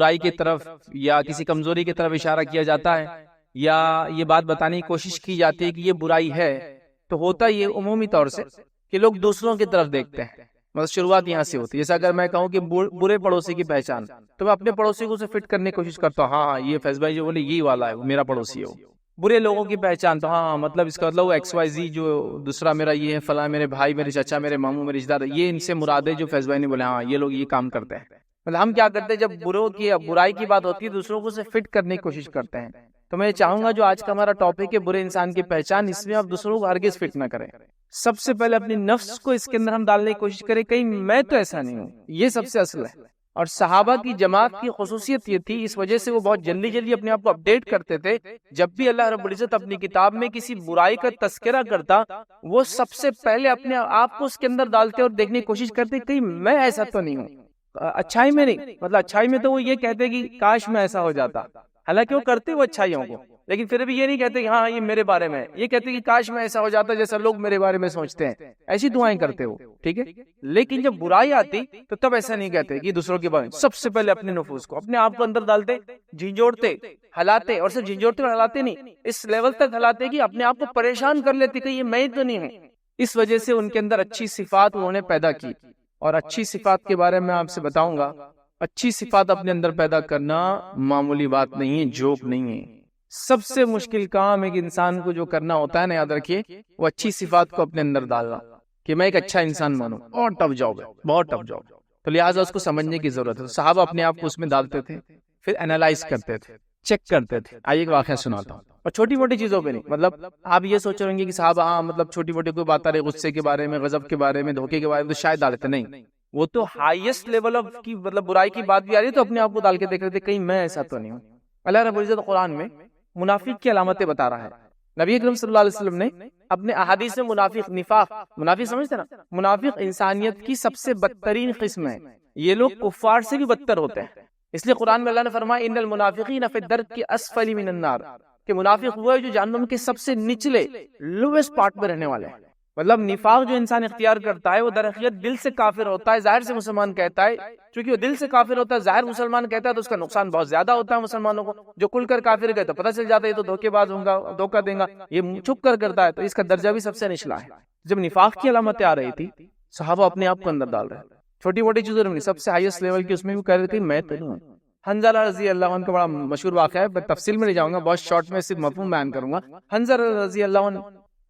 برائی کی طرف یا کسی کمزوری کی طرف اشارہ کیا جاتا ہے، یا یہ بات بتانے کی کوشش کی جاتی ہے کہ یہ برائی ہے، تو ہوتا یہ عمومی طور سے کہ لوگ دوسروں کی طرف دیکھتے ہیں. مطلب شروعات یہاں سے ہوتی ہے. جیسا اگر میں کہوں کہ برے پڑوسی کی پہچان، تو میں اپنے پڑوسی کو اسے فٹ کرنے کی کوشش کرتا ہوں. ہاں یہ فیض بھائی جو بولے یہی والا ہے، وہ میرا پڑوسی ہے. وہ برے لوگوں کی پہچان، تو ہاں مطلب اس کا مطلب وہ ایکس وائی زی، جو دوسرا میرا یہ ہے، فلاں میرے بھائی، میرے چچا، میرے ماموں، میرے رشتہ دار، یہ ان سے مراد ہے جو فیض بھائی نے بولے ہاں یہ لوگ یہ کام کرتے ہیں. مطلب ہم کیا کرتے ہیں، جب برائی کی بات ہوتی ہے دوسروں کو اسے فٹ کرنے کی کوشش کرتے ہیں. تو میں چاہوں گا جو آج کا ہمارا ٹاپک ہے برے انسان کی پہچان، اس میں آپ دوسروں کو ہرگز فٹ نہ کریں. سب سے پہلے اپنی نفس کو اس کے اندر ہم ڈالنے کی کوشش کریں، کہیں میں تو ایسا نہیں ہوں. یہ سب سے اصل ہے. اور صحابہ کی جماعت کی خصوصیت یہ تھی، اس وجہ سے وہ بہت جلدی جلدی اپنے آپ کو اپڈیٹ کرتے تھے. جب بھی اللہ رب العزت اپنی کتاب میں کسی برائی کا تذکرہ کرتا، وہ سب سے پہلے اپنے آپ کو اس کے اندر ڈالتے اور دیکھنے کی کوشش کرتے کہیں میں ایسا تو نہیں ہوں. اچھائی میں نہیں، مطلب اچھائی میں تو وہ یہ کہتے کہ کاش میں ایسا ہو جاتا. حالانکہ وہ کرتے وہ اچھائیوں کو، لیکن پھر بھی یہ نہیں کہتے کہ ہاں یہ میرے بارے میں، یہ کہتے کہ کاش میں ایسا ہو جاتا جیسا لوگ میرے بارے میں سوچتے ہیں. ایسی دعائیں کرتے ہو، ٹھیک ہے. لیکن جب برائی آتی تو تب ایسا نہیں کہتے کہ دوسروں کے بارے میں. سب سے پہلے اپنے نفوس کو، اپنے آپ کو اندر ڈالتے، جھنجھوڑتے، ہلاتے. اور صرف جھنجھوڑتے اور ہلاتے نہیں، اس لیول تک ہلاتے کہ اپنے آپ کو پریشان کر لیتے کہ یہ میں تو نہیں ہوں. اس وجہ سے ان کے اندر اچھی صفات انہوں نے پیدا کی. اور اچھی صفات کے بارے میں آپ سے بتاؤں گا، اچھی صفات اپنے اندر پیدا کرنا معمولی بات نہیں ہے، جوک نہیں ہے. سب سے مشکل کام ایک انسان کو جو کرنا ہوتا ہے نا، یاد رکھیے، وہ اچھی صفات کو اپنے اندر ڈالنا، کہ میں ایک اچھا انسان بنوں. اور ٹف جاب ہے، بہت ٹف جاب. تو لہٰذا اس کو سمجھنے کی ضرورت ہے. صحابہ اپنے آپ کو اس میں ڈالتے تھے، پھر انالائز کرتے تھے، چیک کرتے تھے. آئیے ایک واقعہ سناتا ہوں. اور چھوٹی موٹی چیزوں پہ نہیں، مطلب آپ یہ سوچ رہے ہیں کہ صحابہ ہاں مطلب چھوٹی موٹی کوئی بات آ رہی، غصے کے بارے میں، غضب کے بارے میں، دھوکے کے بارے میں، تو شاید ڈالتے نہیں. وہ تو ہائیسٹ لیول آف کی مطلب برائی کی بات بھی آ رہی ہے تو اپنے آپ کو ڈال کے دیکھ رہے تھے کہیں میں ایسا تو نہیں ہوں. اللہ رب العزت قرآن میں منافق کی علامتیں بتا رہا ہے. نبی اکرم صلی اللہ علیہ وسلم نے اپنے احادیث میں منافق سمجھتے نا، منافق انسانیت کی سب سے بدترین قسم ہے. یہ لوگ کفار سے بھی بدتر ہوتے ہیں. اس لیے قرآن میں اللہ نے فرمایا ان المنافقین فی الدرک اسفل من النار، کہ منافق وہ ہے جو جہنم کے سب سے نچلے لویسٹ پارٹ میں رہنے والے ہیں. مطلب نفاق جو انسان اختیار کرتا ہے وہ در حقیقت دل سے کافر ہوتا ہے، ظاہر سے مسلمان کہتا ہے. چونکہ وہ دل سے کافر ہوتا ہے، ظاہر مسلمان کہتا ہے، تو اس کا نقصان بہت زیادہ ہوتا ہے مسلمانوں کو. جو کھل کر کافر کہتا ہے پتہ چل جاتا ہے یہ تو دھوکے باز ہوں گا، دھوکہ دیں گا، یہ چھپ کر کرتا ہے، تو اس کا درجہ بھی سب سے نچلا ہے. جب نفاق کی علامتیں آ رہی تھی، صحابہ اپنے آپ کو اندر ڈال رہے تھے. چھوٹی موٹی چیزوں میں سب سے ہائیسٹ لیول کی اس میں بھی کہہ رہے تھے میں تو نہیں ہوں. حنظلہ رضی اللہ عنہ کا بڑا مشہور واقعہ ہے، تفصیل میں نہیں جاؤں گا، بہت شارٹ میں صرف مفہوم بیان کروں گا. حنظلہ رضی اللہ عنہ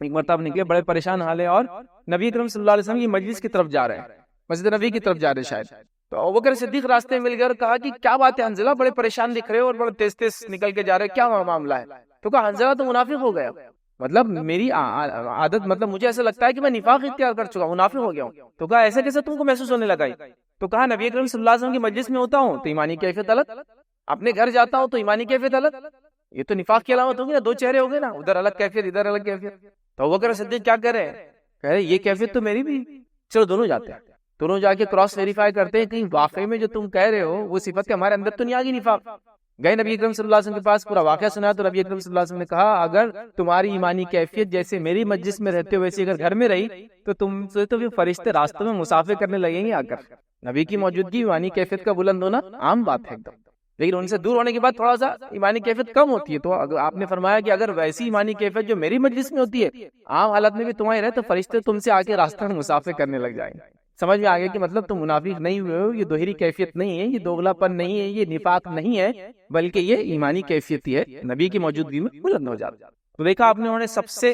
ایک مرتبہ نکلے، بڑے پریشان حال ہے، اور نبی اکرم صلی اللہ علیہ وسلم کی مجلس کی طرف جا رہے ہیں، مسجد نبی کی طرف جا رہے شاید. تو ابوبکر صدیق راستے میں مل گئے اور کہا کہ کیا بات ہے حنظلہ، بڑے پریشان دکھ رہے ہو اور بڑے تیز تیز نکل کے جا رہے، کیا معاملہ ہے؟ تو کہا حنظلہ تو منافق ہو گیا. مطلب میری عادت، مطلب مجھے ایسا لگتا ہے کہ میں نفاق اختیار کر چکا ہوں، منافق ہو گیا ہوں. تو کہا ایسا کیسے تم کو محسوس ہونے لگا؟ تو کہا نبی اکرم صلی اللہ علیہ وسلم کی مجلس میں ہوتا ہوں تو ایمانی کیفیت الگ، اپنے گھر جاتا ہوں تو ایمانی کیفیت الگ. یہ تو نفاق کی علامت ہوگی نا، دو چہرے ہو گئے نا، ادھر الگ کیفیت ادھر الگ کیفیت. تو ابوبکر صدیق کیا کہہ رہے یہ کیفیت تو میری بھی. چلو دونوں جاتے ہیں، دونوں جا کے کراس ویریفائی کرتے ہیں کہ واقعی میں جو تم کہہ رہے ہو وہ صفت ہمارے اندر تو نہیں آ گئی نفاق. گئے نبی اکرم صلی اللہ علیہ وسلم کے پاس، پورا واقعہ سنا تو نبی اکرم صلی اللہ علیہ وسلم نے کہا اگر تمہاری ایمانی کیفیت جیسے میری مجلس میں رہتے ہو ویسے اگر گھر میں رہی تو تم سے تو فرشتے راستوں میں مسافر کرنے لگیں گے آ کر. نبی کی موجودگی ایمانی کیفیت کا بلند ہونا عام بات ہے ایک دم، لیکن ان سے دور ہونے کے بعد تھوڑا سا ایمانی کیفیت کم ہوتی ہے. تو آپ نے فرمایا کہ اگر ویسی ایمانی کیفیت جو میری مجلس میں ہوتی ہے عام حالت میں بھی تمہاری رہے تو فرشتے تم سے آ کے راستہ میں مسافر کرنے لگ جائیں گے. سمجھ میں آ گیا کہ مطلب تم منافق نہیں ہوئے ہو، یہ دوہری کیفیت نہیں ہے، یہ دوغلا پن نہیں ہے، یہ نفاق نہیں ہے، بلکہ یہ ایمانی کیفیت ہی ہے، نبی کی موجودگی میں بلند ہو جاتا. تو دیکھا آپ نے، انہوں نے سب سے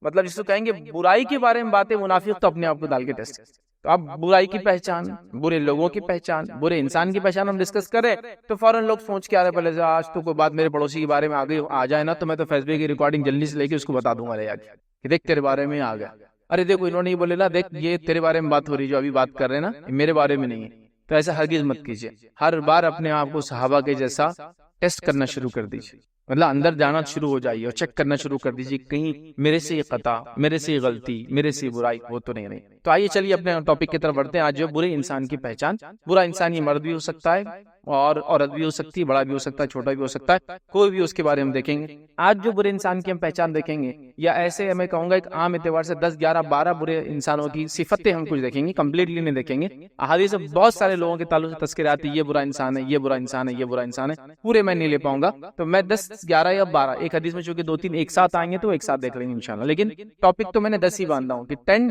مطلب جس کو کہیں گے برائی کے بارے میں باتیں، منافق تو اپنے آپ کو ڈال کے ٹیسٹ. تو اب برائی کی پہچان، برے لوگوں کی پہچان، برے انسان کی پہچان ہم ڈسکس کریں تو فوراً لوگ سوچ کے آ رہے پہلے آج تو کوئی بات میرے پڑوسی کے بارے میں آ جائے نا تو میں تو فیس بک کی ریکارڈنگ جلدی سے لے کے اس کو بتا دوں گا کہ دیکھ تیرے بارے میں آ گیا. ارے دیکھو انہوں نے یہ بولے نا، دیکھ یہ تیرے بارے میں بات ہو رہی جو ابھی بات کر رہے ہیں نا میرے بارے میں نہیں ہے. تو ایسا ہرگز مت کیجیے. ہر بار اپنے آپ کو صحابہ کے جیسا ٹیسٹ کرنا شروع کر دیجیے، مطلب اندر جانا شروع ہو جائیے اور چیک کرنا شروع کر دیجیے کہیں میرے سے یہ خطا، میرے سے یہ غلطی، میرے سے یہ برائی وہ تو نہیں. تو آئیے چلیے اپنے ٹاپک کی طرف بڑھتے ہیں. آج جو برے انسان کی پہچان. برا انسان یہ مرد بھی ہو سکتا ہے، اور عورت بھی ہو سکتی ہے، بڑا بھی ہو سکتا ہے، چھوٹا بھی ہو سکتا ہے، کوئی بھی اس کے بارے میں دیکھیں گے۔ آج جو برے انسان کی ہم پہچان دیکھیں گے، یا ایسے میں کہوں گا ایک عام اعتبار سے 10 11 12 برے انسانوں کی صفتیں ہم کچھ دیکھیں گے، کمپلیٹلی نہیں دیکھیں گے۔ احادیث میں بہت سارے لوگوں کے تعلق سے تذکرے آتے ہیں، یہ برا انسان ہے، یہ برا انسان ہے، یہ برا انسان ہے، پورے میں نہیں لے پاؤں گا، تو میں 10 11 یا 12 ایک حدیث میں چونکہ 2 3 ایک ساتھ آئیں گے تو ایک ساتھ دیکھ لیں گے انشاءاللہ، لیکن ٹاپک تو میں نے 10 ہی باندھا ہوں کہ 10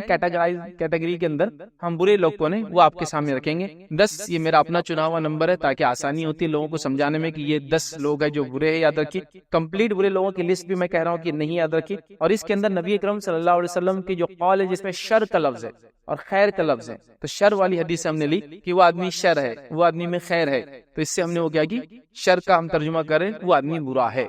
کیٹیگری کے اندر ہم برے لوگ کو وہ آپ کے سامنے رکھیں گے۔ 10 یہ میرا اپنا چنا ہوا نمبر ہے تاکہ آسانی ہوتی ہے لوگوں کو سمجھانے میں کہ یہ 10 لوگ ہیں جو برے ہیں، یاد رکھیے۔ کمپلیٹ برے لوگوں کی لسٹ بھی میں کہہ رہا ہوں کہ نہیں یاد رکھی، اور اس کے اندر نبی اکرم صلی اللہ علیہ وسلم کی جو قول ہے جس میں شر کا لفظ ہے اور خیر کا لفظ ہے، تو شر والی حدیث سے ہم نے لی کہ وہ آدمی شر ہے، وہ آدمی میں خیر ہے، تو اس سے ہم نے وہ کیا کہ شر کا ہم ترجمہ کریں وہ آدمی برا ہے،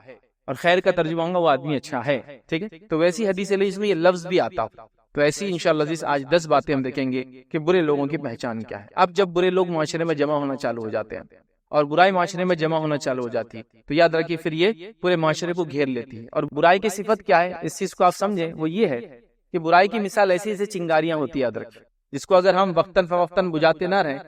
اور خیر کا ترجمہ ہوگا وہ آدمی اچھا ہے، ٹھیک ہے۔ تو ویسی حدیث لی اس میں یہ لفظ بھی آتا ہو، تو ایسی انشاءاللہ عزیز آج 10 باتیں ہم دیکھیں گے کہ برے لوگوں کی پہچان کیا ہے۔ اب جب برے لوگ معاشرے میں جمع ہونا چالو ہو جاتے ہیں اور برائی معاشرے میں جمع ہونا چالو ہو جاتی ہے، تو یاد رکھیے پھر یہ پورے معاشرے کو گھیر لیتی ہے۔ اور برائی کی صفت کیا ہے، اس چیز کو آپ سمجھیں، وہ یہ ہے کہ برائی کی مثال ایسی جیسے چنگاریاں ہوتی ہے، یاد رکھیے، جس کو اگر ہم وقتاً فوقتاً بجھاتے نہ رہیں،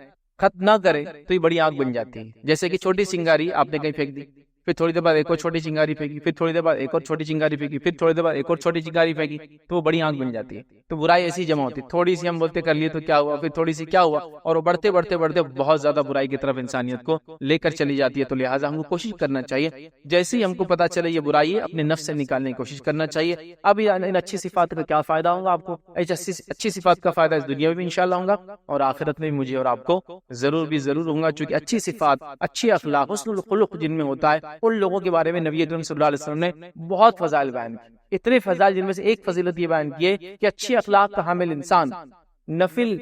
ختم نہ کریں، تو یہ بڑی آگ بن جاتی ہے۔ جیسے کہ چھوٹی چنگاری آپ نے کہیں پھینک دی، پھر تھوڑی دیر بعد ایک اور چھوٹی چنگاری پھینکی، پھر تھوڑی دیر بعد ایک اور چھوٹی چنگاری پھینکی، پھر تھوڑی دیر بعد ایک اور چھوٹی چنگاری پھینکی، تو وہ بڑی آگ بن جاتی ہے۔ تو برائی ایسی جمع ہوتی ہے، تھوڑی سی ہم بولتے کر لیے تو کیا ہوا، پھر تھوڑی سی کیا ہوا، اور وہ بڑھتے بڑھتے بڑھتے بہت زیادہ برائی کی طرف انسانیت کو لے کر چلی جاتی ہے۔ تو لہٰذا ہم کو کوشش کرنا چاہیے، جیسے ہی ہم کو پتا چلے یہ برائی ہے، اپنے نفس سے نکالنے کی کوشش کرنا چاہیے۔ اب ان اچھی صفات کا کیا فائدہ ہوگا آپ کو، اچھی صفات کا فائدہ اس دنیا میں بھی انشاءاللہ ہوگا، اور آخرت میں بھی مجھے اور آپ کو ضرور ہوگا، چونکہ اچھی صفات، اچھی اخلاق، حسن الخلق جن میں ہوتا ہے، ان لوگوں کے بارے میں نبی اکرم صلی اللہ علیہ وسلم نے بہت فضائل بیان کی، اتنے فضائل جن میں سے ایک فضیلت یہ بیان کی ہے کہ اچھی اخلاق کا حامل انسان نفل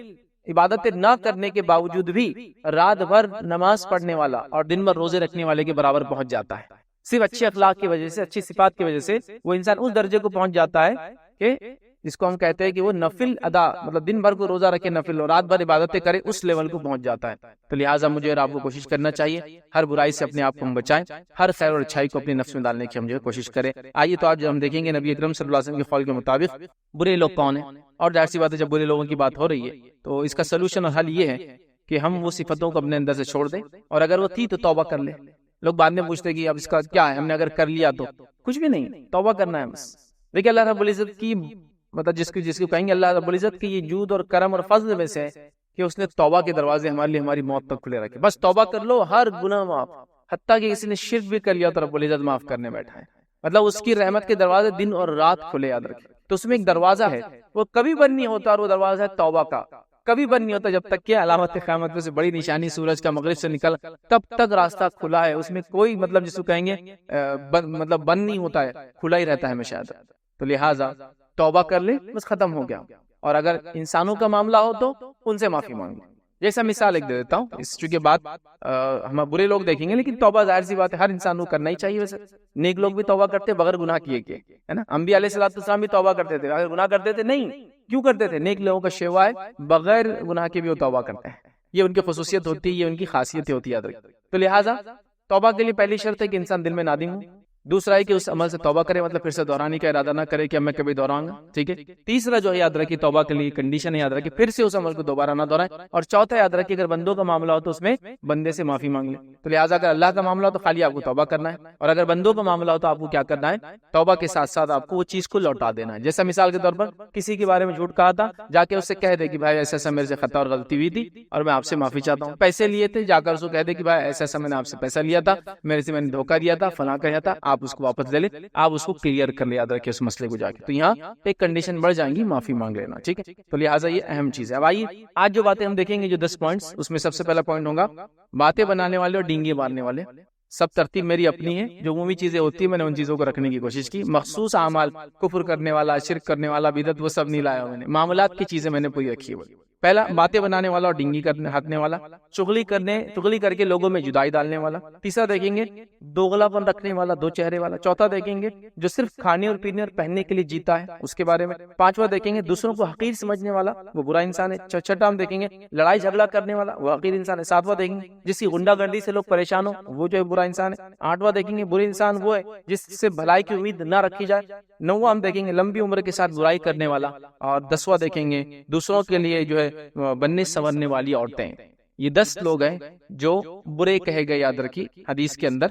عبادتیں نہ کرنے کے باوجود بھی رات بھر نماز پڑھنے والا اور دن بھر روزے رکھنے والے کے برابر پہنچ جاتا ہے۔ صرف اچھی اخلاق کی وجہ سے، اچھی صفات کی وجہ سے وہ انسان اس درجے کو پہنچ جاتا ہے کہ جس کو ہم کہتے ہیں کہ وہ نفل ادا، مطلب دن بھر کو روزہ رکھے نفل اور رات بھر عبادتیں کرے، اس لیول کو پہنچ جاتا ہے۔ تو لہٰذا مجھے اور آپ کو کوشش کرنا چاہیے، ہر برائی سے اپنے آپ کو ہم بچائیں، ہر خیر اور اچھائی کو اپنے نفس میں ڈالنے کی ہم جو کوشش کریں۔ آئیے تو آج ہم دیکھیں گے نبی اکرم صلی اللہ علیہ وسلم کے قول کے مطابق برے لوگ کون ہیں، اور ظاہر سی بات ہے جب برے لوگوں کی بات ہو رہی ہے تو اس کا سلوشن اور حل یہ ہے کہ ہم وہ صفتوں کو اپنے اندر سے چھوڑ دیں، اور اگر وہ تھی تو توبہ کر لیں۔ لوگ بعد میں پوچھتے کہ اب اس کا کیا ہے، ہم نے اگر کر لیا تو کچھ بھی نہیں، توبہ کرنا ہے بس۔ دیکھیں اللہ رب العزت کی مطلب جس کو کہیں گے اللہ رب العزت کی یہ جود اور کرم اور فضل میں سے ہے کہ اس نے توبہ کے دروازے ہمارے لیے ہماری موت تک کھلے رکھے، بس توبہ کر لو، ہر گناہ معاف، حتیٰ کہ کسی نے شرک بھی کر لیا تو رب العزت معاف کرنے بیٹھا ہے، مطلب اس کی رحمت کے دروازے دن اور رات کھلے، یاد رکھیں۔ تو اس میں ایک دروازہ ہے، وہ کبھی بند نہیں ہوتا، اور وہ دروازہ ہے توبہ کا، کبھی بند نہیں ہوتا جب تک کہ علامت قیامت میں سے بڑی نشانی سورج کا مغرب سے نکل تب تک راستہ کھلا ہے، اس میں کوئی مطلب جس کو کہیں گے مطلب بند نہیں ہوتا ہے، کھلا ہی رہتا ہے ہمیشہ۔ تو لہٰذا توبہ کر لیں، بس ختم ہو گیا۔ اور اگر انسانوں کا معاملہ ہو تو ان سے معافی مانگ لیں۔ جیسا مثال ایک دے دیتا ہوں، اس چونکہ بات ہم برے لوگ دیکھیں گے، لیکن توبہ ظاہر سی بات ہے ہر انسان کو کرنا ہی چاہیے۔ ویسے نیک لوگ بھی توبہ کرتے بغیر گناہ کیے ہے نا، انبیاء علیہ السلام بھی توبہ کرتے تھے، اگر گناہ کرتے تھے نہیں، کیوں کرتے تھے؟ نیک لوگوں کا شیوا ہے، بغیر گناہ کے بھی وہ توبہ کرتے ہیں، یہ ان کی خصوصیت ہوتی ہے، یہ ان کی خاصیت ہوتی ہے۔ تو لہٰذا توبہ کے لیے پہلی شرط ہے کہ انسان دل میں نادم ہو، دوسرا ہے کہ اس عمل سے توبہ کرے، مطلب پھر سے دہرانے کا ارادہ نہ کرے کہ اب میں کبھی دہراؤں گا، ٹھیک ہے۔ تیسرا جو ہے یاد رکھیے توبہ کے لیے کنڈیشن ہے، یاد رکھیے پھر سے اس عمل کو دوبارہ نہ دہرائیں، اور چوتھا یاد رکھیے اگر بندوں کا معاملہ ہو تو اس میں بندے سے معافی مانگ لیں۔ تو لہٰذا اگر اللہ کا معاملہ ہو تو خالی آپ کو توبہ کرنا ہے، اور اگر بندوں کا معاملہ ہو تو آپ کو کیا کرنا ہے؟ توبہ کے ساتھ ساتھ آپ کو وہ چیز کو لوٹا دینا ہے۔ جیسا مثال کے طور پر کسی کے بارے میں جھوٹ کہا تھا، جا کے اس سے کہہ دے کہ بھائی ایسا ایسا میرے سے خطا اور غلطی ہوئی تھی اور میں آپ سے معافی چاہتا ہوں۔ پیسے لیے تھے، جا کر اس کو کہہ دے کہ بھائی ایسا ایسا میں نے آپ سے پیسہ لیا تھا، میرے سے میں نے دھوکہ دیا تھا، فلاں کہا تھا، آپ اس کو واپس لے لیں، آپ اس کو کلیئر کر لیں، یاد رکھیں اس مسئلے کو جا کے۔ تو یہاں ایک کنڈیشن بڑھ جائیں گی، معافی مانگ لینا، ٹھیک ہے۔ تو لہٰذا یہ اہم چیز ہے۔ اب آئیے آج جو باتیں ہم دیکھیں گے، جو 10 پوائنٹس، اس میں سب سے پہلا پوائنٹ ہوگا باتیں بنانے والے اور ڈینگے مارنے والے۔ سب ترتیب میری اپنی ہے، جو عمومی چیزیں ہوتی ہیں میں نے ان چیزوں کو رکھنے کی کوشش کی، مخصوص اعمال، کفر کرنے والا، شرک کرنے والا، بدعت، وہ سب نہیں لایا میں نے، معاملات کی چیزیں میں نے پوری رکھی ہے۔ پہلا باتیں بنانے والا اور ڈینگی کرنے ہاتھنے والا، چغلی کر کے لوگوں میں جدائی ڈالنے والا۔ تیسرا دیکھیں گے دوغلا پن رکھنے والا، دو چہرے والا۔ چوتھا دیکھیں گے جو صرف کھانے اور پینے اور پہننے کے لیے جیتا ہے، اس کے بارے میں۔ پانچواں دیکھیں گے دوسروں کو حقیر سمجھنے والا، وہ برا انسان ہے۔ چھٹا ہم دیکھیں گے لڑائی جھگڑا کرنے والا، وہ حقیر انسان ہے۔ ساتواں دیکھیں گے جس کی غنڈہ گردی سے لوگ پریشان ہو، وہ جو ہے برا انسان ہے۔ آٹھواں دیکھیں گے برے انسان وہ ہے جس سے بھلائی کی امید نہ رکھی جائے۔ نواں ہم دیکھیں گے لمبی عمر کے ساتھ برائی کرنے والا، اور 10واں دیکھیں گے دوسروں کے لیے جو ہے بننے سنورنے والی عورتیں۔ یہ 10 لوگ ہیں جو برے کہے گئے، یاد رکھیے حدیث کے اندر،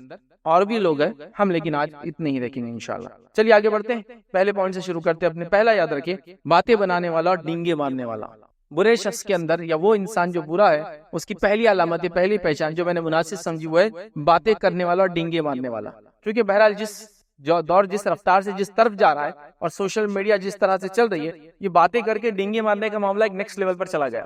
اور بھی لوگ ہیں ہم، لیکن آج اتنے ہی دیکھیں گے انشاءاللہ۔ چلیے آگے بڑھتے ہیں، پہلے پوائنٹ سے شروع کرتے ہیں اپنے۔ پہلا یاد رکھیے، باتیں بنانے والا اور ڈینگے مارنے والا۔ برے شخص کے اندر یا وہ انسان جو برا ہے، اس کی پہلی علامت، پہلی پہچان جو میں نے مناسب سمجھی وہ ہے باتیں کرنے والا اور ڈینگے مارنے والا۔ کیونکہ بہرحال جو دور جس رفتار سے جس طرف جا رہا ہے اور سوشل میڈیا جس طرح سے چل رہی ہے، یہ باتیں کر کے ڈینگے مارنے کا معاملہ ایک نیکسٹ لیول پر چلا گیا۔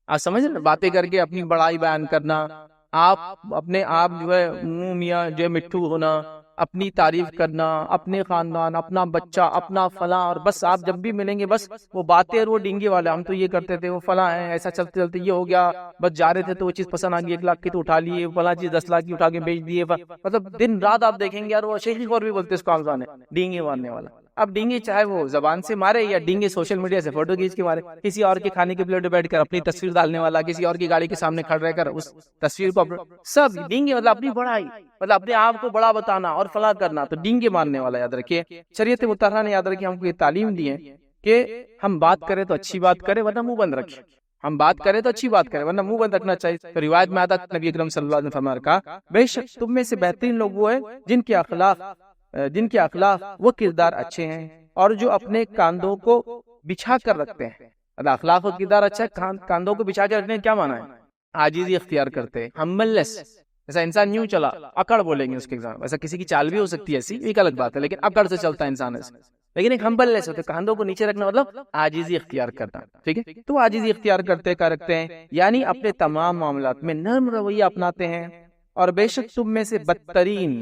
آپ سمجھ رہے ہیں، باتیں کر کے اپنی بڑائی بیان کرنا، آپ اپنے آپ جو ہے منہ میاں جو ہے مٹھو ہونا، اپنی تعریف کرنا، اپنے خاندان، اپنا بچہ، اپنا فلاں، اور بس آپ جب بھی ملیں گے بس وہ باتیں اور وہ ڈینگے والے، ہم تو یہ کرتے تھے، وہ فلاں ہیں، ایسا چلتے چلتے یہ ہو گیا، بس جا رہے تھے تو وہ چیز پسند آ گئی، 1 لاکھ کی تو اٹھا لیے، فلاں چیز 10 لاکھ کی اٹھا کے بیچ دیے، مطلب دن رات آپ دیکھیں گے یار وہ شیخی خور بھی بولتے اس کو آمزان ہے، ڈینگے مارنے والا۔ اب ڈینگے چاہے وہ زبان سے مارے یا ڈینگے سوشل میڈیا سے فوٹو کھینچ کے مارے، کسی اور کے کھانے کے پلیٹ پہ بیٹھ کر اپنی تصویر ڈالنے والا، کسی اور کی گاڑی کے سامنے کھڑ رہ کر اس تصویر کو سب ڈینگے، مطلب اپنی بڑائی، مطلب اپنے آپ کو بڑا بتانا اور فلاں کرنا، تو ڈینگے مارنے والا۔ یاد رکھیے شریعت مطہرہ نے یاد رکھیے ہم کو یہ تعلیم دی ہے کہ ہم بات کریں تو اچھی بات کریں ورنہ منہ بند رکھیں، ہم بات کریں تو اچھی بات کریں ورنہ منہ بند رکھنا چاہیے۔ تو روایت میں آتا نبی اکرم صلی اللہ علیہ وسلم نے کہا بے شک تم میں سے بہترین لوگ وہ ہیں جن کے اخلاق وہ کردار اچھے ہیں اور جو اپنے کاندھوں کو بچھا کر رکھتے ہیں۔ اخلاق و کردار اچھا ہے، کاندھوں کو بچھا کر رکھنے کیا معنی ہے؟ عاجزی اختیار کرتے ہیں، ہمبلنس۔ ایسا انسان یوں چلا، اکڑ بولیں گے اس کے ایگزام، ایسا کسی کی چال بھی ہو سکتی ہے ایسی، ایک الگ بات ہے، لیکن اکڑ سے چلتا ہے انسان ایسے، لیکن ایک ہمبلنس ہوتا ہے، کاندھوں کو نیچے رکھنا مطلب عاجزی اختیار کرنا، ٹھیک ہے؟ تو عاجزی اختیار رکھتے ہیں، یعنی اپنے تمام معاملات میں نرم رویہ اپناتے ہیں۔ اور بے شک تم میں سے بدترین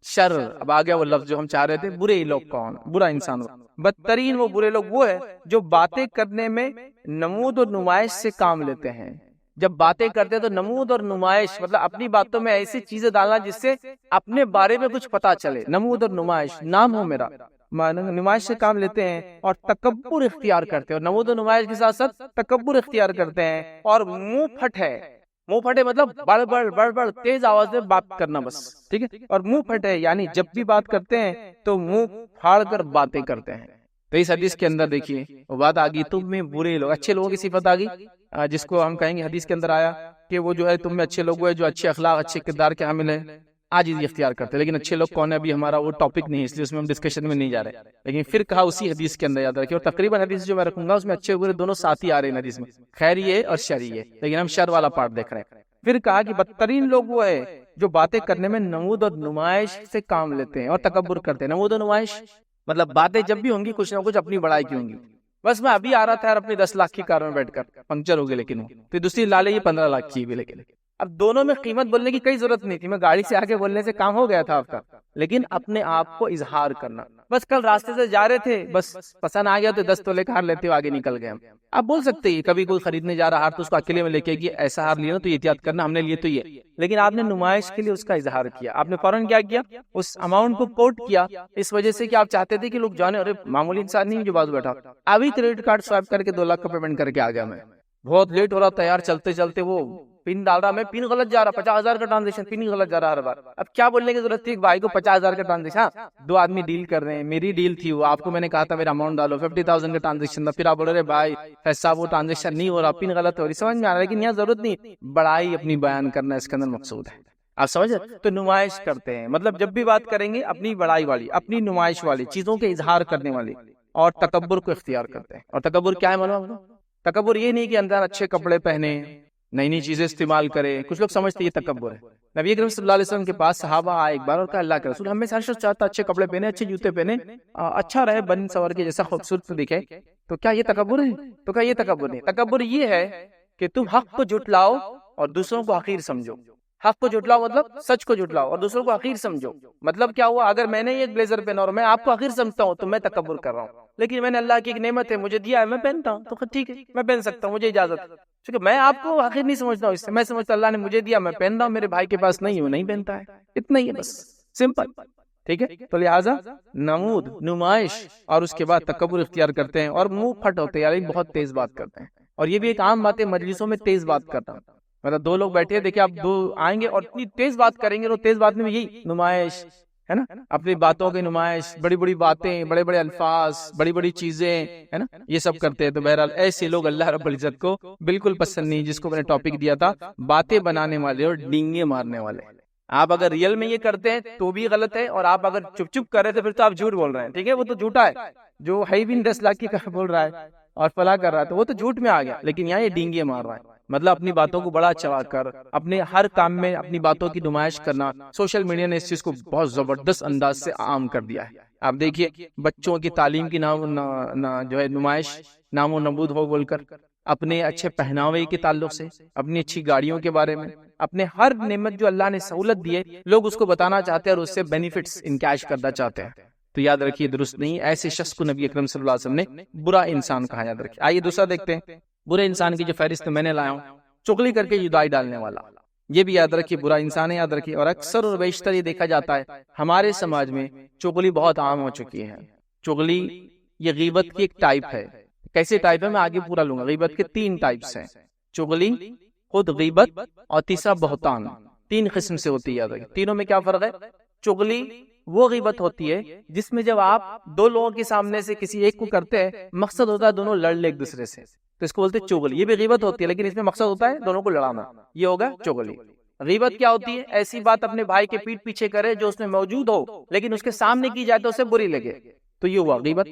شر، اب آ گیا وہ لفظ جو ہم چاہ رہے تھے، برے لوگ کون؟ برا انسان، بدترین وہ برے لوگ وہ ہے جو باتیں کرنے میں نمود اور نمائش سے کام لیتے ہیں۔ جب باتیں کرتے تو نمود اور نمائش، مطلب اپنی باتوں میں ایسی چیزیں ڈالنا جس سے اپنے بارے میں کچھ پتا چلے، نمود اور نمائش، نام ہو میرا، نمائش سے کام لیتے ہیں اور تکبر اختیار کرتے ہیں، اور نمود و نمائش کے ساتھ ساتھ تکبر اختیار کرتے ہیں، اور منہ پھٹے مطلب بڑ تیز آواز میں بات کرنا بس، ٹھیک ہے؟ اور منہ پھٹے یعنی جب بھی بات کرتے ہیں تو منہ پھاڑ کر باتیں کرتے ہیں۔ تو اس حدیث کے اندر دیکھیے وہ بات آ گئی، تم میں برے لوگ، اچھے لوگوں کی صفت آ گئی، جس کو ہم کہیں گے حدیث کے اندر آیا کہ وہ جو ہے تم میں اچھے لوگ ہیں جو اچھے اخلاق، اچھے کردار کے حامل ہیں، عاجزی اختیار کرتے ہیں۔ لیکن اچھے لوگ کون ہے ابھی ہمارا وہ ٹاپک نہیں ہے، اس لیے اس میں ہم ڈسکشن میں نہیں جا رہے، لیکن پھر کہا اسی حدیث کے اندر، یاد رکھیے، اور تقریباً حدیث جو میں رکھوں گا اس میں اچھے برے دونوں ساتھ ہی آ رہے ہیں حدیث میں، خیر یہ اور شر یہ، لیکن ہم شر والا پارٹ دیکھ رہے ہیں۔ پھر کہا کہ بدترین لوگ وہ ہے جو باتیں کرنے میں نمود اور نمائش سے کام لیتے ہیں اور تکبر کرتے ہیں۔ نمود و نمائش مطلب باتیں جب بھی ہوں گی کچھ نہ کچھ اپنی بڑائی کی ہوں گی، بس میں ابھی آ رہا تھا اور اپنی 10 لاکھ کی کار میں بیٹھ کر پنکچر ہو گئی، لیکن وہ پھر دوسری لالے یہ 15 لاکھ کی بھی، لیکن اب دونوں میں قیمت بولنے کی کوئی ضرورت نہیں تھی، میں گاڑی سے آگے بولنے سے کام ہو گیا تھا آپ کا، لیکن اپنے آپ کو اظہار کرنا، بس کل راستے سے جا رہے تھے، بس پسند آ گیا تو 10 تولے کا ہار لیتے ہو آگے نکل گئے ہم۔ آپ بول سکتے ہیں کبھی کوئی خریدنے جا رہا ہار تو اس کو اکیلے میں لے کے گیا، ایسا ہار لیا تو احتیاط کرنا، ہم نے لیے تو یہ، لیکن آپ نے نمائش کے لیے اس کا اظہار کیا، آپ نے فوراً کیا کیا، اس اماؤنٹ کو کوٹ کیا، اس وجہ سے کہ آپ چاہتے تھے کہ لوگ جانے، ارے معمولی انسان نہیں جو بازو بیٹھا، ابھی کریڈٹ کارڈ سوائپ کر کے 2 لاکھ کا پیمنٹ کر کے آ گیا، میں بہت لیٹ ہو رہا تھا یار، چلتے چلتے وہ پن ڈال رہا، میں پن غلط جا رہا، 50,000 کا ٹرانزیکشن، پن غلط جا رہا ہر بار، اب کیا بولنے کی ضرورت تھی، بھائی کو 50,000 کا ٹرانزیکشن، 2 آدمی ڈیل کر رہے ہیں، میری ڈیل تھی وہ، آپ کو میں نے کہا تھا میرا اماؤنٹ ڈالو، 50,000 کا ٹرانزیکشن تھا، پھر آپ بول رہے بھائی ایسا وہ ٹرانزیکشن نہیں ہو رہا، پن غلط ہو رہی، سمجھ میں آ رہا ہے، لیکن یہاں ضرورت نہیں، بڑائی اپنی بیان کرنا اس کے اندر مقصود ہے، آپ سمجھ رہے؟ تو نمائش کرتے ہیں مطلب جب بھی بات کریں گے اپنی بڑائی والی، اپنی نمائش والی چیزوں کے اظہار کرنے والی، اور تکبر کو اختیار کرتے ہیں۔ اور تکبر کیا ہے معلوم؟ تکبر یہ نہیں کہ اندر اچھے کپڑے پہنے، نئی نئی چیزیں استعمال کرے، کچھ لوگ سمجھتے یہ تکبر ہے۔ نبی اکرم صلی اللہ علیہ وسلم کے پاس صحابہ آئے ایک بار اور کہا اللہ کے رسول ہمیں ہر شخص چاہتا اچھے کپڑے پہنے، اچھے جوتے پہنے، اچھا رہے، بن سور کے جیسا خوبصورت دکھے، تو کیا یہ تکبر ہے؟ تو کہا یہ تکبر نہیں، تکبر یہ ہے کہ تم حق کو جھٹلاؤ اور دوسروں کو حقیر سمجھو۔ حق کو جھٹلاؤ مطلب سچ کو جھٹلاؤ اور دوسروں کو حقیر سمجھو، مطلب کیا ہوا، اگر میں نے یہ بلیزر پہنا اور میں آپ کو حقیر سمجھتا ہوں تو میں تکبر کر رہا ہوں، لیکن میں نے اللہ کی ایک نعمت ہے مجھے دیا ہے، میں پہنتا ہوں تو ٹھیک ہے، میں پہن سکتا ہوں، مجھے اجازت ہے، کیونکہ میں آپ کو حقیر نہیں سمجھتا ہوں، اس سے میں سمجھتا اللہ نے مجھے دیا، میں پہن رہا ہوں، میرے بھائی کے پاس نہیں ہے وہ نہیں پہنتا ہے، اتنا ہی ہے بس، سمپل، ٹھیک ہے؟ تو لہٰذا نمود، نمائش اور اس کے بعد تکبر اختیار کرتے ہیں، اور منہ پھٹ ہوتے ہیں، یعنی بہت تیز بات کرتے ہیں، اور یہ بھی ایک عام بات ہے مجلسوں میں تیز بات کرنا، مطلب 2 لوگ بیٹھے ہیں، دیکھیں آپ 2 آئیں گے اور اتنی تیز بات کریں گے، اور تیز بات میں یہی نمائش ہے نا, اپنی باتوں کی نمائش, بڑی بڑی باتیں, بڑے بڑے الفاظ, بڑی بڑی چیزیں, ہے نا, یہ سب کرتے ہیں. تو بہرحال ایسے لوگ اللہ رب العزت کو بالکل پسند نہیں, جس کو میں نے ٹاپک دیا تھا باتیں بنانے والے اور ڈینگے مارنے والے. آپ اگر ریئل میں یہ کرتے ہیں تو بھی غلط ہے, اور آپ اگر چپ چپ کر رہے تو پھر تو آپ جھوٹ بول رہے ہیں. ٹھیک ہے, وہ تو جھوٹا ہے, جو ہے بھی 10 لاکھ کی بول رہا ہے اور فلاں کر رہا ہے تو وہ تو جھوٹ میں آ گیا. لیکن یہاں یہ ڈینگے مار رہا ہے, مطلب اپنی باتوں کو بڑا چڑھا کر اپنے ہر کام میں اپنی باتوں کی نمائش کرنا. سوشل میڈیا نے اس چیز کو بہت زبردست انداز سے عام کر دیا ہے. آپ دیکھیے بچوں کی تعلیم کی جو ہے نمائش نام و نبود ہو بول کر, اپنے اچھے پہناوے کے تعلق سے, اپنی اچھی گاڑیوں کے بارے میں, اپنے ہر نعمت جو اللہ نے سہولت دی ہے لوگ اس کو بتانا چاہتے ہیں اور اس سے بینیفٹس انکیش کرنا چاہتے ہیں. تو یاد رکھیے درست نہیں. ایسے شخص کو نبی اکرم صلی اللہ علیہ وسلم نے برا انسان کہا. یاد رکھیے. آئیے دوسرا دیکھتے ہیں. برے انسان کی جو فہرست میں نے لایا ہوں, چغلی کر کے جدائی ڈالنے والا. یہ بھی یاد رکھیے برا انسان ہے, یاد رکھیے. اور اکثر اور بیشتر یہ دیکھا جاتا ہے ہمارے سماج میں چغلی بہت عام ہو چکی ہے. چغلی یہ غیبت کی ایک ٹائپ ہے. کیسے ٹائپ ہے میں آگے پورا لوں گا. غیبت کے 3 ٹائپس ہیں. چغلی, خود غیبت, اور تیسرا بہتان. 3 قسم سے ہوتی ہے. یاد رکھیے تینوں میں کیا فرق ہے. چغلی وہ غیبت ہوتی ہے جس میں جب آپ 2 لوگوں کے سامنے سے کسی ایک کو کرتے ہیں, مقصد ہوتا ہے دونوں لڑ لے ایک دوسرے سے, تو اس کو بولتے ہیں چغلی. یہ بھی غیبت ہوتی ہے لیکن اس میں مقصد ہوتا ہے دونوں کو لڑانا. یہ ہوگا چغلی. غیبت کیا ہوتی ہے؟ ایسی بات اپنے بھائی کے پیٹھ پیچھے کرے جو اس میں موجود ہو لیکن اس کے سامنے کی جائے تو اسے بری لگے, تو یہ ہوا غیبت.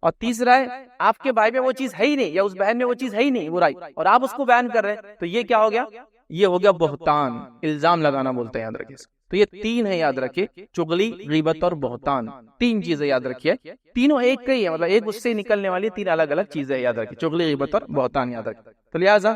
اور تیسرا ہے آپ کے بھائی میں وہ چیز ہے ہی نہیں, یا اس بہن میں وہ چیز ہے ہی نہیں برائی, اور آپ اس کو بیان کر رہے ہیں, تو یہ کیا ہو گیا؟ یہ ہو گیا بہتان, الزام لگانا بولتے ہیں. یاد رکھیے. تو یہ 3 ہے, یاد رکھیے. چغلی, غیبت اور بہتان. 3 چیزیں یاد رکھیے. تینوں ایک ہی ہے, مطلب ایک اس سے نکلنے والی 3 الگ الگ چیزیں. یاد رکھیے چغلی, غیبت اور بہتان. یاد رکھیے. تو لہٰذا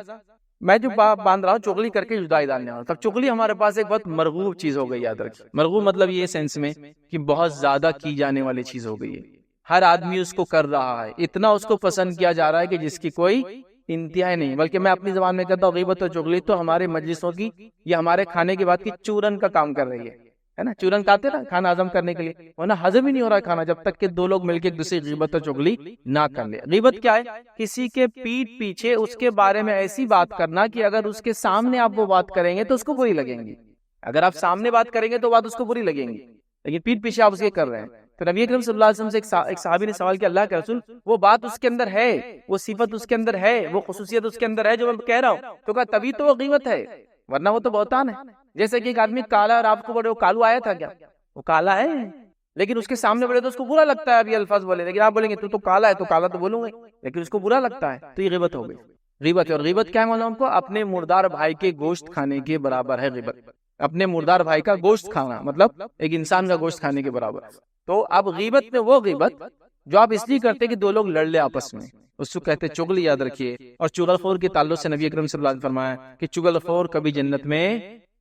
میں جو باندھ رہا ہوں چغلی کر کے جدائی ڈالنے والا. تب چغلی ہمارے پاس ایک بہت مرغوب چیز ہو گئی. یاد رکھیے مرغوب مطلب یہ سینس میں کہ بہت زیادہ کی جانے والی چیز ہو گئی ہے. ہر آدمی اس کو کر رہا ہے, اتنا اس کو پسند کیا جا رہا ہے کہ جس کی کوئی انتہا نہیں. بلکہ میں اپنی زبان میں کہتا ہوں غیبت اور چغلی تو ہمارے مجلسوں کی یا ہمارے کھانے کے بعد کی چورن کا کام کر رہی ہے نا. چورن کھاتے نا کھانا ہضم کرنے کے لیے, ورنہ ہضم ہی نہیں ہو رہا ہے کھانا جب تک کہ 2 لوگ مل کے ایک دوسرے غیبت اور چغلی نہ کر لیں. غیبت کیا ہے؟ کسی کے پیٹھ پیچھے اس کے بارے میں ایسی بات کرنا کہ اگر اس کے سامنے آپ وہ بات کریں گے تو اس کو بری لگیں گی. اگر آپ سامنے بات کریں گے تو بات اس کو بری لگیں گی, لیکن پیٹھ پیچھے آپ اس کے کر رہے ہیں. تو نبی اکرم صلی اللہ علیہ وسلم سے ایک صحابی نے سوال کیا, اللہ کے رسول وہ بات اس کے اندر ہے, وہ صفت اس کے اندر ہے, وہ خصوصیت اس کے اندر ہے جو میں کہہ رہا ہوں, تو کہا تبھی تو وہ غیبت ہے, ورنہ وہ تو بہتان ہے. جیسے کہ ایک آدمی کالا اور آپ کو بڑے, وہ کالو آیا تھا کیا, وہ کالا ہے لیکن اس کے سامنے بڑے تو اس کو برا لگتا ہے ابھی الفاظ بولے, لیکن آپ بولیں گے تو کالا ہے تو کالا تو بولوں گے, لیکن اس کو برا لگتا ہے, تو یہ غیبت ہو گئی. غیبت. اور غیبت کیا ہے معلوم کو؟ اپنے مردار بھائی کے گوشت کھانے کے برابر ہے غیبت. اپنے مردار بھائی کا گوشت کھانا مطلب ایک انسان کا گوشت کھانے کے برابر. تو اب غیبت میں وہ غیبت جو آپ اس لیے کرتے کہ 2 لوگ لڑ لے آپس میں, اس کو کہتے چغلی. یاد رکھیے. اور چغل خور کے تعلق سے نبی اکرم صلی اللہ علیہ وسلم نے فرمایا کہ چغل خور کبھی جنت میں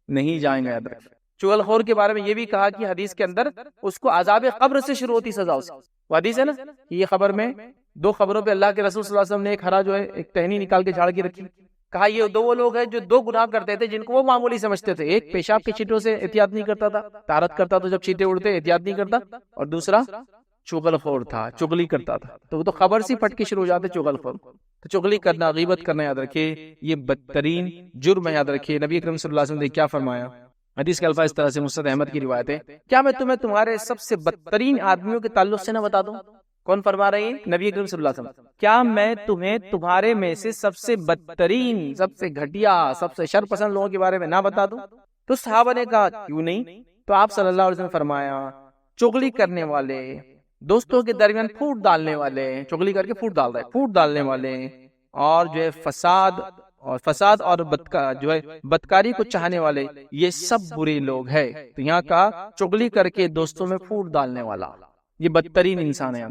نہیں جائیں گے. یاد رکھیے. چغل خور کے بارے میں یہ بھی کہا کہ حدیث کے اندر اس کو عذاب قبر سے شروع ہوتی سزا. اس وہ حدیث ہے نا, یہ خبر میں 2 خبروں پہ اللہ کے رسول صلی اللہ علیہ وسلم نے ایک ہرا جو ہے ایک ٹہنی نکال کے جھاڑ کے رکھی. کہا یہ 2 وہ لوگ ہیں جو 2 گناہ کرتے تھے جن کو وہ معمولی سمجھتے تھے. ایک پیشاب کی چیٹوں سے احتیاط نہیں کرتا تھا, طہارت کرتا تو جب چیٹے اڑتے احتیاط نہیں کرتا, اور دوسرا چغل خور تھا, چغلی کرتا تھا. تو وہ تو خبر سے پھٹ کے شروع ہو جاتے چغل خور. تو چغلی کرنا, غیبت کرنا, یاد رکھیے یہ بدترین جرم ہے. یاد رکھیے نبی اکرم صلی اللہ علیہ وسلم نے کیا فرمایا, حدیث کے الفاظ اس طرح سے مسند احمد کی روایت ہے, کیا میں تمہیں تمہارے سب سے بدترین آدمیوں کے تعلق سے نہ بتا دوں؟ کون فرما رہے ہیں؟ نبی اکرم صلی اللہ علیہ وسلم. کیا میں تمہیں تمہارے میں سے سب سے بدترین, سب سے گھٹیا, سب سے شر پسند لوگوں کے بارے میں نہ بتا دوں؟ تو صحابہ نے کہا کیوں نہیں؟ تو آپ صلی اللہ علیہ وسلم نے فرمایا چغلی کرنے والے, دوستوں کے درمیان پھوٹ ڈالنے والے, چغلی کر کے پھوٹ ڈال رہے, پھوٹ ڈالنے والے, اور جو ہے فساد اور جو ہے بدکاری کو چاہنے والے, یہ سب برے لوگ ہیں. تو یہاں کا چغلی کر کے دوستوں میں پھوٹ ڈالنے والا یہ بدترین انسان ہے.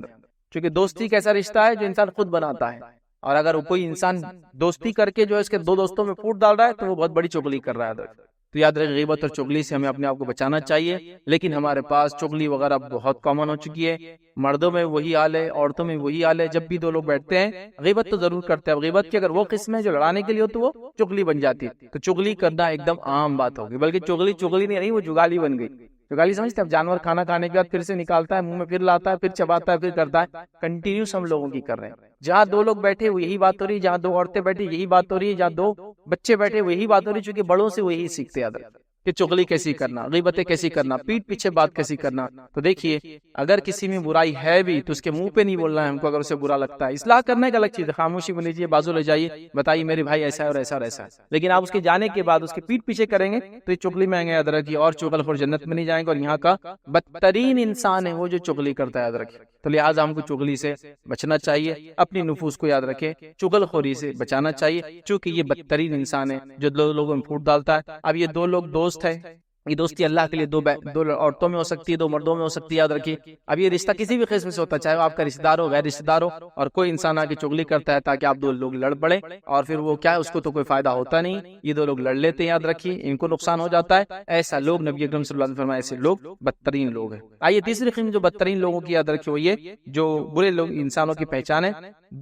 چونکہ دوستی کیسا رشتہ ہے جو انسان خود بناتا ہے, اور اگر کوئی انسان دوستی کر کے جو ہے اس کے 2 دوستوں میں پھوٹ ڈال رہا ہے تو وہ بہت بڑی چغلی کر رہا ہے. تو یاد رکھیں غیبت اور چغلی سے ہمیں اپنے آپ کو بچانا چاہیے. لیکن ہمارے پاس چغلی وغیرہ بہت کامن ہو چکی ہے, مردوں میں وہی حال ہے, عورتوں میں وہی حال ہے. جب بھی 2 لوگ بیٹھتے ہیں غیبت تو ضرور کرتے ہیں. غیبت کی اگر وہ قسم ہے جو لڑانے کے لیے ہو تو وہ چغلی بن جاتی ہے. تو چغلی کرنا ایک دم عام بات ہوگی, بلکہ چغلی نہیں, وہ جگالی بن گئی. چغالی سمجھتے ہیں, جانور کھانا کھانے کے بعد پھر سے نکالتا ہے منہ میں, پھر لاتا ہے, پھر چباتا ہے, پھر کرتا ہے. کنٹینیوس ہم لوگوں کی کر رہے ہیں. جہاں 2 لوگ بیٹھے وہ یہی بات ہو رہی ہے, جہاں 2 عورتیں بیٹھی یہی بات ہو رہی ہے, جہاں 2 بچے بیٹھے وہ یہی بات ہو رہی ہے, چونکہ بڑوں سے وہی سیکھتے. یاد رکھیں کہ چغلی کیسی کرنا، غیبتیں کیسی کرنا، پیٹ پیچھے بات کیسی کرنا. تو دیکھیے اگر کسی میں برائی ہے بھی تو اس کے منہ پہ نہیں بولنا ہے ہم کو. اگر اسے برا لگتا ہے اصلاح کرنے کا الگ چیز ہے، خاموشی بن لیجیے، بازو لے جائیے، بتائیے میرے بھائی ایسا ہے اور ایسا اور ایسا ہے. لیکن آپ اس کے جانے کے بعد اس کے پیٹ پیچھے کریں گے تو یہ چغلی میں آئیں گے، یاد رکھیے. اور چغل خور جنت میں نہیں جائیں گے، اور یہاں کا بدترین انسان ہے وہ جو چغلی کرتا ہے، یاد رکھیے. تو لہٰذا ہم کو چغلی سے بچنا چاہیے، اپنی نفوس کو یاد رکھے، چغل خوری سے بچانا چاہیے، چونکہ یہ بدترین انسان ہے جو لوگوں میں پھوٹ ڈالتا ہے. اب یہ دو لوگ دوست ہے، یہ دوستی اللہ کے لیے دو عورتوں میں ہو سکتی ہے، دو مردوں میں ہو سکتی ہے، یاد رکھیے. اب یہ رشتہ کسی بھی قسم سے ہوتا ہے، چاہے وہ آپ کا رشتہ دار ہو، غیر رشتہ دار ہو، اور کوئی انسان آ کے چغلی کرتا ہے تاکہ آپ دو لوگ لڑ پڑے، اور پھر وہ کیا ہے، اس کو تو کوئی فائدہ ہوتا نہیں، یہ دو لوگ لڑ لیتے ہیں، یاد رکھیے ان کو نقصان ہو جاتا ہے. ایسا لوگ نبی اکرم صلی اللہ علیہ وسلم فرمایا ایسے لوگ بدترین لوگ ہیں. آئیے تیسری قسم جو بدترین لوگوں کی یاد رکھیے وہ یہ جو برے لوگ انسانوں کی پہچان ہے،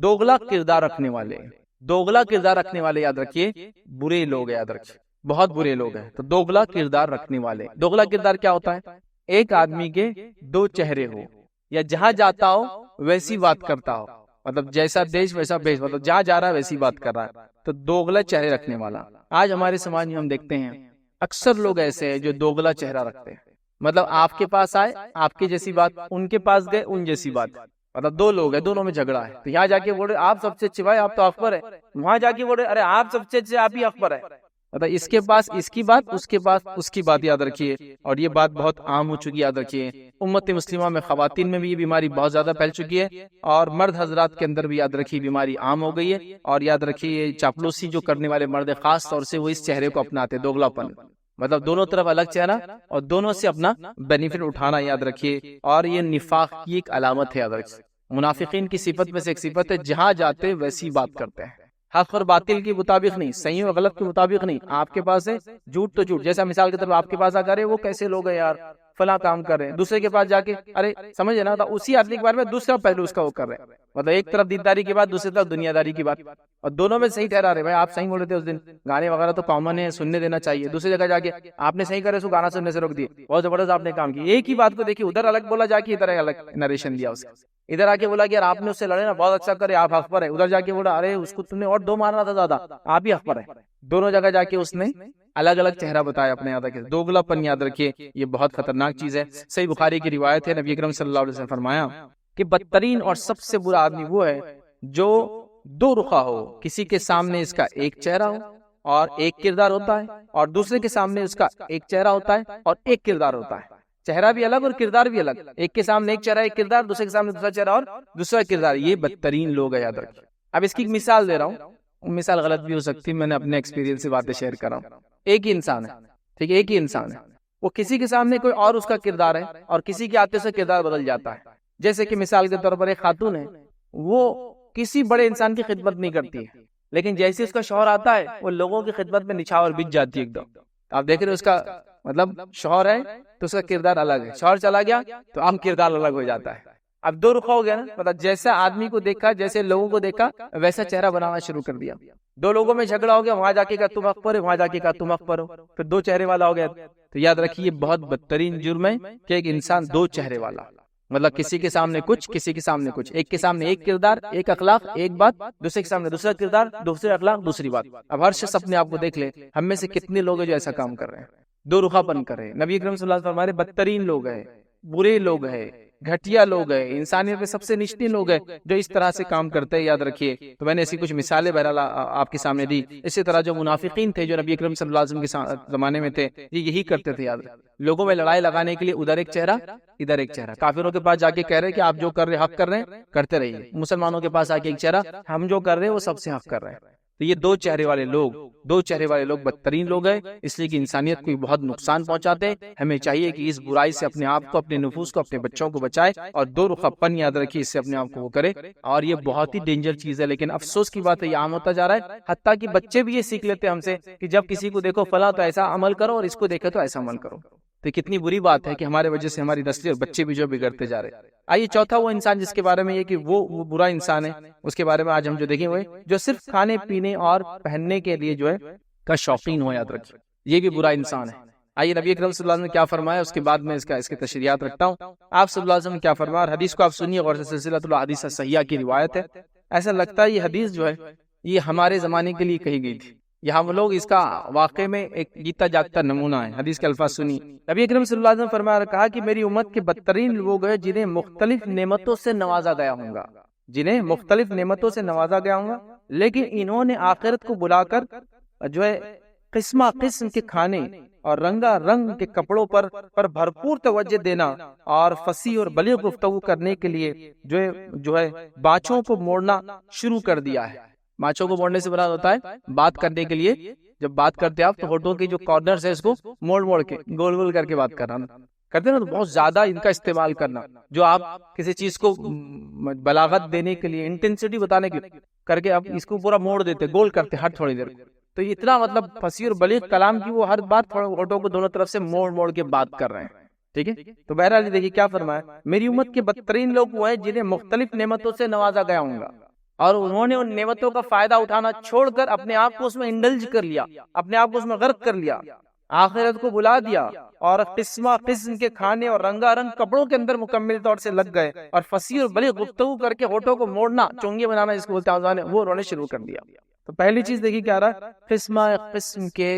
دوغلا کردار رکھنے والے. دوغلا کردار رکھنے والے یاد رکھیے برے لوگ، یاد رکھیے بہت برے لوگ ہیں. تو دوغلا کردار رکھنے والے، دوغلا کردار کیا ہوتا ہے؟ ایک آدمی کے دو چہرے ہو، یا جہاں جاتا ہو ویسی بات کرتا ہو، مطلب جیسا دیش ویسا بھیش، مطلب جہاں جا رہا ہے ویسی بات کر رہا ہے. تو دوغلا چہرے رکھنے والا. آج ہمارے سماج میں ہم دیکھتے ہیں اکثر لوگ ایسے ہیں جو دوغلا چہرہ رکھتے ہیں. مطلب آپ کے پاس آئے آپ کی جیسی بات، ان کے پاس گئے ان جیسی بات. مطلب دو لوگ ہیں، دونوں میں جھگڑا ہے، تو یہاں جا کے بول رہے آپ سب سے اچھے بھائی آپ تو اکبر ہے، وہاں جا کے بول رہے ارے آپ سب سے اچھے آپ ہی اکبر ہے. مطلب اس کے پاس اس کی بات، اس کے پاس اس کی بات، یاد رکھیے. اور یہ بات بہت عام ہو چکی، یاد رکھیے. امت مسلمہ میں خواتین میں بھی یہ بیماری بہت زیادہ پھیل چکی ہے، اور مرد حضرات کے اندر بھی یاد رکھیے بیماری عام ہو گئی ہے. اور یاد رکھیے چاپلوسی جو کرنے والے مرد خاص طور سے وہ اس چہرے کو اپناتے، دوغلا پن، مطلب دونوں طرف الگ چہرہ اور دونوں سے اپنا بینیفٹ اٹھانا، یاد رکھیے. اور یہ نفاق کی ایک علامت ہے، یاد رکھیے. منافقین کی صفت میں سے ایک صفت ہے جہاں جاتے ویسی بات کرتے ہیں، حق اور باطل کے مطابق نہیں، صحیح اور غلط کے مطابق نہیں. آپ کے پاس ہے جھوٹ تو جھوٹ، جیسا مثال کے طور پر آپ کے پاس آ کر وہ کیسے لوگ ہیں یار فلاں کام کر رہے ہیں، دوسرے کے پاس جا کے ارے سمجھے نا اسی آدمی کے بارے میں دوسرا پہلو اس کا وہ کر رہے ہیں. مطلب ایک طرف دینداری کی بات، دوسری طرف دنیا داری کی بات، اور دونوں میں صحیح ٹھہرا رہے. بھائی آپ صحیح بول رہے تھے اس دن، گانے وغیرہ تو کامن ہے، سننے دینا چاہیے. دوسری جگہ جا کے آپ نے صحیح کرے سو گانا سننے سے روک دیے، بہت زبردست آپ نے کام کیا. ایک ہی بات کو دیکھیے، ادھر الگ بولا جا کے ادھر الگ نریشن دیا اس کا. ادھر آ کے بولا کہ یار آپ نے اس سے لڑے نا بہت اچھا کرے آپ حق پر ہے، ادھر جا کے بولا ارے اس کو تم نے اور دو مارنا تھا زیادہ آپ ہی حق پر ہے. دونوں جگہ جا کے اس نے الگ الگ چہرہ بتایا اپنے. یاد رکھیے دوغلا پن، یاد رکھیے یہ بہت خطرناک چیز ہے. صحیح بخاری کی روایت ہے، نبی اکرم صلی اللہ علیہ وسلم فرمایا کہ بدترین اور سب سے برا آدمی وہ ہے جو دو رخا ہو، کسی کے سامنے اس کا ایک چہرہ ہو اور ایک کردار ہوتا ہے، اور دوسرے کے سامنے اس کا ایک چہرہ ہوتا ہے اور ایک کردار ہوتا ہے. چہرہ بھی الگ اور کردار بھی الگ، ایک کے سامنے ایک چہرہ ایک کردار، دوسرے کے سامنے دوسرا چہرہ اور دوسرا کردار. یہ بدترین لوگ ہیں، یاد رکھیے. اب اس کی ایک مثال دے رہا ہوں، مثال غلط بھی ہو سکتی، میں نے اپنے ایکسپیرینس سے باتیں شیئر کر رہا ہوں. ایک ہی انسان ہے، ٹھیک ہے، ایک ہی انسان ہے، وہ کسی کے سامنے کوئی اور اس کا کردار ہے اور کسی کے آتے سے کردار بدل جاتا ہے. جیسے کہ مثال کے طور پر ایک خاتون ہے، وہ کسی بڑے انسان کی خدمت نہیں کرتی ہے، لیکن جیسے اس کا شوہر آتا ہے وہ لوگوں کی خدمت میں نچھاور بچ جاتی ہے ایک دم. آپ دیکھ رہے اس کا مطلب شوہر ہے تو اس کا کردار الگ ہے، شوہر چلا گیا تو عام کردار الگ ہو جاتا ہے. اب دو رخا ہو گیا نا، مطلب جیسا آدمی کو دیکھا، جیسے لوگوں کو دیکھا ویسا چہرہ بنانا شروع کر دیا. دو لوگوں میں جھگڑا ہو گیا، وہاں جا کے کہا تم حق پر ہے، وہاں جا کے کہا تم حق پر ہو، پھر دو چہرے والا ہو گیا. تو یاد رکھیے بہت بدترین جرم ہے کہ ایک انسان دو چہرے والا، مطلب کسی کے سامنے کچھ کسی کے سامنے کچھ، ایک کے سامنے ایک کردار ایک اخلاق ایک بات، دوسرے کے سامنے دوسرا کردار دوسرے اخلاق دوسری بات. اب ہر شخص اپنے آپ کو دیکھ لے، ہم میں سے کتنے لوگ ہیں جو ایسا کام کر رہے ہیں، دو رخا پن کر رہے ہیں. نبی اکرم صلی اللہ علیہ وسلم ہمارے بدترین لوگ ہیں، برے لوگ ہیں، گھٹیا لوگ ہیں، انسانیت میں سب سے نچلی لوگ ہیں جو اس طرح سے کام کرتے ہیں. یاد رکھیے. تو میں نے ایسی کچھ مثالیں بہرحال آپ کے سامنے دی. اسی طرح جو منافقین تھے جو نبی اکرم صلی اللہ علیہ وسلم کے زمانے میں تھے، یہ یہی کرتے تھے. یاد لوگوں میں لڑائی لگانے کے لیے ادھر ایک چہرہ ادھر ایک چہرہ. کافروں کے پاس جا کے کہہ رہے کہ آپ جو کر رہے حق کر رہے ہیں کرتے رہیے، مسلمانوں کے پاس آ کے ایک چہرہ ہم جو کر رہے ہیں وہ سب سے حق کر رہے ہیں. تو یہ دو چہرے والے لوگ بدترین لوگ ہیں، اس لیے کہ انسانیت کو بہت نقصان پہنچاتے ہیں. ہمیں چاہیے کہ اس برائی سے اپنے آپ کو، اپنے نفوس کو، اپنے بچوں کو بچائے، اور دو رخا پن یاد رکھیے اس سے اپنے آپ کو وہ کرے. اور یہ بہت ہی ڈینجر چیز ہے، لیکن افسوس کی بات ہے یہ عام ہوتا جا رہا ہے. حتیٰ کہ بچے بھی یہ سیکھ لیتے ہیں ہم سے کہ جب کسی کو دیکھو فلاں تو ایسا عمل کرو اور اس کو دیکھے تو ایسا عمل کرو. تو کتنی بری بات ہے کہ ہمارے وجہ سے ہماری نسلیں اور بچے بھی جو بگڑتے جا رہے ہیں. آئیے چوتھا وہ انسان جس کے بارے میں یہ کہ وہ برا انسان ہے، اس کے بارے میں آج ہم جو دیکھیں ہوئے جو صرف کھانے پینے اور پہننے کے لیے جو ہے کا شوقین ہو. یاد رکھیے یہ بھی برا انسان ہے. آئیے نبی اکرم صلی اللہ علیہ وسلم نے کیا فرمایا، اس کے بعد میں اس کے تشریحات رکھتا ہوں. آپ صلی اللہ علیہ وسلم کیا فرمایا، اور حدیث کو آپ سنیے غور سے، سلسلۃ الحدیث الصحیحہ کی روایت ہے. ایسا لگتا ہے یہ حدیث جو ہے یہ ہمارے زمانے کے لیے کہی گئی تھی، یہ ہم لوگ اس کا واقع میں ایک جیتا جاگتا نمونہ ہے. حدیث کے الفاظ سنی. نبی اکرم صلی اللہ علیہ وسلم فرمایا کہا کہ میری امت کے بدترین لوگ ہیں جنہیں مختلف نعمتوں سے نوازا گیا ہوں گا، جنہیں مختلف نعمتوں سے نوازا گیا ہوں گا، لیکن انہوں نے آخرت کو بلا کر جو ہے قسمہ قسم کے کھانے اور رنگا رنگ کے کپڑوں پر بھرپور توجہ دینا اور فصیح اور بلیغ گفتگو کرنے کے لیے جو ہے بانچوں کو موڑنا شروع کر دیا ہے. بانچوں کو موڑنے سے مراد ہوتا ہے بات کرنے کے لیے جب بات کرتے آپ تو ہونٹوں کے جو کارنرز ہے اس کو موڑ کے گول گول کر کے بات کرنا کرتے نا، تو بہت زیادہ ان کا استعمال کرنا، جو آپ کسی چیز کو بلاغت دینے کے لیے انٹینسٹی بتانے کے کر کے آپ اس کو پورا موڑ دیتے، گول کرتے ہر تھوڑی دیر. تو اتنا مطلب فصیح اور بلیغ کلام کی وہ ہر بات ہونٹوں کو دونوں طرف سے موڑ کے بات کر رہے ہیں. ٹھیک ہے. تو بہرحال دیکھیے کیا فرمایا، میری امت کے بدترین لوگ وہ ہیں جنہیں مختلف نعمتوں سے نوازا گیا ہوں گا اور انہوں نے ان نعمتوں کا فائدہ اٹھانا چھوڑ کر اپنے آپ کو اس میں انڈلج کر لیا، اپنے آپ کو اس میں غرق کر لیا، آخرت کو بلا دیا اور قسمہ قسم کے کھانے اور رنگا رنگ کپڑوں کے اندر مکمل طور سے لگ گئے اور فصیح اور بلیغ گفتگو کر کے ہونٹوں کو موڑنا، چونگے بنانا جس کو بولتے ہیں وہ انہوں نے شروع کر دیا. تو پہلی چیز دیکھیے کیا رہا، قسمہ قسم کے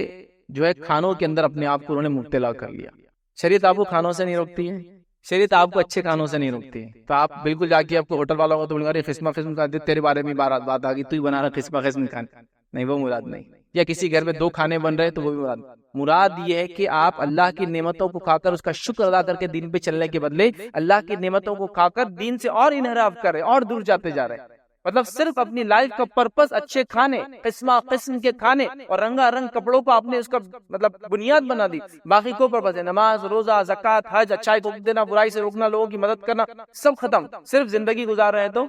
جو ہے کھانوں کے اندر اپنے آپ کو انہوں نے مبتلا کر لیا. شریعت آپ کو کھانوں سے نہیں روکتی ہے، شریعت آپ کو اچھے کھانوں سے نہیں روکتی ہے. تو آپ بالکل جا کے آپ کو ہوٹل والا ہو تو بولیں گے قسمہ قسم کا تیرے بارے میں بات آ گئی، تو ہی بنا رہا قسمہ قسم کھانے. نہیں، وہ مراد نہیں. یا کسی گھر میں 2 کھانے بن رہے تو وہ بھی مراد یہ ہے کہ آپ اللہ کی نعمتوں کو کھا کر اس کا شکر ادا کر کے دین پہ چلنے کے بدلے اللہ کی نعمتوں کو کھا کر دین سے اور انحراف کر رہے اور دور جاتے جا رہے ہیں. مطلب صرف اپنی لائف کا پرپس اچھے کھانے، قسمہ قسم کے کھانے اور رنگا رنگ کپڑوں کو آپ نے اس کا مطلب بنیاد بنا دی. باقی کو پرپس ہے نماز، روزہ، زکوٰۃ، حج، اچھائی کو دینا، برائی سے روکنا، لوگوں کی مدد کرنا، سب ختم. صرف زندگی گزار رہے ہیں تو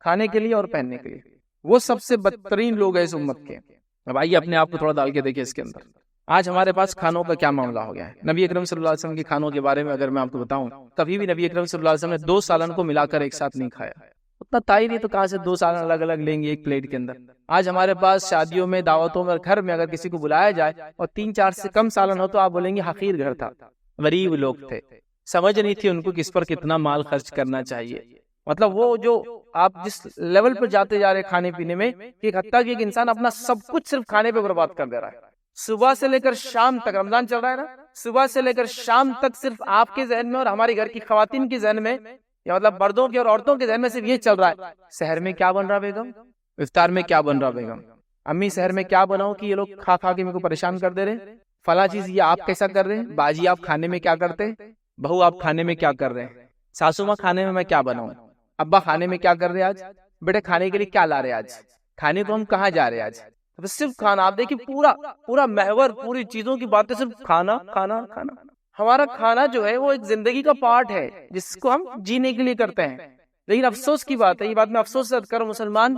کھانے کے لیے اور پہننے کے لیے. وہ سب سے بدترین لوگ ہیں اس امت کے. اب آئیے اپنے آپ کو تھوڑا ڈال کے دیکھیں اس کے اندر. آج ہمارے پاس کھانوں کا کیا معاملہ ہو گیا ہے. نبی اکرم صلی اللہ علیہ وسلم کے کھانوں کے بارے میں اگر میں آپ کو بتاؤں، کبھی بھی نبی اکرم صلی اللہ علیہ وسلم نے 2 سالن کو ملا کر ایک ساتھ نہیں کھایا. اتنا تائی نہیں تو کہاں سے 2 سالن الگ الگ لیں گے ایک پلیٹ کے اندر. آج ہمارے پاس شادیوں میں، دعوتوں میں، گھر میں اگر کسی کو بلایا جائے اور 3-4 سے کم سالن ہو تو آپ بولیں گے حقیر گھر تھا، غریب لوگ تھے، سمجھ نہیں تھی ان کو کس پر کتنا مال خرچ کرنا چاہیے. مطلب وہ جو آپ جس لیول پر جاتے جا رہے کھانے پینے میں کہ حتیٰ کہ ایک انسان اپنا سب کچھ صرف کھانے پہ برباد کر دے رہا ہے. صبح سے لے کر شام تک، رمضان چل رہا ہے نا، صبح سے لے کر شام تک صرف آپ کے ذہن میں اور ہماری گھر کی خواتین کے ذہن میں، یا مطلب مردوں کے اور عورتوں کے ذہن میں صرف یہ چل رہا ہے، سحر میں کیا بن رہا بیگم، افطار میں کیا بن رہا بیگم، امی سحر میں کیا بناؤ کہ یہ لوگ کھا کے میرے کو پریشان کر دے رہے، فلاں چیز یہ آپ کیسا کر رہے ہیں، باجی آپ کھانے میں کیا کرتے، بہو آپ کھانے میں کیا کر رہے ہیں، ساسو ماں کھانے میں کیا بناؤں، ابا کھانے میں کیا کر رہے آج، بیٹے کھانے کے لیے کیا لا رہے آج، کھانے کو ہم کہاں جا رہے آج. صرف کھانا. آپ دیکھیں پورا محور، پوری چیزوں کی باتیں صرف کھانا کھانا کھانا. ہمارا کھانا جو ہے وہ ایک زندگی کا پارٹ ہے جس کو ہم جینے کے لیے کرتے ہیں. لیکن افسوس کی بات ہے، یہ بات میں افسوس سے کروں، مسلمان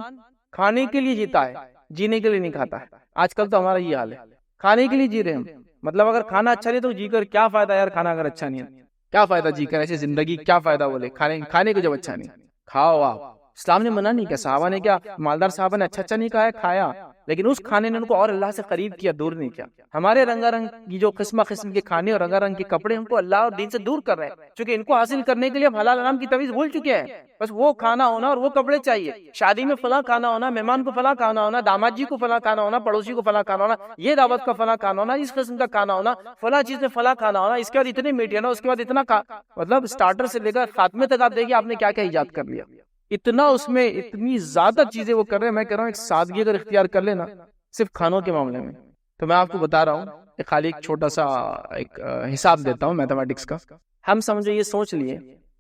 کھانے کے لیے جیتا ہے، جینے کے لیے نہیں کھاتا ہے. آج کل تو ہمارا یہ حال ہے، کھانے کے لیے جی رہے ہم. مطلب اگر کھانا اچھا نہیں تو جی کر کیا فائدہ یار، کھانا اگر اچھا نہیں ہے کیا فائدہ جی کر، ایسے زندگی کیا فائدہ بولے کھانے کو جب اچھا نہیں. کھاؤ آپ، اسلام نے منع نہیں کیا، صحابہ نے کیا، مالدار صحابہ نے اچھا نہیں کھایا، لیکن اس کھانے نے ان کو اور اللہ سے قریب کیا، دور نہیں کیا. ہمارے رنگا رنگ کی جو قسمہ قسم کے کھانے اور رنگا رنگ کے کپڑے ہم کو اللہ اور دین سے دور کر رہے ہیں، چونکہ ان کو حاصل کرنے کے لیے ہم حلال حرام کی تمیز بھول چکے ہیں. بس وہ کھانا ہونا اور وہ کپڑے چاہیے، شادی میں فلاں کھانا ہونا، مہمان کو فلاں کھانا ہونا، داماد جی کو فلاں کھانا ہونا، پڑوسی کو فلاں کھانا ہونا، یہ دعوت کا فلاں کھانا ہونا، اس قسم کا کھانا ہونا، فلاں چیز میں فلاں کھانا ہونا، اس کے بعد اتنے میٹھے نا، اس کے بعد اتنا مطلب اسٹارٹر سے لے کر خاتمے تک آپ دیکھیے آپ نے کیا کیا ایجاد کر لیا. اتنا اس میں اتنی زیادہ چیزیں وہ کر رہے ہیں. میں کہہ رہا ہوں ایک سادگی اگر اختیار کر لینا صرف کھانوں کے معاملے میں، تو میں آپ کو بتا رہا ہوں خالی ایک چھوٹا سا ایک حساب دیتا ہوں میتھمیٹکس کا. ہم سمجھو یہ سوچ لیے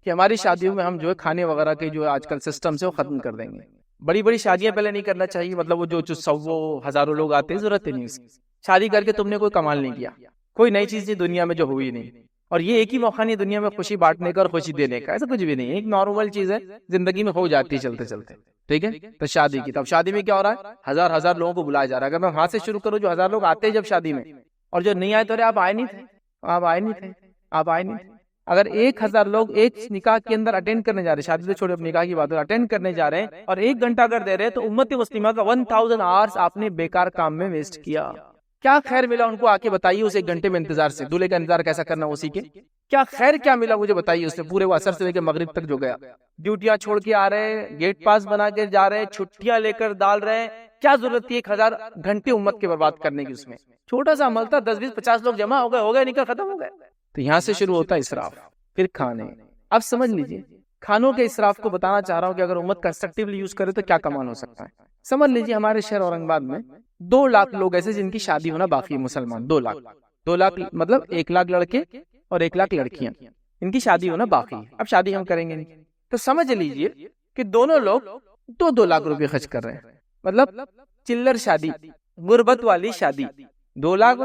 کہ ہماری شادیوں میں ہم جو ہے کھانے وغیرہ کے جو آج کل سسٹم سے وہ ختم کر دیں گے. بڑی بڑی شادیاں پہلے نہیں کرنا چاہیے، مطلب وہ جو 100 ہزاروں لوگ آتے ہیں، ضرورت ہی نہیں اس کی. شادی کر کے تم نے کوئی کمال نہیں کیا، کوئی نئی چیز نہیں دنیا میں جو ہوئی نہیں. اور یہ ایک ہی موقع نہیں دنیا میں خوشی بانٹنے کا اور خوشی دینے کا، ایسا کچھ بھی نہیں. ایک نارمل چیز ہے زندگی میں ہو جاتی ہے چلتے چلتے. ٹھیک ہے، تو شادی کی، تب شادی میں کیا ہو رہا ہے، ہزار لوگوں کو بلایا جا رہا ہے. اگر میں وہاں سے شروع کروں جو 1000 لوگ آتے ہیں جب شادی میں، اور جو نہیں آئے تو آپ آئے نہیں تھے. اگر 1000 لوگ ایک نکاح کے اندر اٹینڈ کرنے جا رہے ہیں، شادی تو چھوڑے، اپنے نکاح کی بات اٹینڈ کرنے جا رہے ہیں، اور 1 گھنٹہ اگر دے رہے ہیں تو امت مسلمہ کا 1000 آورز آپ نے بیکار کام میں ویسٹ کیا. کیا خیر ملا ان کو آ کے بتائیے اس 1 گھنٹے میں انتظار سے. دولہے کا انتظار کیسا کرنا وہ سیکھے. کیا خیر کیا ملا مجھے بتائیے اس سے پورے وہ عصر سے لے کے مغرب تک جو گیا. ڈیوٹیاں چھوڑ کے آ رہے ہیں, گیٹ پاس بنا کے جا رہے ہیں, چھٹیاں لے کر ڈال رہے ہیں. کیا ضرورت تھی 1000 گھنٹے امت کے برباد کرنے کی. اس میں چھوٹا سا عمل تھا, 10 20 50 لوگ جمع ہو گئے نکل ختم ہو گئے. تو یہاں سے شروع ہوتا ہے اسراف. پھر کھانے. اب سمجھ لیجئے کھانوں کے اسراف کو بتانا چاہ رہا ہوں کہ اگر امت کنسٹرکٹیولی یوز کرے تو کیا کمال ہو سکتا ہے. سمجھ لیجئے ہمارے شہر اورنگ آباد میں 2 لاکھ لوگ ایسے جن کی شادی ہونا باقی ہے. مسلمان 2 لاکھ مطلب 1 لاکھ لڑکے اور 1 لاکھ لڑکیاں, ان کی شادی ہونا باقی ہے. اب شادی ہم کریں گے نہیں تو سمجھ لیجئے کہ دونوں لوگ 2 لاکھ روپے خرچ کر رہے ہیں. مطلب چلر شادی, غربت والی شادی, 2 لاکھ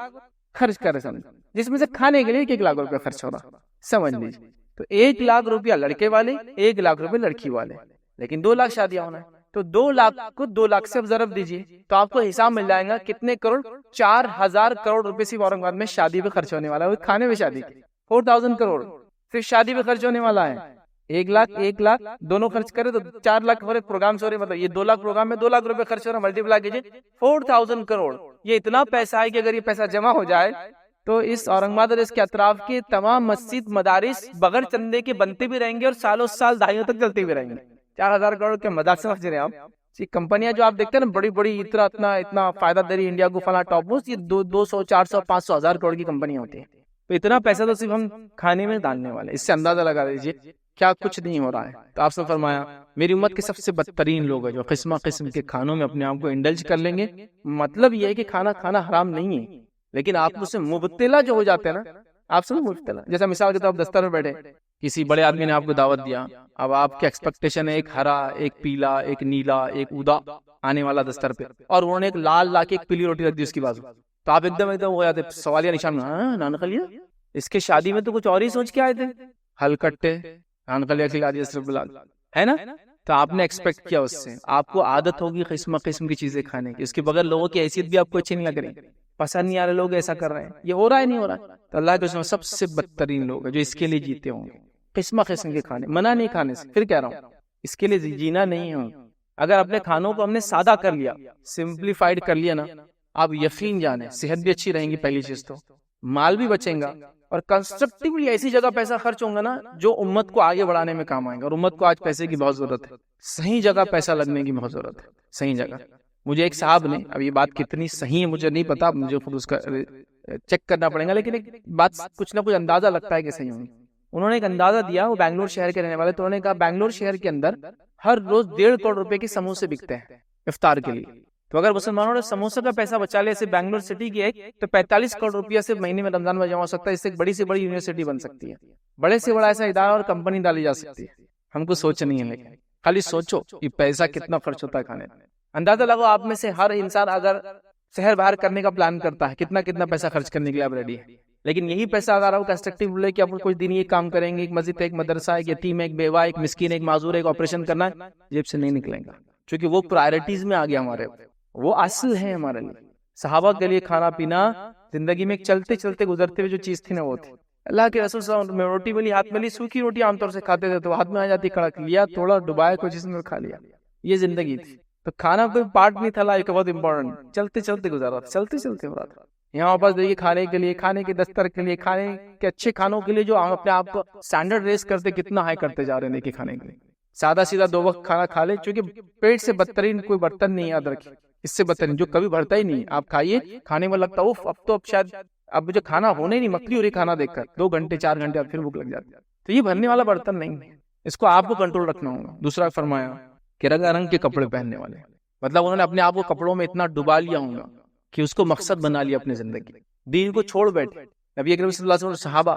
خرچ کر رہے ہیں, جس میں سے کھانے کے لیے 1 لاکھ روپے خرچ ہو رہا. سمجھ لیجیے تو 1 لاکھ روپیہ لڑکے والے, 1 لاکھ روپے لڑکی والے, لیکن 2 لاکھ شادیاں ہونا ہے. تو 2 لاکھ کو 2 لاکھ سے اب ضرب دیجیے تو آپ کو حساب مل جائے گا کتنے کروڑ. 4000 کروڑ روپے صرف اورنگ آباد میں شادی پہ خرچ ہونے والا ہے. کھانے میں شادی 4000 کروڑ صرف شادی پہ خرچ ہونے والا ہے. 1 لاکھ دونوں خرچ کرے تو 4 لاکھ ہو رہے پروگرام سے ہو رہے. مطلب یہ 2 لاکھ پروگرام میں 2 لاکھ روپے خرچ ہو رہا ہے. ملٹیپلائی کیجیے 4000 کروڑ. یہ اتنا پیسہ ہے کہ اگر یہ پیسہ جمع ہو جائے تو اس اورنگ آباد اور اس کے اطراف کے تمام مسجد مدارس بغیر چندے کے بنتے بھی رہیں گے اور سالوں سال دہائیوں تک چلتے بھی رہیں گے. 4000 کروڑ کے مذاق سمجھ رہے ہیں آپ. کمپنیاں جو آپ دیکھتے ہیں نا بڑی بڑی اتنا فائدہ دے رہی انڈیا کو فلاں ٹاپ موسٹ, یہ 200 400 500 ہزار کروڑ کی کمپنیاں ہوتی ہیں. تو اتنا پیسہ تو صرف ہم کھانے میں ڈالنے والے. اس سے اندازہ لگا لیجیے کیا کچھ نہیں ہو رہا ہے. تو آپ سے فرمایا میری امت کے سب سے بدترین لوگ ہیں جو قسم کے کھانوں میں اپنے آپ کو انڈلج کر لیں گے. مطلب یہ ہے کہ کھانا حرام نہیں ہے, لیکن آپ اس سے مبتلا جو ہو جاتے ہیں نا, آپ سے مبتلا. جیسا مثال کے طور پر آپ دستر میں بیٹھے, کسی بڑے آدمی نے آپ کو دعوت دیا, اب آپ کے ایکسپیکٹیشن ہے 1 ہرا 1 پیلا 1 نیلا 1 اودا آنے والا دستر پہ, اور انہوں نے 1 لال لا کے 1 پیلی روٹی رکھ دی اس کی بازو. تو آپ ایک دم ہو جاتے سوالیہ نشان میں, نان خلیہ اس کے شادی میں تو کچھ اور ہی سوچ کے آئے تھے, ہل کٹے نان خلیہ کھلا دیا صرف بلال ہے نا. تو آپ نے ایکسپیکٹ کیا اس سے, آپ کو عادت ہوگی قسم کی چیزیں کھانے کی, اس کے بغیر لوگوں کی حیثیت بھی آپ کو اچھی نہیں لگ رہی, پسند نہیں آ رہے, لوگ ایسا کر رہے ہیں. یہ ہو رہا ہے نہیں ہو رہا. تو اللہ کے سب سے بدترین لوگ ہیں جو اس کے لیے جیتے ہوں گے. قسم کے کھانے, منع نہیں کھانے سے, پھر کہہ رہا ہوں اس کے لیے جینا نہیں ہو. اگر اپنے کھانوں کو ہم نے سادہ کر لیا, سمپلیفائڈ کر لیا نا, آپ یقین جانے صحت بھی اچھی رہیں گی پہلی چیز, تو مال بھی بچیں گا, اور کنسٹرکٹیولی ایسی جگہ پیسہ خرچ ہوگا نا جو امت کو آگے بڑھانے میں کام آئے گا. اور امت کو آج پیسے کی بہت ضرورت ہے, صحیح جگہ پیسہ لگنے کی بہت ضرورت ہے, صحیح جگہ. مجھے ایک صاحب نے, اب یہ بات کتنی صحیح ہے مجھے نہیں پتا, مجھے خود اس کا چیک کرنا پڑے گا, لیکن ایک بات کچھ نہ کچھ اندازہ لگتا ہے کہ صحیح ہوگی. انہوں نے ایک اندازہ دیا, وہ بنگلور شہر کے رہنے والے, تو انہوں نے کہا بنگلور شہر کے اندر ہر روز 1.5 کروڑ روپے کے سموسے بکتے ہیں افطار کے لیے. تو اگر مسلمانوں نے سموسے کا پیسہ بچا لیا سے بنگلور سٹی کی ایک, تو 45 کروڑ روپیہ سے مہینے میں رمضان میں جمع ہو سکتا ہے. اس سے ایک بڑی سے بڑی یونیورسٹی بن سکتی ہے, بڑے سے بڑا ایسا ادارہ اور کمپنی ڈالی جا سکتی ہے. ہم کو سوچ نہیں ہے, لیکن خالی سوچو یہ پیسہ کتنا خرچ ہوتا ہے کھانے میں. اندازہ لگو آپ میں سے ہر انسان اگر شہر باہر کرنے کا پلان کرتا ہے, کتنا پیسہ خرچ کرنے کے لیے آپ ریڈی ہے. لیکن یہی پیسہ اگر آپ کنسٹرکٹیو لے کہ آپ کچھ دن یہ کام کریں گے, ایک مسجد ایک مدرسہ, ایک یتیم ایک بیوہ ایک مسکین ایک معذور ایک آپریشن کرنا ہے, جیب سے نہیں نکلیں گا, کیونکہ وہ پرائرٹیز میں آ گیا ہمارے, وہ اصل ہے ہمارے لیے. صحابہ کے لیے کھانا پینا زندگی میں چلتے چلتے گزرتے ہوئے جو چیز تھی نا وہ تھی. اللہ کے رسول صلی اللہ علیہ وسلم روٹی ملی, ہاتھ ملی, سوکھی روٹی عام طور سے کھاتے تھے, تو ہاتھ میں آ جاتی, کڑک لیا, تھوڑا ڈبایا کچھ جس میں کھا لیا, یہ زندگی تھی. تو کھانا کوئی پارٹ نہیں تھا لائف کا بہت امپورٹنٹ, چلتے چلتے گزارا, چلتے چلتے ہو رہا تھا. یہاں واپس دیکھیے کھانے کے لیے, کھانے کے دستر کے لیے, کھانے کے اچھے کھانوں کے لیے جو ہم اپنے آپ کو سٹینڈرڈ ریس کرتے کتنا ہائی کرتے جا رہے ہیں. دیکھیے کھانے کے لیے سادہ سیدھا 2 وقت کھانا کھا لے, چونکہ پیٹ سے بدترین کوئی برتن نہیں, یاد رکھیے, اس سے بدترین جو کبھی بھرتا ہی نہیں. آپ کھائیے, کھانے میں لگتا اوف اب تو اب شاید اب مجھے کھانا ہونے نہیں, مکلی ہو رہی کھانا دیکھ کر, 2 گھنٹے 4 گھنٹے اب پھر بھوک لگ جاتی. تو یہ بھرنے والا برتن نہیں ہے, اس کو آپ کو کنٹرول رکھنا ہوگا. دوسرا فرمایا کہ رنگ رنگ کے کپڑے پہننے والے, مطلب انہوں نے اپنے آپ کو کپڑوں میں اتنا ڈبا لیا ہوگا کہ اس کو مقصد بنا لیا اپنی زندگی, دین کو چھوڑ بیٹھے. نبی اکرم صلی اللہ علیہ وسلم صحابہ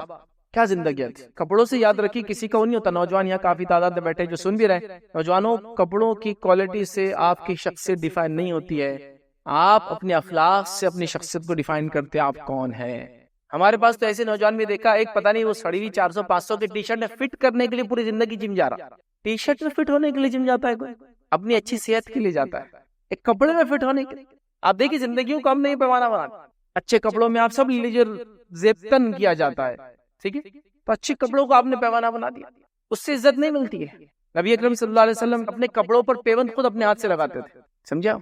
کیا زندگیاں تھی, کپڑوں سے یاد رکھی کسی کا وہ نہیں ہوتا. نوجوان یہاں کافی تعداد میں بیٹھے جو سن بھی رہے, نوجوانوں کپڑوں کی کوالٹی سے آپ کی شخصیت ڈیفائن نہیں ہوتی ہے, آپ اپنے اخلاق سے اپنی شخصیت کو ڈیفائن کرتے آپ کون ہیں. ہمارے پاس تو ایسے نوجوان بھی دیکھا, ایک پتہ نہیں وہ سڑی ہوئی 400-500 کی ٹی شرٹ میں فٹ کرنے کے لیے پوری زندگی جم جا رہا. ٹی شرٹ میں فٹ ہونے کے لیے جم جاتا ہے کوئی, اپنی اچھی صحت کے لیے جاتا ہے. ایک کپڑے میں فٹ ہونے کے لیے آپ دیکھیے زندگیوں کو ہم نہیں پیمانہ بناتے. اچھے کپڑوں میں آپ سب لیجر زیبتن کیا جاتا ہے, ٹھیک ہے, تو اچھے کپڑوں کو آپ نے پیمانہ بنا دیا, اس سے عزت نہیں ملتی ہے. نبی اکرم صلی اللہ علیہ وسلم اپنے کپڑوں پر پیوند خود اپنے ہاتھ سے لگاتے تھے, سمجھا.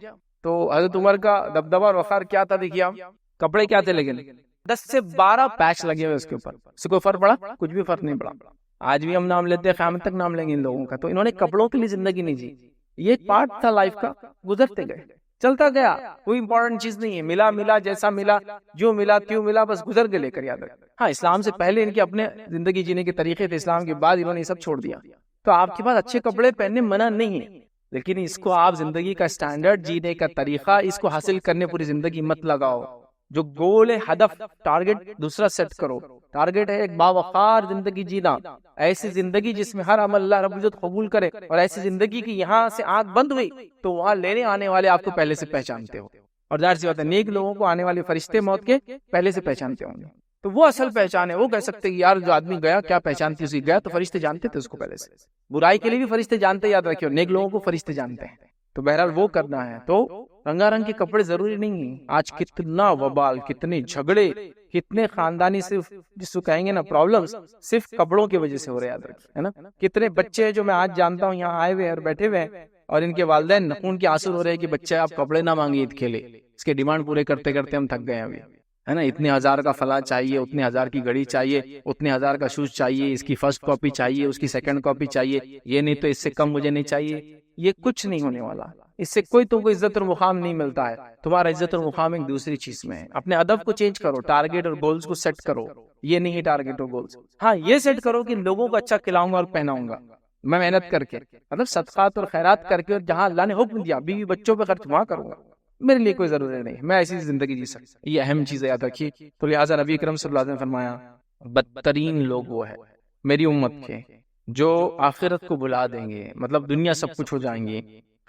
تو حضرت عمر کا دبدبہ اور وقار کیا تھا, دیکھیے آپ, کپڑے کیا تھے لیکن 10 سے 12 پیچ لگے ہوئے اس کے اوپر. اس سے کوئی فرق پڑا؟ کچھ بھی فرق نہیں پڑا. آج بھی ہم نام لیتے ہیں، قیامت تک نام لیں گے ان لوگوں کا. تو انہوں نے کپڑوں کے لیے زندگی نہیں جی، یہ ایک پارٹ تھا لائف کا، گزرتے گئے، چلتا گیا، کوئی امپورٹنٹ چیز نہیں ہے. ملا جیسا ملا، جو ملا تیوں ملا، بس گزر کے لے کر یاد رکھ. ہاں، اسلام سے پہلے ان کے اپنے زندگی جینے کے طریقے تھے، اسلام کے بعد انہوں نے یہ سب چھوڑ دیا. تو آپ کے پاس اچھے کپڑے پہننے منع نہیں ہے، لیکن اس کو آپ زندگی کا اسٹینڈرڈ، جینے کا طریقہ، اس کو حاصل کرنے پوری زندگی مت لگاؤ. جو گول ہے، ہدف، ٹارگٹ دوسرا سیٹ کرو. ٹارگٹ ہے ایک باوقار زندگی جینا، ایسی زندگی جس میں ہر عمل اللہ رب العزت قبول کرے، اور ایسی زندگی کی یہاں سے آنکھ بند ہوئی تو وہاں لینے آنے والے آپ کو پہلے سے پہچانتے ہو. اور ظاہر سی بات ہے، نیک لوگوں کو آنے والے فرشتے موت کے پہلے سے پہچانتے ہوں گے. تو وہ اصل پہچان ہے. وہ کہہ سکتے کہ یار جو آدمی گیا کیا پہچان تھی اسی گیا، تو فرشتے جانتے تھے اس کو پہلے سے. برائی کے لیے بھی فرشتے جانتے، یاد رکھیے، نیک لوگوں کو فرشتے جانتے ہیں. تو بہرحال وہ کرنا ہے. تو رنگا رنگ کے کپڑے ضروری نہیں ہیں. آج کتنا وبال، کتنے جھگڑے، کتنے خاندانی صرف جس کو کہیں گے نا پرابلمز، صرف کپڑوں کی وجہ سے ہو رہے، یاد رکھیں، ہے نا. کتنے بچے جو میں آج جانتا ہوں یہاں آئے ہوئے اور بیٹھے ہوئے ہیں، اور ان کے والدین خون کے آنسو ہو رہے ہیں کہ بچے آپ کپڑے نہ مانگے عید کے لیے. اس کے ڈیمانڈ پورے کرتے کرتے ہم تھک گئے ہیں ابھی، ہے نا. اتنے ہزار کا فلاں چاہیے، اتنے ہزار کی گھڑی چاہیے، اتنے ہزار کا شوز چاہیے، اس کی فرسٹ کاپی چاہیے، اس کی سیکنڈ کاپی چاہیے، یہ نہیں تو اس سے کم مجھے نہیں چاہیے. یہ کچھ نہیں ہونے والا، اس سے کوئی تم کو عزت اور مقام نہیں ملتا ہے. تمہارا عزت اور مقام ایک دوسری چیز میں ہے. اپنے ادب کو چینج کرو، ٹارگٹ اور گولز کو سیٹ کرو. یہ نہیں ہے ٹارگٹ اور گولز. ہاں، یہ سیٹ کرو کہ لوگوں کو اچھا کھلاؤں گا اور پہناؤں گا میں، محنت کر کے، مطلب صدقات اور خیرات کر کے، اور جہاں اللہ نے حکم دیا بیوی بچوں پہ خرچ وہاں کروں گا. میرے لیے کوئی ضروری نہیں، میں ایسی زندگی جی سکتا. یہ اہم چیز یاد رکھیے. تو لہٰذا نبی اکرم صلی اللہ علیہ وسلم نے فرمایا بدترین لوگ وہ ہے میری امت کے جو آخرت کو بھلا دیں گے، مطلب دنیا سب کچھ ہو جائیں گے،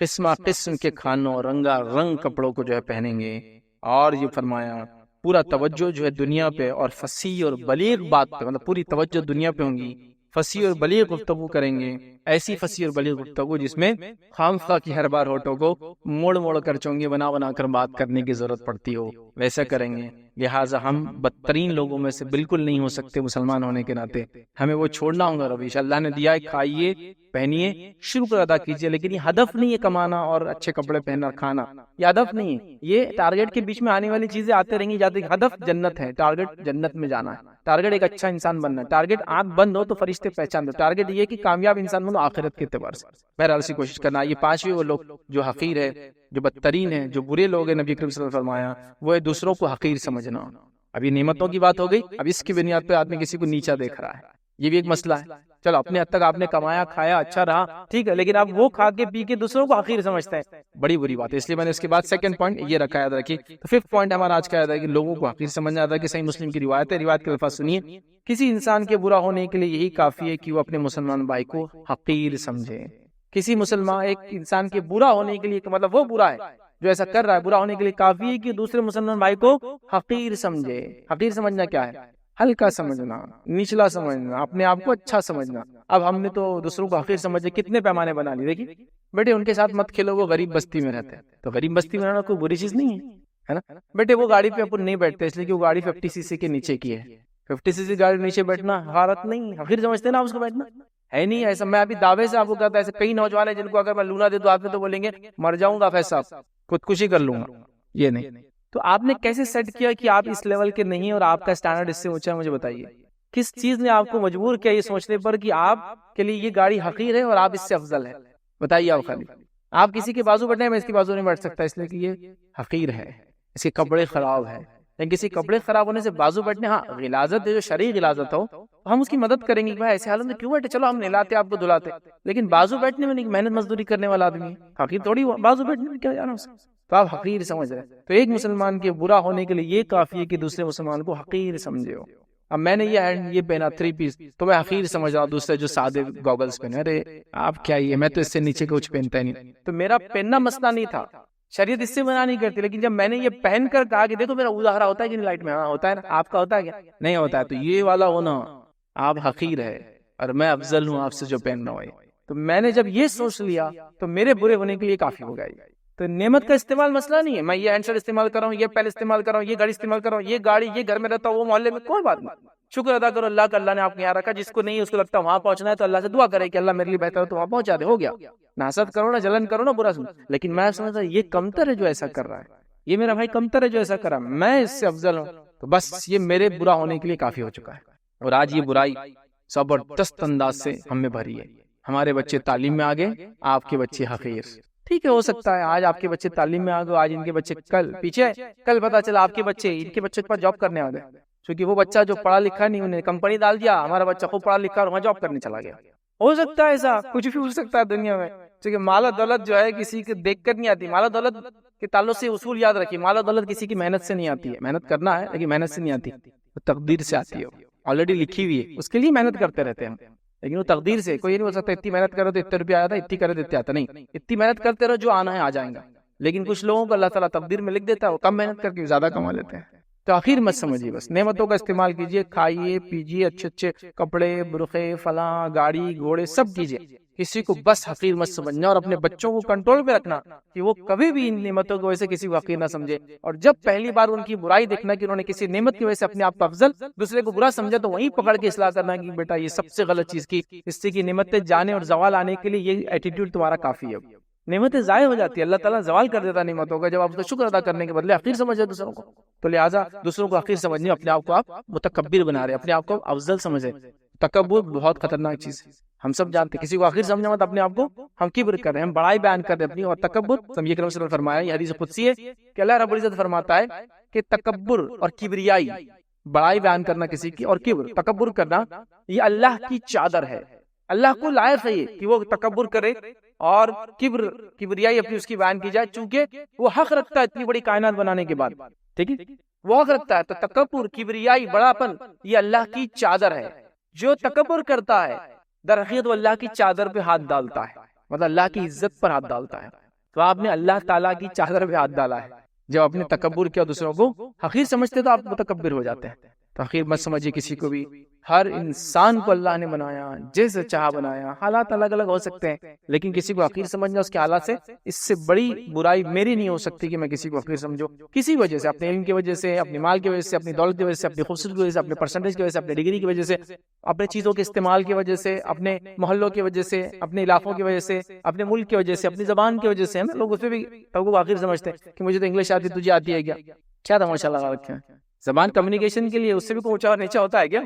قسمہ قسم کے کھانوں، رنگا رنگ کپڑوں کو جو ہے پہنیں گے، اور یہ فرمایا پورا توجہ جو ہے دنیا پہ، اور فصیح اور بلیغ بات پہ، مطلب پوری توجہ دنیا پہ ہوں گی، فصیح اور بلیغ گفتگو کریں گے. ایسی فصیح اور بلیغ گفتگو جس میں خام خواہ کی ہر بار ہوٹوں کو موڑ موڑ کر چونگے بنا بنا کر بات کرنے کی ضرورت پڑتی ہو، ویسا کریں گے. لہٰذا ہم بدترین لوگوں میں سے بالکل نہیں ہو سکتے مسلمان ہونے کے ناطے. ہمیں وہ چھوڑنا ہوگا. رویش اللہ نے دیا ہے، کھائیے، پہنیے، شکر ادا کیجیے، لیکن یہ ہدف نہیں ہے کمانا اور اچھے کپڑے پہننا اور کھانا. یہ ہدف نہیں ہے. یہ ٹارگٹ کے بیچ میں آنے والی چیزیں آتے رہیں گی جاتے. ہدف جنت ہے، ٹارگٹ جنت میں جانا ہے، ٹارگٹ ایک اچھا انسان بننا ہے. ٹارگٹ آنکھ بند ہو تو فرشتے پہچان دو. ٹارگٹ یہ کہ کامیاب انسان بنو آخرت کے اعتبار سے. بہرحال اسی کوشش کرنا. یہ پانچویں وہ لوگ جو حقیر ہے، جو بدترین ہے، جو برے لوگ ہیں، نبی اکرم صلی اللہ علیہ وسلم فرمایا وہ ہے دوسروں کو حقیر سمجھنا. ابھی نعمتوں کی بات ہو گئی، اب اس کی بنیاد پہ آدمی کسی کو نیچا دیکھ رہا ہے. یہ بھی ایک مسئلہ ہے. چلو اپنے حد تک آپ نے کمایا، کھایا، اچھا رہا، ٹھیک ہے، لیکن آپ وہ کھا کے پی کے دوسروں کو حقیر سمجھتے ہیں، بڑی بری بات ہے. اس لیے میں نے اس کے بعد سیکنڈ پوائنٹ یہ رکھا، یاد رکھیے. تو ففتھ پوائنٹ ہمارا آج کا یاد ہے کہ لوگوں کو حقیر سمجھنا. یاد ہے کہ صحیح مسلم کی روایت ہے، روایت کے الفاظ سنیے. کسی انسان کے برا ہونے کے لیے یہی کافی ہے کہ وہ اپنے مسلمان بھائی کو حقیر سمجھے. کسی مسلمان ایک انسان کے برا ہونے کے لیے، مطلب وہ برا ہے جو ایسا کر رہا ہے، برا ہونے کے لیے کافی ہے کہ دوسرے مسلمان بھائی کو حقیر سمجھے. حقیر سمجھنا کیا ہے؟ ہلکا سمجھنا، نچلا سمجھنا، اپنے آپ کو اچھا سمجھنا. اب ہم نے تو دوسروں کو حقیر سمجھے کتنے پیمانے بنا لیے. دیکھیے بیٹے ان کے ساتھ مت کھیلو، وہ غریب بستی میں رہتے ہیں. تو غریب بستی میں رہنا کوئی بری چیز نہیں ہے نا. بیٹے وہ گاڑی پہ اپن نہیں بیٹھتے اس لیے کہ وہ گاڑی 50 cc کے نیچے کی ہے. 50 cc گاڑی نیچے بیٹھنا حقارت نہیں، حقیر سمجھتے نا اس کو بیٹھنا ہے نہیں. ایسا میں ابھی دعوے سے آپ کو کہتا، ایسے کئی نوجوان ہیں جن کو اگر میں لونا دے دوں آپ میں تو بولیں گے مر جاؤں گا فیض صاحب، خودکشی کر لوں گا. یہ نہیں. تو آپ نے کیسے سیٹ کیا کہ آپ اس لیول کے نہیں اور آپ کا اسٹینڈرڈ اس سے اونچا ہے؟ مجھے بتائیے کس چیز نے آپ کو مجبور کیا یہ سوچنے پر کہ آپ کے لیے یہ گاڑی حقیر ہے اور آپ اس سے افضل ہے؟ بتائیے آپ. خالی آپ کسی کے بازو بیٹھے، میں اس کی بازو نہیں بیٹھ سکتا اس لیے کہ یہ حقیر ہے، اس کے کپڑے خراب ہے. لیکن کسی کپڑے خراب ہونے سے بازو بیٹھنے، ہاں غلاظت جو شرعی غلاظت ہو ہم اس کی مدد کریں گے کہ بھائی ایسے حالت میں کیوں بیٹھے، چلو ہم نہلاتے آپ کو دھلاتے. لیکن بازو بیٹھنے میں نہیں، محنت مزدوری کرنے والا آدمی حقیر تھوڑی ہوا. بازو بیٹھنے میں کیا جانا اس کا؟ تو آپ حقیر سمجھ رہے. تو ایک مسلمان کے برا ہونے کے لیے یہ کافی ہے کہ دوسرے مسلمان کو حقیر سمجھے ہو. اب میں نے یہ پہنا 3 پیس تو میں حقیر سمجھ رہا ہوں دوسرے جو سادے گوگلز پہنے. ارے آپ کیا یہ، میں تو اس سے نیچے کچھ پہنتا ہی نہیں. تو میرا پہننا مسئلہ نہیں تھا، شریعت اس سے منع نہیں کرتی. لیکن جب میں نے یہ پہن کر کہا کہ دیکھو میرا اظہارا ہوتا ہے کہ لائٹ میں، ہاں ہوتا ہے نا، آپ کا ہوتا ہے کیا؟ نہیں ہوتا ہے. تو یہ والا ہونا آپ حقیر ہے اور میں افضل ہوں آپ سے جو پہن رہا ہوں. تو میں نے جب یہ سوچ لیا تو میرے برے ہونے کے لیے کافی ہو گیا. تو نعمت کا استعمال مسئلہ نہیں ہے. میں یہ ہینڈ سیٹ استعمال کر رہا ہوں، یہ پہلے استعمال کر رہا ہوں، یہ گاڑی استعمال کر رہا ہوں، یہ گاڑی یہ گھر میں رہتا ہوں، وہ محلے میں، کوئی بات نہیں. شکر ادا کرو اللہ کا، اللہ نے آپ کو یہاں رکھا. جس کو نہیں اس کو لگتا وہاں پہنچنا ہے تو اللہ سے دعا کرے کہ اللہ میرے لیے بہتر ہو تو وہاں پہنچا دے. ہو گیا. نہ حسد کرو، نہ جلن کرو، نہ برا سن. لیکن میں سمجھتا یہ کمتر ہے جو ایسا کر رہا ہے. یہ میرا بھائی کمتر ہے جو ایسا کرا، میں اس سے افضل ہوں، تو بس یہ میرے برا ہونے کے لیے کافی ہو چکا ہے۔ اور آج یہ برائی زبردست انداز سے ہم میں بھری ہے۔ ہمارے بچے تعلیم میں آگے، آپ کے بچے حقیر۔ ٹھیک ہے، ہو سکتا ہے آج آپ کے بچے تعلیم میں آگے، آج ان کے بچے کل پیچھے، کل پتا چلا آپ کے بچے ان کے بچے کے پاس جاب کرنے آ گئے، کیونکہ وہ بچہ جو پڑھا لکھا نہیں انہیں کمپنی ڈال دیا، ہمارا بچہ خوب پڑھا لکھا اور وہاں جاب کرنے چلا گیا۔ ہو سکتا ہے ایسا، کچھ بھی ہو سکتا ہے دنیا میں، کیونکہ مال و دولت جو ہے کسی کے دیکھ کر نہیں آتی۔ مال و دولت کے تعلق سے اصول یاد رکھیے، مال و دولت کسی کی محنت سے نہیں آتی ہے، محنت کرنا ہے لیکن محنت سے نہیں آتی، وہ تقدیر سے آتی ہے، آلریڈی لکھی ہوئی ہے، اس کے لیے محنت کرتے رہتے ہیں، لیکن وہ تقدیر سے کوئی نہیں بول سکتا اتنی محنت کرو تو اتنے روپیہ آیا تھا، اتنی کرو تو اتنے آتا نہیں، اتنی محنت کرتے رہو جو آنا ہے آ جائیں گا۔ لیکن کچھ لوگوں کو اللہ تعالیٰ تقدیر میں لکھ دیتا ہے، وہ کم محنت کر کے زیادہ کما لیتے ہیں۔ تو آخر مت سمجھیے، بس نعمتوں کا استعمال کیجیے، کھائیے پیجیے، اچھے اچھے کپڑے برقعے فلاں گاڑی گھوڑے سب کیجیے، کسی کو بس حقیر مت سمجھنا، اور اپنے بچوں کو کنٹرول پہ رکھنا کہ وہ کبھی بھی ان نعمتوں کی وجہ سے کسی کو حقیر نہ سمجھے، اور جب پہلی بار ان کی برائی دیکھنا کہ انہوں نے کسی نعمت کی وجہ سے اپنے آپ کو افضل دوسرے کو برا سمجھا، تو وہیں پکڑ کے اصلاح کرنا کہ بیٹا یہ سب سے غلط چیز کی، اس سے کی نعمتیں جانے اور زوال آنے کے لیے یہ ایٹیٹیوڈ تمہارا کافی ہے۔ نعمتیں ضائع ہو جاتی ہے، اللہ تعالیٰ زوال کر دیتا نعمتوں کا جب آپ اس کا شکر ادا کرنے کے بدلے حقیر سمجھے دوسروں کو۔ تو لہٰذا دوسروں کو حقیر سمجھنے، اپنے آپ کو آپ متکبر بنا رہے، اپنے آپ کو افضل سمجھے۔ تکبر بہت خطرناک چیز ہے، ہم سب جانتے ہیں، کسی کو حقیر سمجھنا مت، اپنے آپ کو ہم کبر کر رہے ہیں، ہم بڑائی بیان کر رہے ہیں اپنی، اور تکبر نبی کریم صلی اللہ علیہ وسلم نے فرمایا، یہ حدیث قدسی ہے کہ اللہ رب العزت فرماتا ہے کہ تکبر اور کبریائی، بڑائی بیان کرنا کسی کی اور کبر تکبر کرنا، یہ اللہ کی چادر ہے، اللہ کو لائق ہے یہ کہ وہ تکبر کرے اور کبریائی اپنی اس کی بیان کی جائے، چونکہ وہ حق رکھتا ہے اتنی بڑی کائنات بنانے کے بعد، ٹھیک ہے، وہ حق رکھتا ہے۔ تو تکبر کبریائی بڑاپن یہ اللہ کی چادر ہے، جو تکبر کرتا ہے در حقیقت وہ اللہ کی چادر پہ ہاتھ ڈالتا ہے، مطلب اللہ کی عزت پر ہاتھ ڈالتا ہے۔ تو آپ نے اللہ تعالیٰ کی چادر پہ ہاتھ ڈالا ہے، جب آپ نے تکبر کیا دوسروں کو حقیر سمجھتے تو آپ متکبر ہو جاتے ہیں۔ تو حقیر مت سمجھیے کسی کو بھی، ہر انسان کو اللہ نے بنایا جیسے چاہا بنایا، حالات الگ الگ ہو سکتے ہیں، لیکن کسی کو حقیر سمجھنا اس کے حالات سے، اس سے بڑی برائی میری نہیں ہو سکتی کہ میں کسی کو حقیر سمجھوں، کسی وجہ سے، اپنے علم کی وجہ سے، اپنے مال کی وجہ سے، اپنی دولت کی وجہ سے، اپنی خوبصورتی کی وجہ سے، اپنے پرسنٹیج کی وجہ سے، اپنے ڈگری کی وجہ سے، اپنے چیزوں کے استعمال کی وجہ سے، اپنے محلوں کی وجہ سے، اپنے علاقوں کی وجہ سے، اپنے ملک کی وجہ سے، اپنی زبان کی وجہ سے، لوگ اس پہ بھی کو حقیر سمجھتے ہیں کہ مجھے تو انگلش آتی تجھے آتی ہے کیا تماشا لگا رکھے ہیں۔ زبان کمیونیکیشن کے لیے اس سے بھی کوئی اونچا اور نیچا ہوتا ہے کیا؟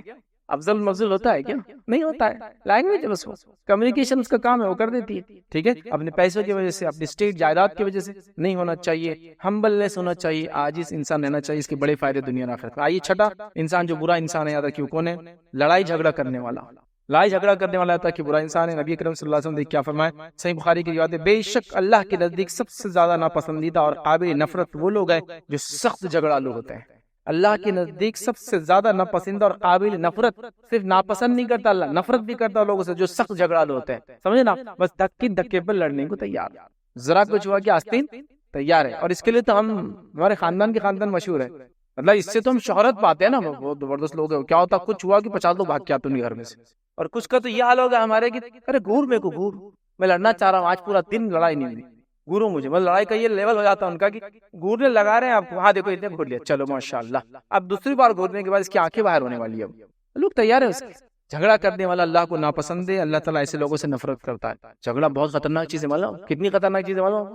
افضل مفضل ہوتا ہے کیا؟ نہیں ہوتا ہے، لینگویج بس، وہ کمیونیکیشن اس کا کام ہے، وہ کر دیتی ہے، ٹھیک ہے۔ اپنے پیسوں کی وجہ سے، اپنی اسٹیٹ جائیداد کی وجہ سے نہیں ہونا چاہیے، ہمبلنس ہونا چاہیے، عاجز انسان رہنا چاہیے، اس کے بڑے فائدے دنیا اور آخرت میں۔ آئیے چھٹا انسان جو برا انسان ہے، یاد رکھیے کون ہے؟ لڑائی جھگڑا کرنے والا، لڑائی جھگڑا کرنے والا تھا کہ برا انسان ہے۔ نبی کریم صلی اللہ علیہ وسلم نے کیا فرمایا؟ صحیح بخاری کی روایت ہے، بے شک اللہ کے نزدیک سب سے زیادہ ناپسندیدہ اور قابل نفرت وہ لوگ ہیں جو سخت جھگڑالو ہوتے ہیں۔ اللہ کے نزدیک سب سے زیادہ ناپسندیدہ اور قابل نفرت، صرف ناپسند نہیں کرتا اللہ، نفرت بھی کرتا لوگوں سے جو سخت جھگڑالو ہوتے ہیں، سمجھے نا، بس دھکے پر لڑنے کو تیار، ذرا کچھ ہوا کہ آستین تیار ہے۔ اور اس کے لیے تو ہمارے خاندان مشہور ہے، مطلب اس سے تو ہم شہرت پاتے ہیں نا، وہ زبردست لوگ ہیں۔ کیا ہوتا کچھ ہوا کہ 50 لوگ بھاگ کے آتے ہیں گھر میں سے، اور کچھ کا تو یہ حال ہوگا ہمارے کہ ارے گور میں کو گور، میں لڑنا چاہ رہا ہوں، آج پورا دن لڑائی نہیں ہوئی، گورو مجھے، مطلب لڑائی کا یہ لیول ہو جاتا ہے ان کا کہ گورنے لگا رہے ہیں آپ کو، ہاں دیکھو اتنے گھور لیا، چلو ماشاءاللہ، اب دوسری بار گھورنے کے بعد اس کی آنکھیں باہر ہونے والی ہے، اب لوگ تیار ہے اس کے۔ جھگڑا کرنے والا اللہ کو ناپسند ہے، اللہ تعالیٰ ایسے لوگوں سے نفرت کرتا ہے۔ جھگڑا بہت خطرناک چیز ہے، معلوم کتنی خطرناک چیز ہے؟ معلوم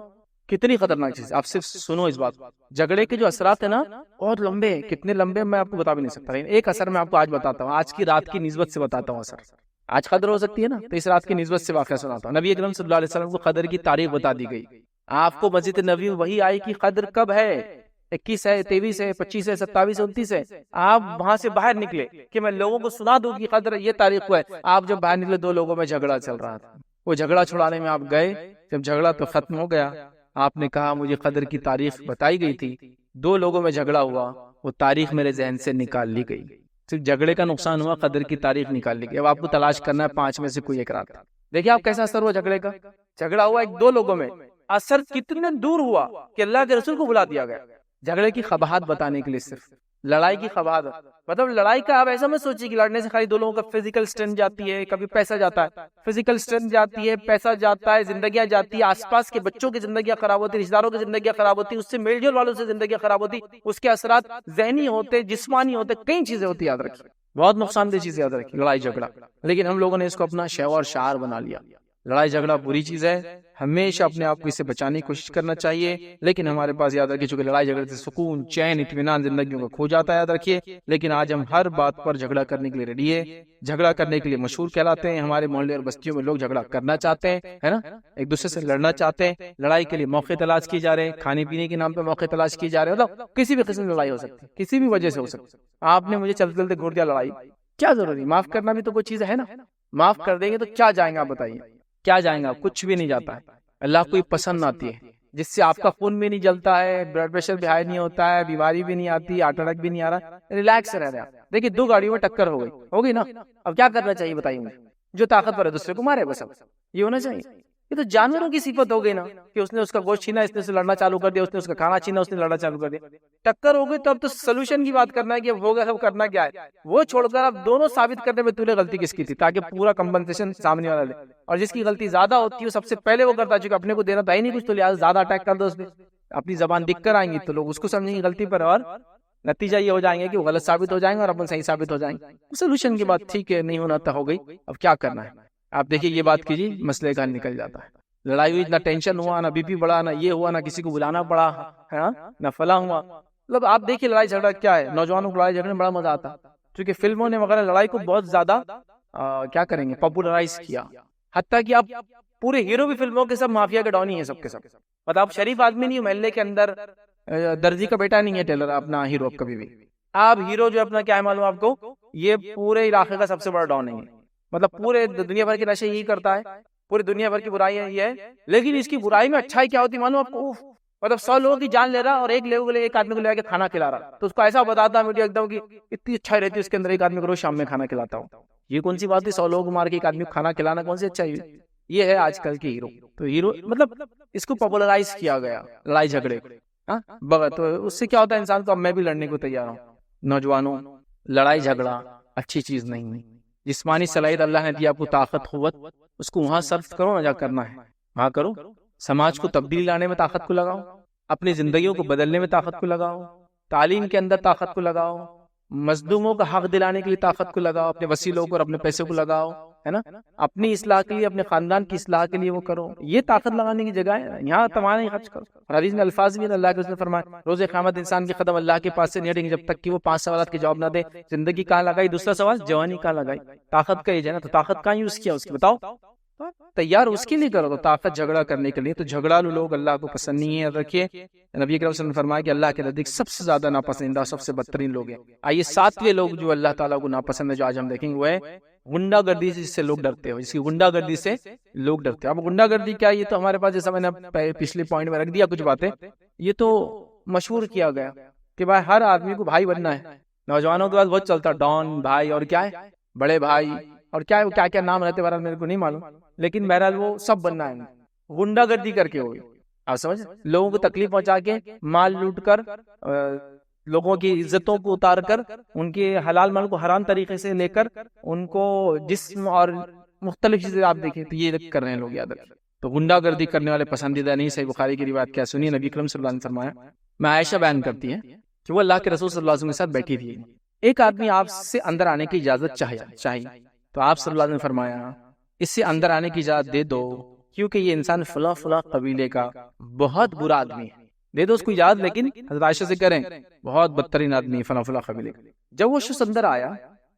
کتنی خطرناک چیز ہے؟ آپ صرف سنو اس بات، جھگڑے کے جو اثرات ہیں نا بہت لمبے، کتنے لمبے میں آپ کو بتا بھی نہیں سکتا، لیکن ایک اثر میں آپ کو آج بتاتا ہوں، آج کی رات کی نسبت سے بتاتا ہوں اثر، آج قدر ہو سکتی ہے نا، تو اس رات کی نسبت سے واقعہ سناتا ہوں۔ نبی اکرم صلی اللہ علیہ وسلم کو قدر کی تاریخ بتا دی گئی، آپ کو مسجد نبوی وہی آئی کہ قدر کب ہے، 21 ہے، 23 ہے، 25 ہے، 27 ہے، 29 ہے، آپ وہاں سے باہر نکلے کہ میں لوگوں کو سنا دوں کہ قدر یہ تاریخ کو ہے۔ آپ جب باہر نکلے 2 لوگوں میں جھگڑا چل رہا تھا، وہ جھگڑا چھڑانے میں آپ گئے، جب جھگڑا تو ختم ہو گیا، آپ نے کہا مجھے قدر کی تاریخ بتائی گئی تھی، 2 لوگوں میں جھگڑا ہوا، وہ تاریخ میرے ذہن سے نکال لی گئی، صرف جھگڑے کا نقصان ہوا، قدر کی تاریخ نکال لی گئی۔ اب آپ کو تلاش کرنا ہے 5 میں سے کوئی ایک رات۔ دیکھیے آپ کیسا اثر ہوا جھگڑے کا، جھگڑا ہوا 1-2 لوگوں میں، اثر کتنے دور ہوا کہ اللہ کے رسول کو بلا دیا گیا جھگڑے کی قباحت بتانے کے لیے، صرف لڑائی کی قباحت، مطلب لڑائی کا آپ ایسا میں سوچیے کہ لڑنے سے خالی 2 لوگوں کا فزیکل اسٹرینتھ جاتی ہے، کبھی پیسہ جاتا ہے، فزیکل اسٹرینتھ جاتی ہے، پیسہ جاتا ہے، زندگیاں جاتی ہے، آس پاس کے بچوں کی زندگیاں خراب ہوتی، رشتہ داروں کی زندگیاں خراب ہوتی، اس سے میل جول والوں سے زندگیاں خراب ہوتی، اس کے اثرات ذہنی ہوتے، جسمانی ہوتے، کئی چیزیں ہوتی، یاد رکھیے، بہت نقصان دہ چیزیں یاد رکھیے لڑائی جھگڑا۔ لیکن ہم لوگوں نے اس کو اپنا شعور اور شعار بنا لیا، لڑائی جھگڑا بری چیز ہے، ہمیشہ اپنے آپ کو اس سے بچانے کی کوشش کرنا چاہیے، لیکن ہمارے پاس یاد رکھیے چونکہ لڑائی جھگڑے سے سکون، چین، اطمینان زندگیوں کا کھو جاتا ہے، یاد رکھیے، لیکن آج ہم ہر بات پر جھگڑا کرنے کے لیے ریڈی ہے، جھگڑا کرنے کے لیے مشہور کہلاتے ہیں، ہمارے محلے اور بستیوں میں لوگ جھگڑا کرنا چاہتے ہیں، ہے نا، ایک دوسرے سے لڑنا چاہتے ہیں، لڑائی کے لیے موقع تلاش کیے جا رہے ہیں، کھانے پینے کے نام پہ موقع تلاش کیے جا رہے ہیں، مطلب کسی بھی قسم کی لڑائی ہو سکتی ہے، کسی بھی وجہ سے ہو سکتی ہے، آپ نے مجھے چلتے چلتے گھور دیا، لڑائی کیا ضروری، معاف کرنا بھی تو کوئی چیز ہے نا، معاف کر دیں گے تو کیا جائیں گے، آپ بتائیے کیا جائیں گا، کچھ بھی نہیں جاتا ہے، اللہ کو یہ پسند آتی ہے جس سے آپ کا خون بھی نہیں جلتا ہے، بلڈ پریشر بھی ہائی نہیں ہوتا ہے، بیماری بھی نہیں آتی، ہارٹ اٹیک بھی نہیں آ رہا، ریلیکس رہ رہے ہیں۔ دیکھیے دو گاڑیوں میں ٹکر ہو گئی نا، اب کیا کرنا چاہیے بتائیے مجھے، جو طاقتور ہے دوسرے کو مارے، بس اب یہ ہونا چاہیے۔ یہ تو جانوروں کی صفت ہو گئی نا کہ اس نے اس کا گوشت چھینا، اس نے اسے لڑنا چالو کر دیا، اس نے اس کا کھانا چھینا، اس نے لڑنا چالو کر دیا، ٹکر ہو گئی، تو اب تو سولوشن کی بات کرنا ہے کہ اب ہوگا، سب کرنا کیا ہے، وہ چھوڑ کر اب دونوں ثابت کرنے میں تو نے غلطی کس کی تھی، تاکہ پورا کمپنسیشن سامنے والا لے، اور جس کی غلطی زیادہ ہوتی ہے سب سے پہلے وہ کرتا ہے، چونکہ اپنے کو دینا تھا ہی نہیں کچھ، تو لہٰذا زیادہ اٹیک کر دو اس پہ، اپنی زبان دکھ کر آئیں گی تو لوگ اس کو سمجھیں گے غلطی پر، اور نتیجہ یہ ہو جائیں گے کہ وہ غلط ثابت ہو جائیں گے اور اپن صحیح ثابت ہو جائیں گے۔ سولوشن کی بات ٹھیک ہے، نہیں ہونا تھا، ہو گئی، اب کیا کرنا ہے، آپ دیکھیے یہ بات کیجیے، مسئلے کا نکل جاتا ہے، لڑائی ہوئی، نہ ٹینشن ہوا، نہ بی پی بڑھا، نہ یہ ہوا، نہ کسی کو بلانا پڑا، نہ فلاں ہوا، مطلب آپ دیکھیے لڑائی جھگڑا کیا ہے، نوجوانوں کو لڑائی جھگڑنے میں بڑا مزہ آتا، کیونکہ فلموں نے وغیرہ لڑائی کو بہت زیادہ کیا کریں گے، پاپولرائز کیا، حتیٰ کہ آپ پورے ہیرو بھی فلموں کے سب مافیا کے ڈان ہی ہیں، سب کے سب، مطلب آپ شریف آدمی نہیں، محلے کے اندر درزی کا بیٹا نہیں ہے ٹیلر اپنا ہیرو، کبھی بھی آپ ہیرو جو اپنا کیا ہے معلوم آپ کو، یہ پورے علاقے کا سب سے بڑا ڈان ہے، مطلب پورے دنیا بھر کے نشے یہی کرتا ہے، پوری دنیا بھر کی برائیاں یہ ہے، لیکن اس کی برائی میں اچھائی کیا ہوتی معلوم آپ کو، مطلب 100 لوگوں کی جان لے رہا اور ایک لوگوں کے لیے ایک آدمی کو لے کے کھانا کھلا رہا، تو اس کو ایسا بتاتا میڈیا ایک دم کہ اتنی اچھائی رہتی ہے اس کے اندر، ایک آدمی کو روز شام میں کھانا کھلاتا ہوں، یہ کون سی بات ہے، 100 لوگوں کو مار کے ایک آدمی کو کھانا کھلانا کون سی اچھائی، یہ ہے آج کل کے ہیرو، تو ہیرو مطلب اس کو پاپولرائز کیا گیا لڑائی جھگڑے، تو اس سے کیا ہوتا ہے انسان کو، اب میں بھی لڑنے کو تیار ہوں۔ نوجوانوں، لڑائی جھگڑا اچھی چیز نہیں ہے، جسمانی صلاحیت اللہ نے دیا آپ کو، طاقت قوت، اس کو وہاں صرف کرو، نہ جا کرنا ہے وہاں کرو، سماج کو تبدیلی لانے میں طاقت کو لگاؤ، اپنی زندگیوں کو بدلنے میں طاقت کو لگاؤ، تعلیم کے اندر طاقت کو لگاؤ، مظلوموں کا حق دلانے کے لیے طاقت کو لگاؤ، اپنے وسیلوں کو اور اپنے پیسے کو لگاؤ، ہے نا، اپنی اصلاح کے لیے، اپنے خاندان کی اصلاح کے لیے وہ کرو، یہ طاقت لگانے کی جگہ ہے، یہاں تمہارے خرچ کرو، اور حدیث میں الفاظ بھی اللہ کے رسول نے فرمایا، روز قیامت انسان کے قدم اللہ کے پاس سے نہیں ہٹیں گے جب تک کہ وہ 5 سوالات کے جواب نہ دے، زندگی کہاں لگائی، دوسرا سوال جوانی کہاں لگائی، طاقت کا یہ ہے نا، تو طاقت کہاں یوز کیا اس کی بتاؤ، تیار اس کے لیے کرو، تو طاقت جھگڑا کرنے کے لیے، تو جھگڑالو لوگ اللہ کو پسند نہیں ہے، رکھیے نبی کریم صلی اللہ علیہ وسلم نے فرمایا کہ اللہ کے نزدیک سب سے زیادہ ناپسندیدہ، سب سے بدترین لوگ ہیں۔ آئیے 7ویں لوگ جو اللہ تعالیٰ کو ناپسند ہے جو آج ہم دیکھیں گے، وہ ہے غنڈہ گردی، جس سے لوگ ڈرتے ہو، جس کی غنڈہ گردی سے لوگ ڈرتے ہیں۔ اب غنڈہ گردی کیا، یہ تو ہمارے پاس، جیسا میں نے پچھلے پوائنٹ میں رکھ دیا کچھ باتیں، یہ تو مشہور کیا گیا کہ بھائی ہر آدمی کو بھائی بننا ہے، نوجوانوں کے بعد بہت چلتا ڈان بھائی، اور کیا ہے بڑے بھائی، اور کیا کیا نام رہتے بہرحال میرے کو نہیں معلوم، لیکن بہرحال وہ سب بننا ہے، غنڈہ گردی کر کے ہوگی، آپ سمجھ، لوگوں کو تکلیف پہنچا کے، مال لوٹ کر، لوگوں کی عزتوں کو اتار کر، ان کے حلال مال کو حرام طریقے سے لے کر، ان کو جسم اور مختلف چیزیں آپ دیکھیں تو یہ کر رہے ہیں لوگ، یاد رکھیں، تو غنڈہ گردی کرنے والے پسندیدہ نہیں۔ صحیح بخاری کی روایت کیا سنیے، نبی کریم صلی اللہ علیہ وسلم نے فرمایا، میں عائشہ بیان کرتی ہے کہ وہ اللہ کے رسول صلی اللہ علیہ وسلم کے ساتھ بیٹھی تھی، ایک آدمی آپ سے اندر آنے کی اجازت چاہیے، تو آپ صلی اللہ علیہ وسلم نے فرمایا اس سے اندر آنے کی اجازت دے دو، کیونکہ یہ انسان فلاں فلاں قبیلے کا بہت برا آدمی ہے، دے دو اس کو اجازت، لیکن حضرت عائشہ سے کریں بہت بدترین آدمی ہے فلاں فلاں قبیلے کا۔ جب وہ شخص اندر آیا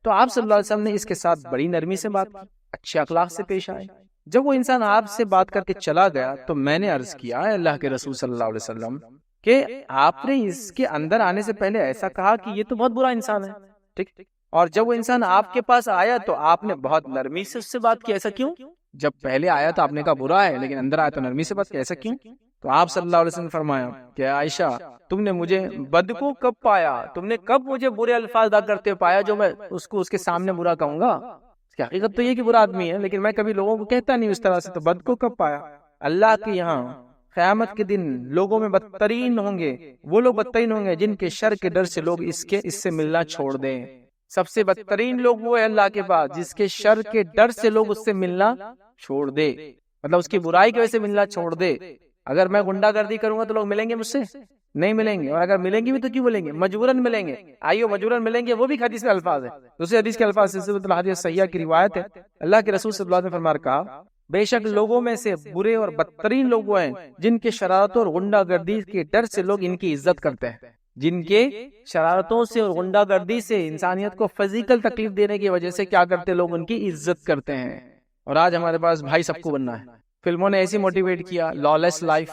تو آپ صلی اللہ علیہ وسلم نے اس کے ساتھ بڑی نرمی سے بات کی، اچھے اخلاق سے پیش آئے۔ جب وہ انسان آپ سے بات کر کے چلا گیا تو میں نے عرض کیا، اللہ کے رسول صلی اللہ علیہ وسلم، کہ آپ نے اس کے اندر آنے سے پہلے ایسا کہا کہ یہ تو بہت برا انسان ہے، ٹھیک، اور جب وہ انسان آپ کے پاس آیا تو آپ نے بہت نرمی سے اس سے بات کی، ایسا کیوں؟ جب پہلے آیا تو آپ نے کہا برا ہے، لیکن اندر آیا تو نرمی سے بات کی، ایسا کیوں؟ تو آپ صلی اللہ علیہ وسلم نے فرمایا کہ عائشہ، تم نے مجھے بد کو کب پایا، تم نے کب مجھے برے الفاظ ادا کرتے پایا جو میں اس کو اس کے سامنے برا کہوں گا؟ اس کی حقیقت تو یہ کہ برا آدمی ہے، لیکن میں کبھی لوگوں کو کہتا نہیں اس طرح سے، تو بد کو کب پایا؟ اللہ کے یہاں قیامت کے دن لوگوں میں بدترین ہوں گے وہ لوگ، بدترین ہوں گے جن کے شر کے ڈر سے لوگ اس سے ملنا چھوڑ دیں۔ سب سے بدترین لوگ وہ ہے اللہ کے پاس جس کے شر کے ڈر سے لوگ اس سے ملنا چھوڑ دے، مطلب اس کی برائی کی وجہ سے ملنا چھوڑ دے۔ اگر میں غنڈہ گردی کروں گا تو لوگ ملیں گے مجھ سے؟ نہیں ملیں گے، اور اگر ملیں گے بھی تو کیوں ملیں گے؟ مجبوراً ملیں گے، آئیو مجبوراً ملیں گے، وہ بھی حدیث میں الفاظ ہے، دوسرے حدیث کے الفاظ، سلسلۃ الحدیث صحیحہ کی روایت ہے، اللہ کے رسول صلی اللہ علیہ وسلم نے فرمایا، کہا بے شک لوگوں میں سے برے اور بدترین لوگ وہ ہیں جن کے شرارتوں اور غنڈہ گردی کے ڈر سے لوگ ان کی عزت کرتے ہیں، جن کے شرارتوں سے اور غنڈہ گردی سے انسانیت کو فزیکل تکلیف دینے کی وجہ سے کیا کرتے لوگ ان کی عزت کرتے ہیں۔ اور آج ہمارے پاس بھائی سب کو بننا ہے، فلموں نے ایسی موٹیویٹ کیا، لالیس لائف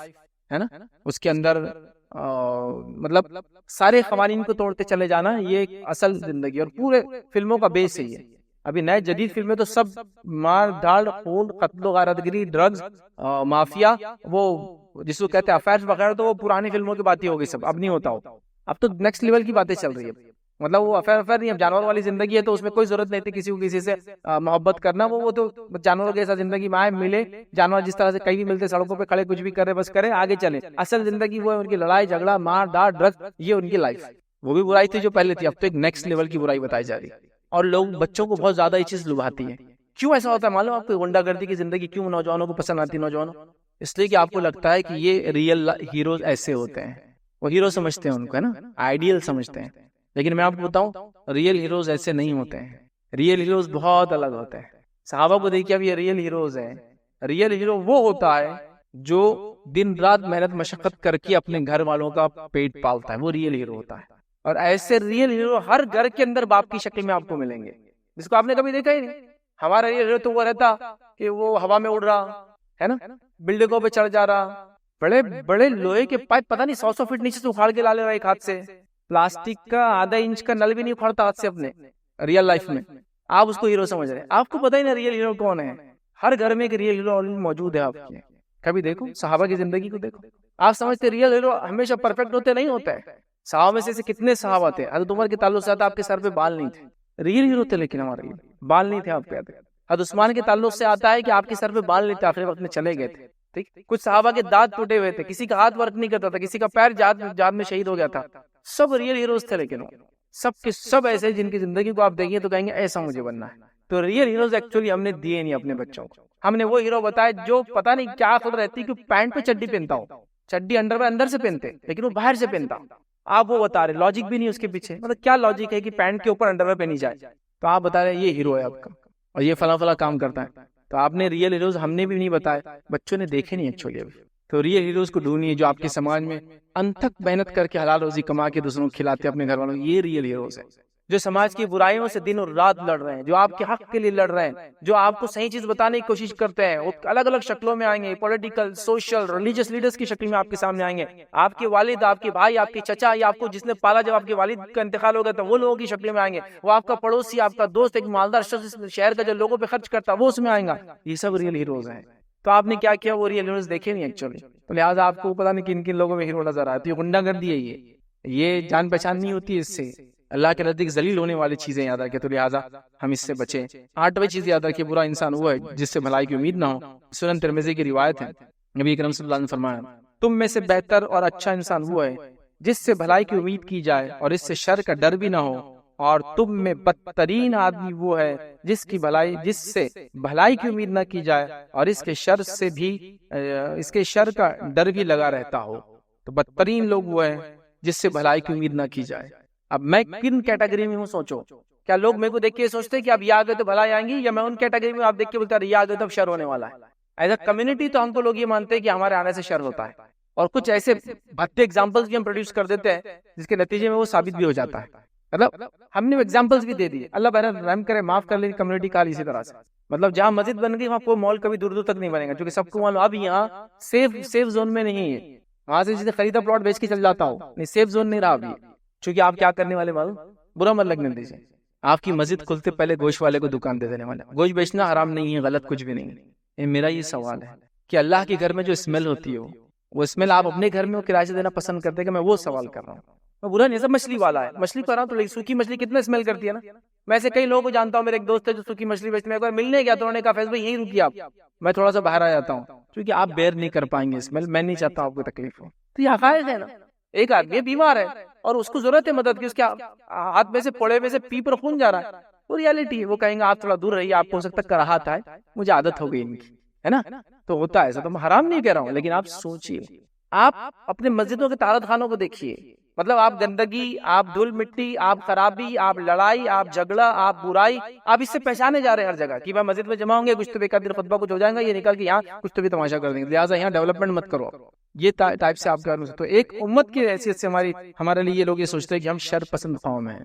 ہے نا، اس کے اندر مطلب سارے قوانین کو توڑتے چلے جانا، یہ ایک اصل زندگی اور پورے فلموں کا بیس ہے یہ۔ ابھی نئے جدید فلمیں تو سب مار دھاڑ خون قتل و غارت گری ڈرگز مافیا وہ جس کو کہتے ہیں افیئرز وغیرہ، تو وہ پرانی فلموں کی بات ہی ہوگی سب، اب نہیں ہوتا ہو، اب تو نیکسٹ لیول کی باتیں چل رہی ہے۔ مطلب وہ افیئر نہیں، اب جانور والی زندگی ہے تو اس میں کوئی ضرورت نہیں تھی کسی کو کسی سے محبت کرنا، وہ تو جانوروں کے ساتھ زندگی میں آئے ملے، جانور جس طرح سے کہیں بھی ملتے سڑکوں پہ کھڑے کچھ بھی کرے بس کرے آگے چلے، اصل زندگی وہ ہے ان کی لڑائی جھگڑا مار داڑ ڈرگ، یہ ان کی لائف۔ وہ بھی برائی تھی جو پہلے تھی، اب تو ایک نیکسٹ لیول کی برائی بتائی جا رہی ہے، اور لوگ بچوں کو بہت زیادہ یہ چیز لبھاتی ہے۔ کیوں ایسا ہوتا ہے معلوم آپ کو؟ غنڈہ گردی کی زندگی کیوں نوجوانوں کو پسند آتی ہے؟ نوجوانوں اس لیے کہ آپ کو لگتا ہے کہ یہ ریئل ہیروز ایسے ہوتے ہیں، وہ ہیرو سمجھتے ہیں ان کو، ہے نا، آئیڈیل سمجھتے ہیں۔ لیکن میں آپ کو بتاؤں ریئل ہیروز ایسے نہیں ہوتے ہیں، ریئل ہیروز بہت الگ ہوتے ہیں۔ صحابہ کو دیکھیے، اب یہ ریئل ہیروز ہیں۔ ریئل ہیرو وہ ہوتا ہے جو دن رات محنت مشقت کر کے اپنے گھر والوں کا پیٹ پالتا ہے، وہ ریئل ہیرو ہوتا ہے۔ اور ایسے ریئل ہیرو ہر گھر کے اندر باپ کی شکل میں آپ کو ملیں گے، جس کو آپ نے کبھی دیکھا ہی نہیں۔ ہمارا ریئل ہیرو تو وہ رہتا کہ وہ ہوا میں اڑ رہا ہے نا، بلڈنگوں پہ چڑھ جا رہا، بڑے بڑے لوہے کے پائپ پتہ نہیں 100 فٹ نیچے سے اکھاڑ کے لا لے رہا ایک ہاتھ سے، پلاسٹک کا آدھا انچ کا نل بھی نہیں اکھاڑتا ہاتھ سے اپنے ریئل لائف میں، آپ اس کو ہیرو سمجھ رہے ہیں۔ آپ کو پتہ ہی نہیں ریئل ہیرو کون ہے، ہر گھر میں ایک ریئل ہیرو موجود ہے آپ کے۔ کبھی دیکھو صحابہ کی زندگی کو دیکھو، آپ سمجھتے ریئل ہیرو ہمیشہ پرفیکٹ ہوتے نہیں ہوتا ہے۔ صحابہ میں سے کتنے صحابہ تھے، حضرت عمر کے تعلق سے آتا آپ کے سر پہ بال نہیں تھے، ریئل ہیرو تھے، لیکن ہمارے بال نہیں تھے آپ کے۔ حضرت عثمان کے تعلق سے آتا ہے کہ آپ کے سر پہ بال نہیں تھے، آخری وقت میں چلے گئے تھے، ٹھیک۔ کچھ صحابہ کے دانت ٹوٹے ہوئے تھے، کسی کا ہاتھ ورک نہیں کرتا تھا، کسی کا پیر جہاد میں شہید ہو گیا تھا، سب ریئل ہیروز تھے، لیکن سب کے سب ایسے جن کی زندگی کو آپ دیکھیں تو کہیں گے ایسا مجھے بننا ہے۔ تو ریئل ہیروز ایکچولی ہم نے دیے نہیں اپنے بچوں کو، ہم نے وہ ہیرو بتایا جو پتہ نہیں کیا عقل رہتی کہ پینٹ پہ چڈی پہنتا ہو، چڈی انڈر میں اندر سے پہنتے لیکن وہ باہر سے پہنتا، آپ وہ بتا رہے لاجک بھی نہیں اس کے پیچھے، مطلب کیا لاجک ہے کہ پینٹ کے اوپر انڈر میں پہنی جائے، تو آپ بتا رہے یہ ہیرو ہے آپ کا اور یہ فلاں فلاں کام کرتا ہے۔ تو آپ نے ریئل ہیروز ہم نے بھی نہیں بتائے، بچوں نے دیکھے نہیں ایکچولی ابھی۔ تو ریئل ہیروز کو ڈھونڈیے جو آپ کے سماج میں انتھک محنت کر کے حلال روزی کما کے دوسروں کو کھلاتے اپنے گھر والوں کو، یہ ریئل ہیروز ہیں جو سماج کی برائیوں سے دن اور رات لڑ رہے ہیں، جو آپ کے حق کے لیے لڑ رہے ہیں، جو آپ کو صحیح چیز بتانے کی کوشش کرتے ہیں۔ وہ الگ الگ شکلوں میں آئیں گے، پولیٹیکل، سوشل، ریلیجس لیڈرز کی شکل میں آپ کے سامنے آئیں گے، آپ کے والد، آپ کے بھائی، آپ کے چچا، یا آپ کو جس نے پالا جب آپ کے والد کا انتقال ہو گیا تھا وہ لوگوں کی شکل میں آئیں گے، وہ آپ کا پڑوسی، آپ کا دوست، ایک مالدار شخص شہر کا جو لوگوں پہ خرچ کرتا وہ اس میں آئیں گا، یہ سب ریئل ہیروز ہیں۔ تو آپ نے کیا کیا؟ وہ ریئل ہیروز دیکھے نہیں ایکچولی، تو لہٰذا آپ کو پتا نہیں کن کن لوگوں میں ہیرو نظر آتی ہے۔ غنڈہ گردی ہے یہ جان پہچان نہیں ہوتی، اس سے اللہ کے نزدیک ذلیل ہونے والی چیزیں یاد رکھیں، تو لہٰذا ہم اس سے بچیں۔ 8ویں چیز یاد رکھیں، برا انسان وہ ہے جس سے بھلائی کی امید نہ ہو۔ سنن ترمذی کی روایت ہے، نبی اکرم صلی اللہ علیہ وسلم نے فرمایا، تم میں سے بہتر اور اچھا انسان وہ ہے جس سے بھلائی کی امید کی جائے اور اس سے شر کا ڈر بھی نہ ہو، اور تم میں بدترین آدمی وہ ہے جس سے بھلائی کی امید نہ کی جائے اور اس کے شر کا ڈر بھی لگا رہتا ہو۔ تو بدترین لوگ وہ ہیں جس سے بھلائی کی امید نہ کی جائے۔ اب میں کن کیٹیگری میں ہوں سوچو، کیا لوگ میرے کو دیکھ کے سوچتے کہ اب یہ آگے تو بھلائی آئیں گی، یا میں ان کیٹیگری میں آپ دیکھ کے بولتا ہے یہ آگے تو شر ہونے والا ہے؟ ایز اے کمیونٹی تو ہم کو لوگ یہ مانتے ہیں کہ ہمارے آنے سے شر ہوتا ہے، اور کچھ ایسے بھدے ایگزامپلس بھی ہم پروڈیوس کر دیتے ہیں جس کے نتیجے میں وہ ثابت بھی ہو جاتا ہے۔ مطلب ہم نے ایگزامپلس بھی دے دیے، اللہ بہرحال رحم کرے، معاف کر لے کمیونٹی کا اسی طرح سے، مطلب جہاں مسجد بن گئی وہاں کوئی مال کبھی دور دور تک نہیں بنے گا، کیونکہ سب کو معلوم اب یہاں سیف زون میں نہیں ہے، وہاں سے جسے خریدا پلاٹ بیچ کے چل جاتا ہو، نہیں سیف زون نہیں رہا ابھی، چونکہ آپ کیا کرنے والے معلوم، برا مت لگنے دیجیے، آپ کی مسجد کھلتے پہلے گوشت والے کو دکان دے دینے والے۔ گوشت بیچنا حرام نہیں ہے، غلط کچھ بھی نہیں ہے۔ میرا یہ سوال ہے کہ اللہ کے گھر میں جو اسمیل ہوتی ہے وہ اسمیل آپ اپنے گھر میں کرایہ سے دینا پسند کرتے ہیں کہ میں وہ سوال کر رہا ہوں، میں برا نہیں، سب مچھلی والا ہے، مچھلی پر رہا ہوں تو سوکھی مچھلی کتنا اسمیل کرتی ہے نا۔ میں ایسے کئی لوگوں کو جانتا ہوں، میرے ایک دوست ہے جو سوکھی مچھلی بیچتے ہیں، ایک بار ملنے گیا تو انہوں نے کہا فیض بھائی یہیں رکیے آپ، میں تھوڑا سا باہر آ جاتا ہوں، کیونکہ آپ بیئر نہیں کر پائیں گے اسمیل، میں نہیں چاہتا آپ کو تکلیف ہو۔ تو یہ حقائق ہے نا، ایک آدمی بیمار ہے اور اس کو ضرورت ہے مدد کی، اس کے ہاتھ میں سے پوڑے میں سے پی پر خون جا رہا ہے، وہ ریالٹی ہے، وہ کہیں گے آپ تھوڑا دور رہیے، آپ کو ہو سکتا ہے کراہت آئے، مجھے عادت ہو گئی ان کی، ہے نا، تو ہوتا ہے ایسا، تو میں حرام نہیں کہہ رہا ہوں، لیکن آپ سوچیے، آپ اپنے مسجدوں کے طہارت خانوں کو دیکھیے، مطلب آپ گندگی، آپ دھول مٹی، آپ خرابی، آپ لڑائی، آپ جھگڑا، آپ برائی، آپ اس سے پہچانے جا رہے ہیں ہر جگہ کہ بھائی مسجد میں جمع ہوں گے، کچھ تو بے قدر خطبہ کچھ ہو جائے گا، یہ نکل کے یہاں کچھ تو بھی تماشا کر دیں گے، لہٰذا یہاں ڈیولپمنٹ مت کرو، یہ ٹائپ سے آپ کا تو ایک امت کی حیثیت سے ہمارے لیے یہ لوگ یہ سوچتے ہیں کہ ہم شر پسند قوم ہیں،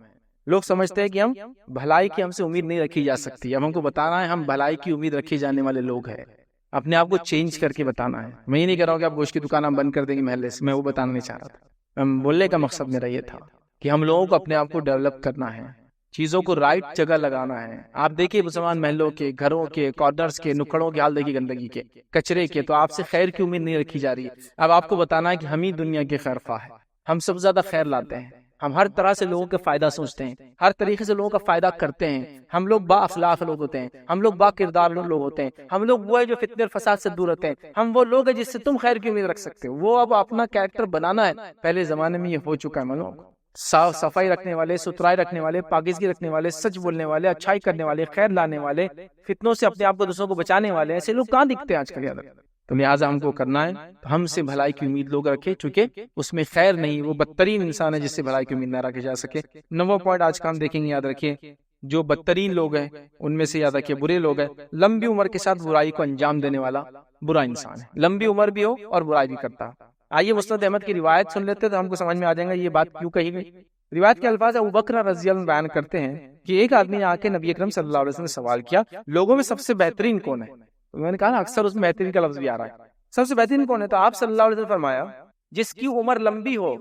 لوگ سمجھتے ہیں کہ ہم بھلائی کی ہم سے امید نہیں رکھی جا سکتی، اب ہم کو بتانا ہے ہم بھلائی کی امید رکھی جانے والے لوگ ہیں، اپنے آپ کو چینج کر کے بتانا ہے۔ میں یہ نہیں کہہ رہا ہوں کہ آپ گوشت کی دکان ہم بند کر دیں گے محلے سے، میں وہ بتانا نہیں چاہ رہا تھا، بولنے کا مقصد میرا یہ تھا کہ ہم لوگوں کو اپنے آپ کو ڈیولپ کرنا ہے، چیزوں کو رائٹ جگہ لگانا ہے۔ آپ دیکھیے مسلمان محلوں کے، گھروں کے، کارنرز کے، نکڑوں کے حال دیکھیے، گندگی کے، کچرے کے، تو آپ سے خیر کی امید نہیں رکھی جا رہی ہے۔ اب آپ کو بتانا ہے کہ ہم ہی دنیا کے خیر خواہ ہیں، ہم سب سے زیادہ خیر لاتے ہیں، ہم ہر طرح سے لوگوں کے فائدہ سوچتے ہیں، ہر طریقے سے لوگوں کا فائدہ کرتے ہیں، ہم لوگ با اخلاق لوگ ہوتے ہیں، ہم لوگ با کردار لوگ ہوتے ہیں، ہم لوگ وہ ہے جو فتنے اور فساد سے دور ہوتے ہیں، ہم وہ لوگ ہیں جس سے تم خیر کی امید رکھ سکتے ہو۔ وہ اب اپنا کیریکٹر بنانا ہے، پہلے زمانے میں یہ ہو چکا ہے، معلوم کو صاف صفائی رکھنے والے، ستھرائی رکھنے والے، پاکیزگی رکھنے والے، سچ بولنے والے، اچھائی کرنے والے، خیر لانے والے، فتنوں سے اپنے آپ کو دوسروں کو بچانے والے، ایسے لوگ کہاں دکھتے ہیں آج کل؟ یاد رکھیں، تو لہٰذا ہم کو کرنا ہے تو ہم سے بھلائی کی امید لوگ رکھے، چونکہ اس میں خیر نہیں، وہ بدترین انسان ہے جس سے بھلائی کی امید نہ رکھی جا سکے۔ 9واں پوائنٹ آج کا ہم دیکھیں گے، یاد رکھیے، جو بدترین لوگ ہیں ان میں سے یاد رکھیے برے لوگ ہیں، لمبی عمر کے ساتھ برائی کو انجام دینے والا برا انسان ہے، لمبی عمر بھی ہو اور برائی بھی کرتا۔ آئیے مسند احمد کی روایت سن لیتے تو ہم کو سمجھ میں آ جائے گا یہ بات کیوں کہی گئی۔ روایت کے الفاظ ابو بکر رضی اللہ عنہ بیان کرتے ہیں کہ ایک آدمی نے آ کے نبی اکرم صلی اللہ علیہ وسلم نے سوال کیا، لوگوں میں سب سے بہترین کون ہے؟ تو میں نے کہا نا اکثر اس میں بہترین کا لفظ بھی آ رہا ہے، سب سے بہترین کون ہے؟ تو آپ صلی اللہ علیہ وسلم نے فرمایا جس کی عمر لمبی ہو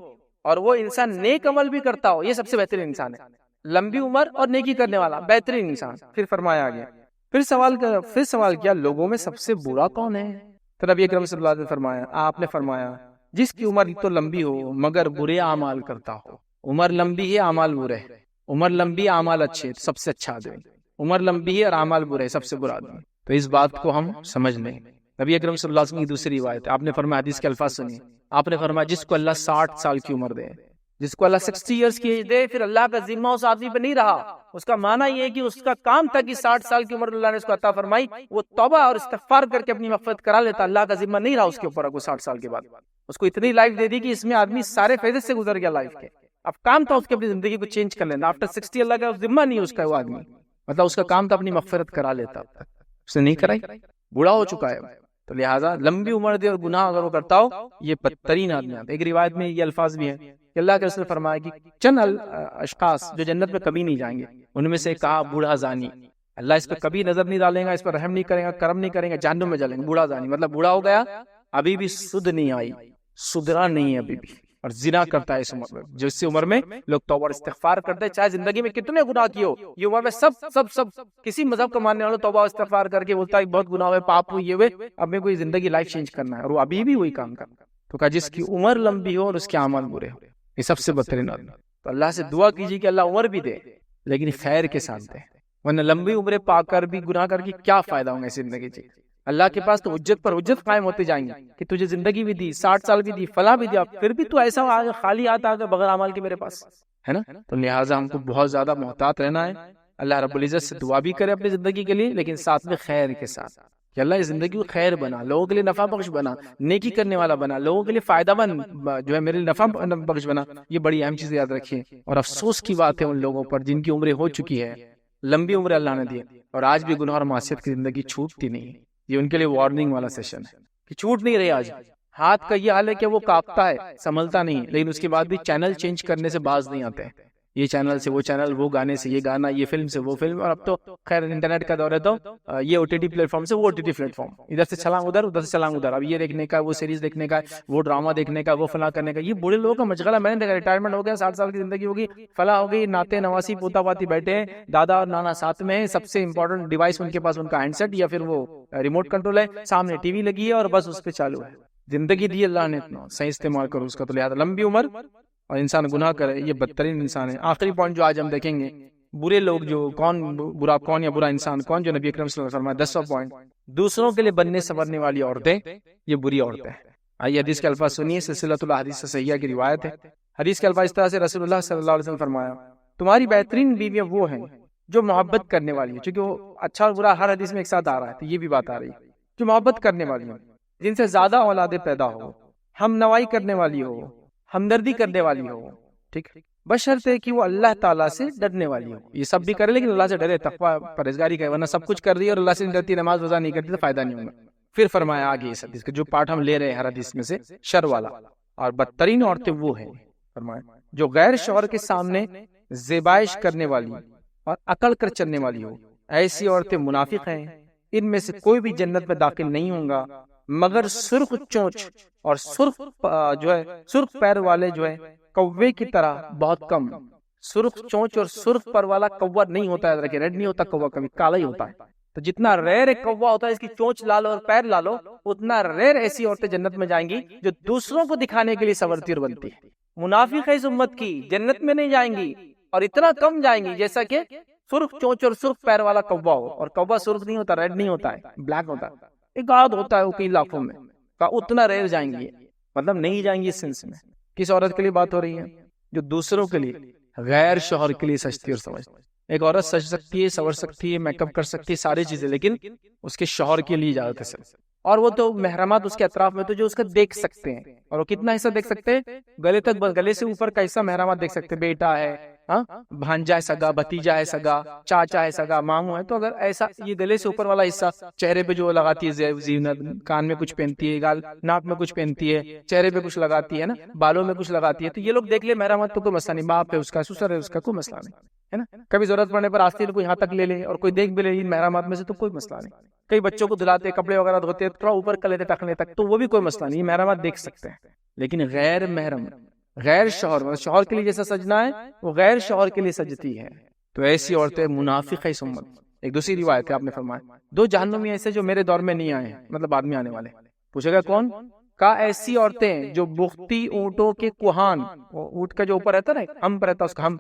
اور وہ انسان نیک عمل بھی کرتا ہو، یہ سب سے بہترین انسان ہے، لمبی عمر اور نیکی کرنے والا بہترین انسان۔ پھر فرمایا آگے، پھر سوال کیا لوگوں میں سب سے برا کون ہے؟ تو نبی اکرم صلی اللہ علیہ وسلم نے فرمایا، آپ نے فرمایا جس کی عمر تو لمبی ہو مگر برے اعمال کرتا ہو۔ عمر لمبی ہے، اعمال برے، عمر لمبی اعمال اچھے، سب سے اچھا آدمی، عمر لمبی ہے اور اعمال برے، سب سے برا آدمی۔ تو اس بات کو ہم سمجھ لیں۔ نبی اکرم صلی اللہ علیہ وسلم کی دوسری روایت ہے، آپ نے فرمایا، حدیث کے الفاظ سنیے، آپ نے فرمایا جس کو اللہ 60 سال کی عمر دے، جس کو اللہ 60 ایئرس کی ایج دے، پھر اللہ کا ذمہ اس آدمی پہ نہیں رہا، اس کا معنی یہ ہے کہ اس کا کام تھا کہ 60 سال کی عمر اللہ نے اس کو عطا فرمائی، وہ توبہ اور استغفار کر کے اپنی مغفرت کرا لیتا، اللہ کا ذمہ نہیں رہا اس کے اوپر، 60 سال کے بعد اس کو اتنی لائف دے دی کہ اس میں آدمی سارے فیض سے گزر گیا لائف کے، اب کام تھا اس کی اپنی زندگی کو چینج کر لینا۔ آفٹر 60 اللہ کا ذمہ نہیں اس کا، وہ آدمی مطلب اس کا کام تھا اپنی مغفرت کرا لیتا، اس نے نہیں کرائی، بوڑھا ہو چکا ہے، تو لہٰذا لمبی عمر دے اور گناہ اگر وہ کرتا ہو یہ بدترین آدمی آتا ہے۔ ایک روایت میں یہ الفاظ بھی ہے کہ اللہ کے رسول نے فرمایا کہ چند اشخاص جو جنت میں کبھی نہیں جائیں گے، ان میں سے کہا بوڑھا زانی، اللہ اس پہ کبھی نظر نہیں ڈالے گا، اس پر رحم نہیں کرے گا، کرم نہیں کرے گا، جہنم میں جلیں گے۔ بوڑھا زانی مطلب بوڑھا ہو گیا، ابھی بھی سدھ نہیں آئی، سدھرا نہیں ہے ابھی بھی، اور زنا کرتا ہے اس عمر میں، جو اس عمر میں لوگ توبہ اور استغفار کرتے ہیں، چاہے زندگی میں کتنے گناہ کیے ہو، یہ عمر میں سب کسی مذہب کا ماننے والوں توبہ اور استغفار کر کے بولتا ہے بہت گناہ ہوئے، پاپ ہوئے، یہ ہوئے، اب میں کوئی زندگی لائف چینج کرنا ہے، اور وہ ابھی بھی وہی کام کرنا ہے۔ تو کہا جس کی عمر لمبی ہو اور اس کے اعمال برے ہو، یہ سب سے بدترین آدمی۔ تو اللہ سے دعا کیجیے کہ اللہ عمر بھی دے لیکن خیر کے ساتھ دے، ورنہ لمبی عمریں پا کر بھی گناہ کر کے کیا فائدہ ہوگا اس زندگی سے؟ اللہ کے پاس تو حجت پر حجت قائم ہوتے جائیں گے کہ تجھے زندگی بھی دی، 60 سال بھی دی، فلاں بھی دیا، پھر بھی تو ایسا خالی ہاتھ آ گیا بغیر اعمال کے میرے پاس، ہے نا؟ تو لہٰذا ہم کو بہت زیادہ محتاط رہنا ہے، اللہ رب العزت سے دعا بھی کرے اپنی زندگی کے لیے، لیکن ساتھ میں خیر کے ساتھ کہ اللہ اس زندگی کو خیر بنا، لوگوں کے لیے نفع بخش بنا، نیکی کرنے والا بنا، لوگوں کے لیے فائدہ مند جو ہے میرے لیے نفع بخش بنا۔ یہ بڑی اہم چیز یاد رکھیے، اور افسوس کی بات ہے ان لوگوں پر جن کی عمریں ہو چکی ہے، لمبی عمر اللہ نے دی اور آج بھی گناہ اور معصیت کی زندگی چھوٹتی نہیں۔ یہ ان کے لیے وارننگ والا سیشن ہے کہ چھوٹ نہیں رہی۔ آج ہاتھ کا یہ حال ہے کہ وہ کاپتا ہے، سنبھلتا نہیں، لیکن اس کے بعد بھی چینل چینج کرنے سے باز نہیں آتے، یہ چینل سے وہ چینل، وہ گانے سے یہ گانا، یہ فلم سے وہ فلم، اور اب تو خیر انٹرنیٹ کا دور ہے تو یہ OTT پلیٹ فارم سے وہ OTT پلیٹ فارم، ادھر سے چھلانگ ادھر، ادھر سے چھلانگ ادھر، اب یہ دیکھنے کا، وہ سیریز دیکھنے کا، وہ ڈرامہ دیکھنے کا، وہ فلاں کرنے کا، یہ بوڑھے لوگوں کا مشغلہ۔ میں نے دیکھا ریٹائرمنٹ ہو گیا، 60 سال کی زندگی ہوگی، فلاں ہو گئی، ناتے نواسی پوتا پاتی بیٹھے ہیں، دادا اور نانا ساتھ میں ہیں، سب سے امپورٹنٹ ڈیوائس ان کے پاس ان کا ہینڈ سیٹ یا پھر وہ ریموٹ کنٹرول ہے، سامنے ٹی وی لگی ہے اور بس اس پہ چالو ہے۔ زندگی دی اللہ نے، اتنا صحیح استعمال کرو اس کا۔ تو لہٰذا لمبی عمر اور انسان گناہ کرے یہ بدترین انسان ہے۔ آخری پوائنٹ جو آج ہم دیکھیں گے، برے لوگ جو کون برا کون یا برا انسان کون، جو نبی اکرم صلی اللہ علیہ وسلم فرمایا 10واں پوائنٹ، دوسروں کے لیے بننے سنورنے والی عورتیں یہ بری عورتیں ہیں۔ آئیے حدیث کے الفاظ سنیے، سلسلۃ الاحادیث صحیحہ کی روایت ہے۔ حدیث کے الفاظ اس طرح سے، رسول اللہ صلی اللہ علیہ وسلم فرمایا تمہاری بہترین بیویاں وہ ہیں جو محبت کرنے والی ہیں، چونکہ وہ اچھا اور برا ہر حدیث میں ایک ساتھ آ رہا ہے، تو یہ بھی بات آ رہی ہے، جو محبت کرنے والی ہیں، جن سے زیادہ اولادیں پیدا ہو، ہم نوائی کرنے والی ہو، ہمدردی کرنے والی ہو، ٹھیک، بشرطے کہ وہ اللہ تعالیٰ سے ڈرنے والی ہو. یہ سب بھی کرے لیکن اللہ سے ڈرے، تقوی پرہیزگاری کرے، ورنہ سب کچھ کر رہی ہے اور اللہ سے نہیں ڈرتی، نماز روزہ نہیں کرتی تو فائدہ نہیں ہوگا. پھر فرمایا آگے اس حدیث کا جو پارٹ ہم لے رہے ہیں ہر حدیث میں سے، شر والا، اور بدترین عورتیں وہ ہیں فرمایا جو غیر شوہر کے سامنے زیبائش کرنے والی اور اکڑ کر چلنے والی ہو. ایسی عورتیں منافق ہیں، ان میں سے کوئی بھی جنت میں داخل نہیں ہوں گا مگر سرخ چونچ اور سرخ جو ہے سرخ پیر والے جو ہے کوے کی طرح بہت کم. سرخ چونچ اور سرخ پر والا کوا نہیں ہوتا ہے، ریڈ نہیں ہوتا کوا، کبھی کالا ہی ہوتا ہے. تو جتنا ریئر ایک کوا ہوتا ہے اس کی چونچ لالو اور پیر لالو، اتنا ریئر ایسی عورتیں جنت میں جائیں گی جو دوسروں کو دکھانے کے لیے سنورتی اور بنتی ہے. منافق ہے اس امت کی، جنت میں نہیں جائیں گی اور اتنا کم جائیں گی جیسا کہ سرخ چونچ اور سرخ پیر والا کوا ہو. اور کوا سرخ نہیں ہوتا، ریڈ نہیں ہوتا ہے، بلیک ہوتا ہے، ایک آدھ ہوتا ہے وہ کئی لاکھوں میں، اتنا ریئر جائیں گی، مطلب نہیں جائیں گی. اس سینس میں کس عورت کے لیے بات ہو رہی ہے؟ جو دوسروں کے لیے، غیر شوہر کے لیے سجتی اور سمجھتی. ایک عورت سج سکتی ہے، سنور سکتی ہے، میک اپ کر سکتی ہے، ساری چیزیں، لیکن اس کے شوہر کے لیے اجازت ہے. اور وہ تو محرمات اس کے اطراف میں تو جو اس کا دیکھ سکتے ہیں، اور وہ کتنا حصہ دیکھ سکتے ہیں؟ گلے تک، گلے سے اوپر کا حصہ محرمات دیکھ سکتے ہیں. بیٹا ہے، بھانجا ہے سگا، بھتیجا ہے سگا، چاچا ہے سگا، ماموں ہے. تو اگر ایسا یہ گلے سے اوپر والا حصہ، چہرے پہ جو لگاتی ہے زینت، کان میں کچھ پہنتی ہے، گال ناک میں کچھ پہنتی ہے، چہرے پہ کچھ لگاتی ہے نا، بالوں میں کچھ لگاتی ہے، تو یہ لوگ دیکھ لے محرمات تو کوئی مسئلہ نہیں. باپ ہے اس کا، سسر ہے اس کا، کوئی مسئلہ نہیں ہے نا. کبھی ضرورت پڑنے پر آستین کو یہاں تک لے لے اور کوئی دیکھ بھی لے محرمات میں سے تو کوئی مسئلہ نہیں. کئی بچوں کو دلاتے، کپڑے وغیرہ دھوتے، تھوڑا اوپر کر لیتے ٹکنے تک، تو وہ بھی کوئی مسئلہ نہیں، محرمات دیکھ سکتے ہیں. لیکن غیر محرم، غیر شوہر، شوہر کے لیے جیسا سجنا ہے وہ غیر شوہر کے لیے سجتی ہے. تو ایسی عورتیں منافق ہے اس امت. ایک دوسری روایت ہے، آپ نے فرمایا 2 جہنمی ایسے جو میرے دور میں نہیں آئے ہیں، مطلب بعد میں آنے والے. پوچھے گا کون؟ کا ایسی عورتیں جو بختی اونٹوں کے کوہان، اونٹ کا جو اوپر رہتا ہے نا، ہم پر رہتا ہے اس کا ہم،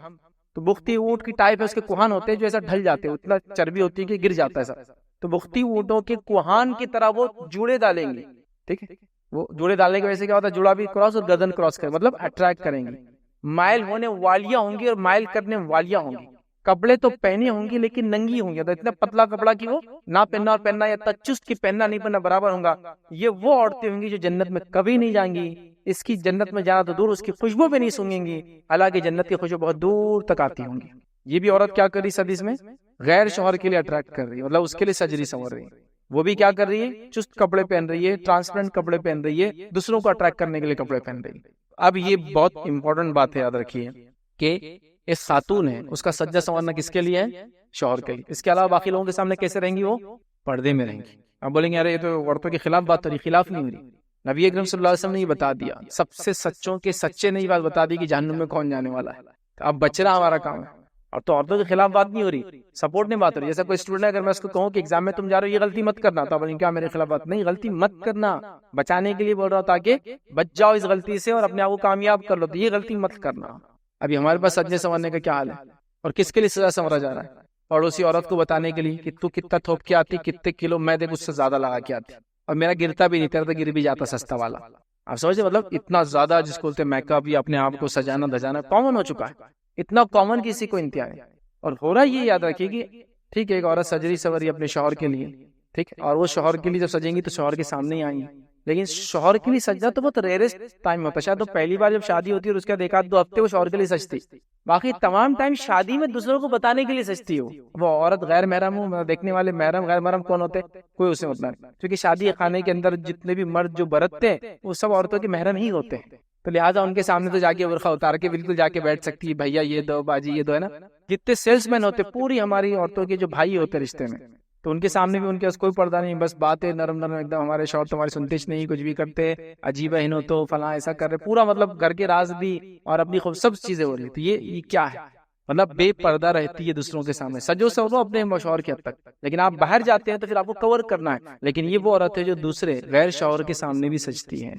تو بختی اونٹ کی ٹائپ ہے، اس کے کوہان ہوتے ہیں جو ایسا ڈھل جاتے ہیں، اتنا چربی ہوتی ہے کہ گر جاتا ہے سر. تو بختی اونٹوں کے کوہان کی طرح وہ جوڑے ڈالیں گے. ٹھیک ہے، وہ جوڑے ڈالنے کی وجہ سے کیا ہوتا ہے؟ جوڑا بھی کراس اور گردن کراس کرے، مطلب اٹریکٹ کریں گی. مائل ہونے والیاں ہوں گی اور مائل کرنے والیاں ہوں گی. کپڑے تو پہنے ہوں گی لیکن ننگی ہوں گی. تو اتنا پتلا کپڑا کی وہ نہ پہننا اور پہننا، یا تچست کی پہننا نہیں پہننا برابر ہوگا. یہ وہ عورتیں ہوں گی جو جنت میں کبھی نہیں جائیں گی. اس کی جنت میں جانا تو دور، اس کی خوشبو بھی نہیں سونگیں گی، حالانکہ جنت کی خوشبو بہت دور تک آتی ہوں گی. یہ بھی عورت کیا کر رہی حدیث میں؟ غیر شوہر کے لیے اٹریکٹ کر رہی ہے، مطلب اس کے لیے سجری سنور رہی ہے. وہ بھی کیا کر رہی ہے؟ چست کپڑے پہن رہی ہے، ٹرانسپیرنٹ کپڑے پہن رہی ہے، دوسروں کو اٹریکٹ کرنے کے لیے کپڑے پہن رہی ہے. اب یہ بہت امپورٹنٹ بات ہے، یاد رکھیے کہ ایک خاتون ہے، اس کا سجدہ سنورنا کس کے لیے ہے؟ شوہر کے لیے. اس کے علاوہ باقی لوگوں کے سامنے کیسے رہیں گی؟ وہ پردے میں رہیں گی. اب بولیں گے ارے یہ تو عورتوں کے خلاف بات ہو رہی. خلاف نہیں ہو رہی، نبی اکرم صلی اللہ علیہ وسلم نے یہ بتا دیا. سب سے سچوں کے سچے نے یہ بات بتا دی کہ جہنم میں کون جانے والا ہے. اب بچنا ہمارا کام ہے. اور تو عورتوں کے خلاف بات نہیں ہو رہی، سپورٹ نہیں بات ہو رہی. جیسا کوئی اسٹوڈنٹ ہے، اگر میں اس کو کہوں کہ ایگزام میں تم جا رہے ہو، یہ غلطی مت کرنا، تو بولیں کیا میرے خلاف بات نہیں؟ غلطی مت کرنا، بچانے کے لیے بول رہا ہوں تاکہ بچ جاؤ اس غلطی سے اور اپنے آپ کو کامیاب کر لو. تو یہ غلطی مت کرنا. ابھی ہمارے پاس سجنے سنورنے کا کیا حال ہے، اور کس کے لیے سجا سنورا جا رہا ہے؟ پڑوسی عورت کو بتانے کے لیے کہ تو کتنا تھوپ کے آتی، کتنے کلو میں دیکھ اس سے زیادہ لگا کے آتی، اور میرا گرتا بھی نہیں، تیرا تو گر بھی جاتا سستا والا. آپ سمجھے؟ مطلب اتنا زیادہ جس کو بولتے میک اپ یا اپنے آپ کو سجانا دھجانا کامن ہو چکا ہے. اتنا کامن کسی کو انتہا ہے. اور ہو رہا یہ یاد رکھیے کہ ٹھیک ہے ایک عورت سجری سوری اپنے شوہر کے لیے، ٹھیک ہے، اور وہ شوہر کے لیے جب سجیں گی تو شوہر کے سامنے ہی آئیں گی. لیکن شوہر کے لیے سجنا تو بہت ریئرسٹ ٹائم ہوتا ہے. شاید تو پہلی بار جب شادی ہوتی ہے اور اس کے بعد 1-2 ہفتے وہ شوہر کے لیے سجتی، باقی تمام ٹائم شادی میں دوسروں کو بتانے کے لیے سجتی ہو. وہ عورت غیر محرم ہو، دیکھنے والے محرم غیر محرم کون ہوتے؟ کوئی اسے مطلب نہیں، کیونکہ شادی خانے کے اندر جتنے بھی مرد جو برتتے ہیں وہ سب عورتوں کے محرم ہی ہوتے ہیں. تو لہٰذا ان کے سامنے تو جا کے برقع اتار کے بالکل جا کے بیٹھ سکتی ہے، بھیا یہ دو، باجی یہ دو، ہے نا. جتنے سیلس مین ہوتے پوری ہماری عورتوں کے جو بھائی ہوتے رشتے میں، تو ان کے سامنے بھی ان کے پاس کوئی پردہ نہیں، بس باتیں نرم نرم ایک دم. ہمارے شوہر تمہاری سنتے نہیں، کچھ بھی کرتے، عجیب ہے ہو تو فلاں ایسا کر رہے، پورا مطلب گھر کے راز بھی اور اپنی خوب سب چیزیں ہو رہی تھی. یہ کیا ہے؟ مطلب بے پردہ رہتی ہے دوسروں کے سامنے، سجو سورو اپنے شوہر کے حد تک، لیکن آپ باہر جاتے ہیں تو پھر آپ کو کور کرنا ہے. لیکن یہ وہ عورت ہے جو دوسرے غیر شوہر کے سامنے بھی سجتی ہے،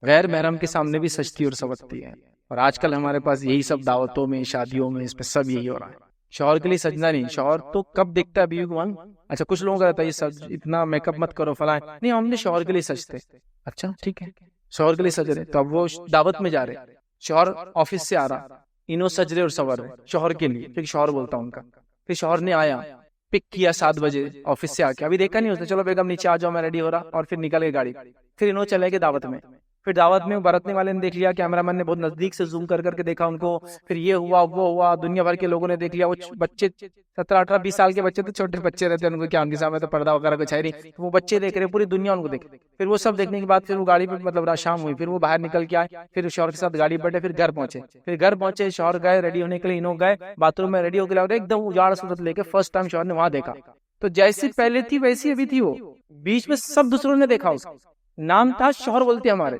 غیر محرم کے سامنے بھی سجتی اور سنورتی ہے. اور آج کل ہمارے پاس یہی سب دعوتوں میں، شادیوں میں، اس پہ سب یہی ہو رہا ہے. شوہر کے لیے سجنا نہیں. شوہر تو کب دیکھتا ہے بیوی کو؟ اچھا کچھ لوگوں کا رہتا ہے یہ اتنا میک اپ مت کرو فلاں، نہیں ہم نے شوہر کے لیے سجتے. اچھا ٹھیک ہے، شوہر کے لیے سج رہے، تو اب وہ دعوت میں جا رہے، شوہر آفس سے آ رہا، انہوں سج رہے اور سنور رہے شوہر کے لیے، پھر شوہر بولتا ان کا، پھر شوہر نے آیا پک کیا 7 بجے آفس سے آ کے، ابھی دیکھا نہیں ہوتا، چلو بیگم نیچے آ جاؤ میں ریڈی ہو رہا، اور پھر نکل گئے گاڑی، پھر انہوں چلے گئے دعوت میں. پھر دعوت میں برتنے والے نے دیکھ لیا، کیمرہ مین نے بہت نزدیک سے زوم کر کر کے دیکھا ان کو، پھر یہ ہوا وہ ہوا، دنیا بھر کے لوگوں نے دیکھ لیا، وہ بچے 17 18 20 سال کے بچے تو چھوٹے بچے رہتے ہیں، ان کو کیا ان کے سامنے تو پردہ وغیرہ کچھ ہے نہیں، وہ بچے دیکھ رہے، پوری دنیا ان کو دیکھ، پھر وہ سب دیکھنے کے بعد پھر وہ گاڑی پہ مطلب رات شام ہوئی، پھر وہ باہر نکل کے آئے، پھر شوہر کے ساتھ گاڑی بیٹھے، پھر گھر پہنچے، شوہر گئے ریڈی ہونے کے لیے، انہوں گئے باتھ روم میں ریڈی ہو کے لائے، ایک دم اجاڑ صورت لے کے فرسٹ ٹائم شوہر نے وہاں دیکھا، تو جیسی پہلے تھی ویسی ابھی تھی، وہ بیچ میں سب دوسروں نے دیکھا، اس کا نام تھا شوہر بولتے ہمارے،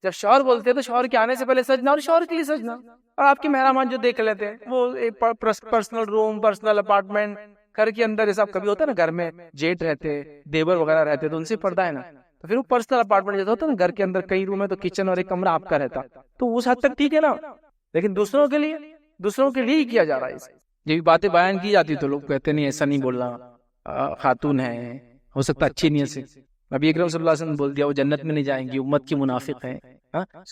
جب شوہر بولتے ہیں تو شوہر کے آنے سے پہلے سجنا اور شوہر کے لیے سجنا، اور آپ کے مہرامان جو دیکھ لیتے ہیں وہ پرسنل روم، پرسنل اپارٹمنٹ، گھر کے اندر جیسا کبھی ہوتا ہے نا، گھر میں جیٹ رہتے، دیور وغیرہ رہتے تو ان سے پردہ ہے نا، تو پھر وہ پرسنل اپارٹمنٹ جیسا ہوتا ہے نا، گھر کے اندر کئی روم ہے تو کچن اور ایک کمرہ آپ کا رہتا، تو اس حد تک ٹھیک ہے نا، لیکن دوسروں کے لیے ہی کیا جا رہا ہے، یہ بھی باتیں بیان کی جاتی تو لوگ کہتے نہیں ایسا نہیں بولنا، خاتون ہے ہو سکتا اچھی نیت سے، نبی اکرم صلی اللہ علیہ وسلم بول دیا وہ جنت میں نہیں جائیں گی، امت کی منافق ہیں،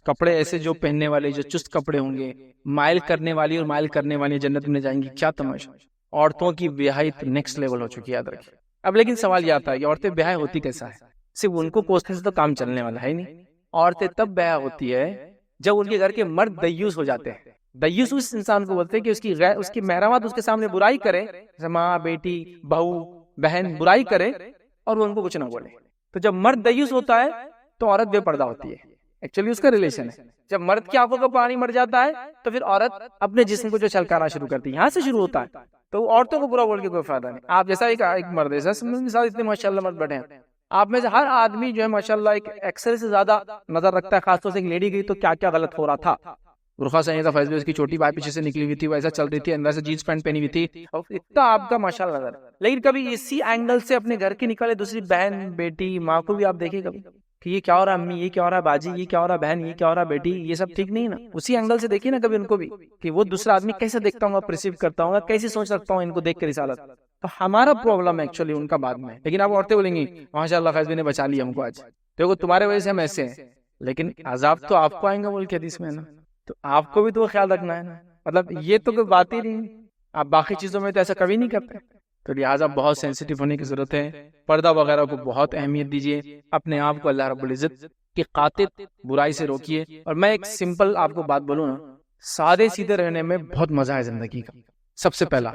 کپڑے ایسے جو پہننے والے جو چست کپڑے ہوں گے، مائل کرنے والی اور مائل کرنے والی جنت میں جائیں گی، کیا تماشا، عورتوں کی بیاہی تو نیکسٹ لیول ہو چکی ہے، یاد رکھیں۔ اب لیکن سوال یہ آتا ہے کہ عورتیں بیاہ ہوتی کیسا ہے؟ صرف ان کو کوسنے سے تو کام چلنے والا ہے نہیں، عورتیں تب بیاہ ہوتی ہے جب ان کے گھر کے مرد دیوس ہو جاتے ہیں، دیوس اس انسان کو بولتے ہیں کہ اس کی محرمات اس کے سامنے برائی کرے، جیسے ماں، بیٹی، بہو، بہن برائی کرے اور وہ ان کو کچھ نہ بولے، تو جب مرد دیوس ہوتا ہے تو عورت بے پردہ ہوتی ہے، ایکچولی اس کا ریلیشن ہے، جب مرد کی آنکھوں کا پانی مر جاتا ہے تو پھر عورت اپنے جسم کو جو چھلکانا شروع کرتی ہے، یہاں سے شروع ہوتا ہے، تو عورتوں کو برا بول کے کوئی فائدہ نہیں، آپ جیسا ایک مرد ہے، اتنے ماشاءاللہ مرد بیٹھے ہیں، آپ میں سے ہر آدمی جو ہے ماشاءاللہ ایک ایکسرے سے زیادہ نظر رکھتا ہے، خاص طور سے ایک لیڈی گئی تو کیا کیا غلط ہو رہا تھا، برقع صحیح تھا، فیض میں اس کی چھوٹی بائی پیچھے سے نکلی ہوئی تھی، ویسا چل رہی تھی، اندر سے جینس پینٹ پہنی ہوئی تھی، اور اتنا آپ کا ماشاءاللہ نظر، لیکن کبھی اسی اینگل سے اپنے گھر کی نکلے دوسری بہن، بیٹی، ماں کو بھی آپ دیکھیں کبھی کہ یہ کیا ہو رہا ہے، امی یہ کیا ہو رہا ہے، باجی یہ کیا ہو رہا ہے، بہن یہ کیا ہو رہا ہے، بیٹی یہ سب ٹھیک نہیں نا، اسی اینگل سے دیکھیے نا کبھی ان کو بھی کہ وہ دوسرا آدمی کیسے دیکھتا ہوں گا، پرسیو کرتا ہوں گا، کیسے سوچ رکھتا ہوں ان کو دیکھ کے رسالت، تو ہمارا پرابلم ہے ایکچولی ان کا بعد میں، لیکن آپ عورتیں بولیں گی ماشاءاللہ فیض نے بچا لیا ہم کو، آج دیکھو تمہارے وجہ سے ہم ایسے ہیں، لیکن عذاب تو آپ کو آئیں گا بول کے حدیث میں ہے نا، تو آپ کو بھی تو خیال رکھنا ہے نا، مطلب یہ تو کوئی بات ہی نہیں، آپ باقی چیزوں میں تو ایسا کبھی نہیں کرتے، تو لہٰذا بہت سینسیٹیو ہونے کی ضرورت ہے، پردہ وغیرہ کو بہت اہمیت دیجیے، اپنے آپ کو اللہ رب العزت کی قاطب برائی سے روکیے، اور میں ایک سمپل آپ کو بات بولوں نا، سادے سیدھے رہنے میں بہت مزہ ہے زندگی کا، سب سے پہلا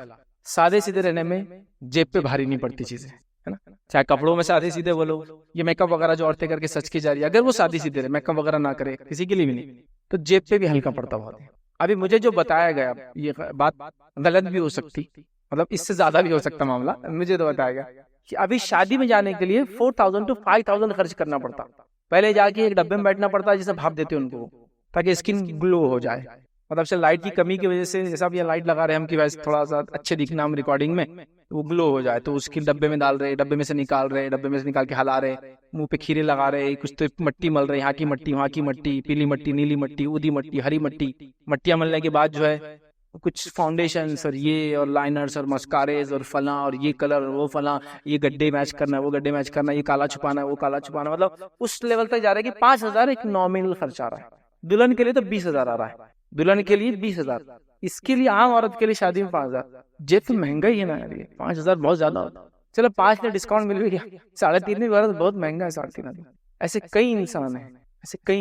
سادے سیدھے رہنے میں جیب پہ بھاری نہیں پڑتی چیزیں، ہے نا، چاہے کپڑوں میں سادے سیدھے بولو، یہ میک اپ وغیرہ جو عورتیں کر کے سچ کی جا رہی ہے، اگر وہ سادی سیدھے رہے، میک اپ وغیرہ نہ کرے، کسی کے لیے بھی نہیں، تو جیب پہ بھی ہلکا پڑتا بہت ہے۔ ابھی مجھے جو بتایا گیا یہ بات غلط بھی ہو سکتی، مطلب اس سے زیادہ بھی ہو سکتا معاملہ، مجھے تو بتایا گیا کہ ابھی شادی میں جانے کے لیے 4000 to 5000 خرچ کرنا پڑتا، پہلے جا کے ایک ڈبے میں بیٹھنا پڑتا جسے بھاپ دیتے ان کو تاکہ اسکن گلو ہو جائے، مطلب سے لائٹ کی کمی کی وجہ سے، جیسا بھی لائٹ لگا رہے ہم کی وجہ تھوڑا سا اچھے دکھنا ہم ریکارڈنگ میں، وہ گلو ہو جائے تو اس کی ڈبے میں ڈال رہے، ڈبے میں سے نکال رہے، ڈبے میں سے نکال کے ہلا رہے، منہ پہ کھیرے لگا رہے، کچھ تو مٹی مل رہے، یہاں کی مٹی وہاں کی مٹی، پیلی مٹی، نیلی مٹی، ادی مٹی، ہری مٹی، مٹیاں ملنے کے بعد جو ہے کچھ فاؤنڈیشنز اور یہ اور لائنرز اور مسکاریز اور فلاں اور یہ کلر اور وہ فلاں، یہ گڈے میچ کرنا ہے، وہ گڈے میچ کرنا ہے، یہ کالا چھپانا ہے، وہ کالا چھپانا، مطلب اس لیول تک جا رہا ہے کہ 5000 ایک نامنل خرچ آ رہا ہے، دلہن کے لیے تو 20000 آ رہا ہے، دلہن کے لیے 20000، اس کے لیے عام عورت کے لیے شادی میں 5000، یہ تو مہنگا ہی ہے نا یار، 5000 بہت زیادہ ہوتا، چلو 5 میں ڈسکاؤنٹ مل گیا، 3.5 میں بہت مہنگا ہے، 3.5۔ ایسے کئی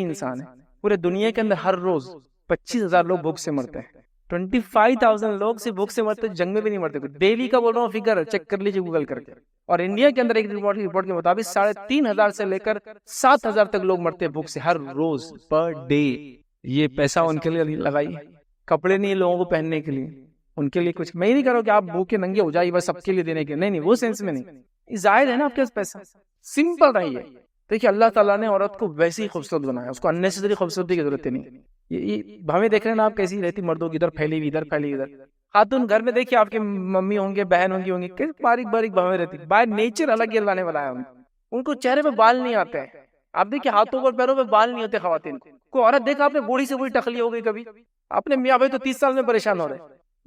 انسان ہیں پورے دنیا کے اندر، ہر روز 25000 لوگ بھوک سے مرتے ہیں، 25,000 لوگ سے بھوک سے مرتے، جنگ میں بھی نہیں مرتے، ڈیلی کا بول رہا ہوں فگر چیک کر لیجیے گوگل کر کے، اور انڈیا کے اندر ایک رپورٹ کے مطابق 3500 سے لے کر 7000 تک لوگ مرتے ہیں بھوک سے ہر روز پر ڈے۔ یہ پیسہ ان کے لیے لگائیے، کپڑے نہیں لوگوں کو پہننے کے لیے، ان کے لیے کچھ، میں نہیں کروں کہ آپ بھوکے ننگے ہو جائیے بس سب کے لیے دینے کے، نہیں وہ سینس میں نہیں، ظاہر ہے نا آپ کے پاس پیسہ، سمپل رہیے۔ دیکھیے اللہ تعالیٰ نے عورت کو ویسے ہی خوبصورت بنایا، اس کو اننیسیسری خوبصورتی کی ضرورت نہیں، یہ ہمیں دیکھ رہے ہیں نا آپ کیسی رہتی، مردوں کی ادھر پھیلی ہوئی ادھر پھیلی ادھر، خاتون گھر میں دیکھیے آپ کے ممی ہوں گے، بہن ہوں گی کیسے باریک باریک بھویں رہتی، بائی نیچر الگ ہی اللہ نے بنایا ان کو چہرے پہ بال نہیں آتے ہیں، آپ دیکھیے ہاتھوں پر پیروں پہ بال نہیں ہوتے خواتین کو عورت دیکھا آپ نے بوڑھی سے بوڑھی ٹکلی ہو گئی، کبھی اپنے میاں بھائی تو 30 سال میں پریشان ہو رہے،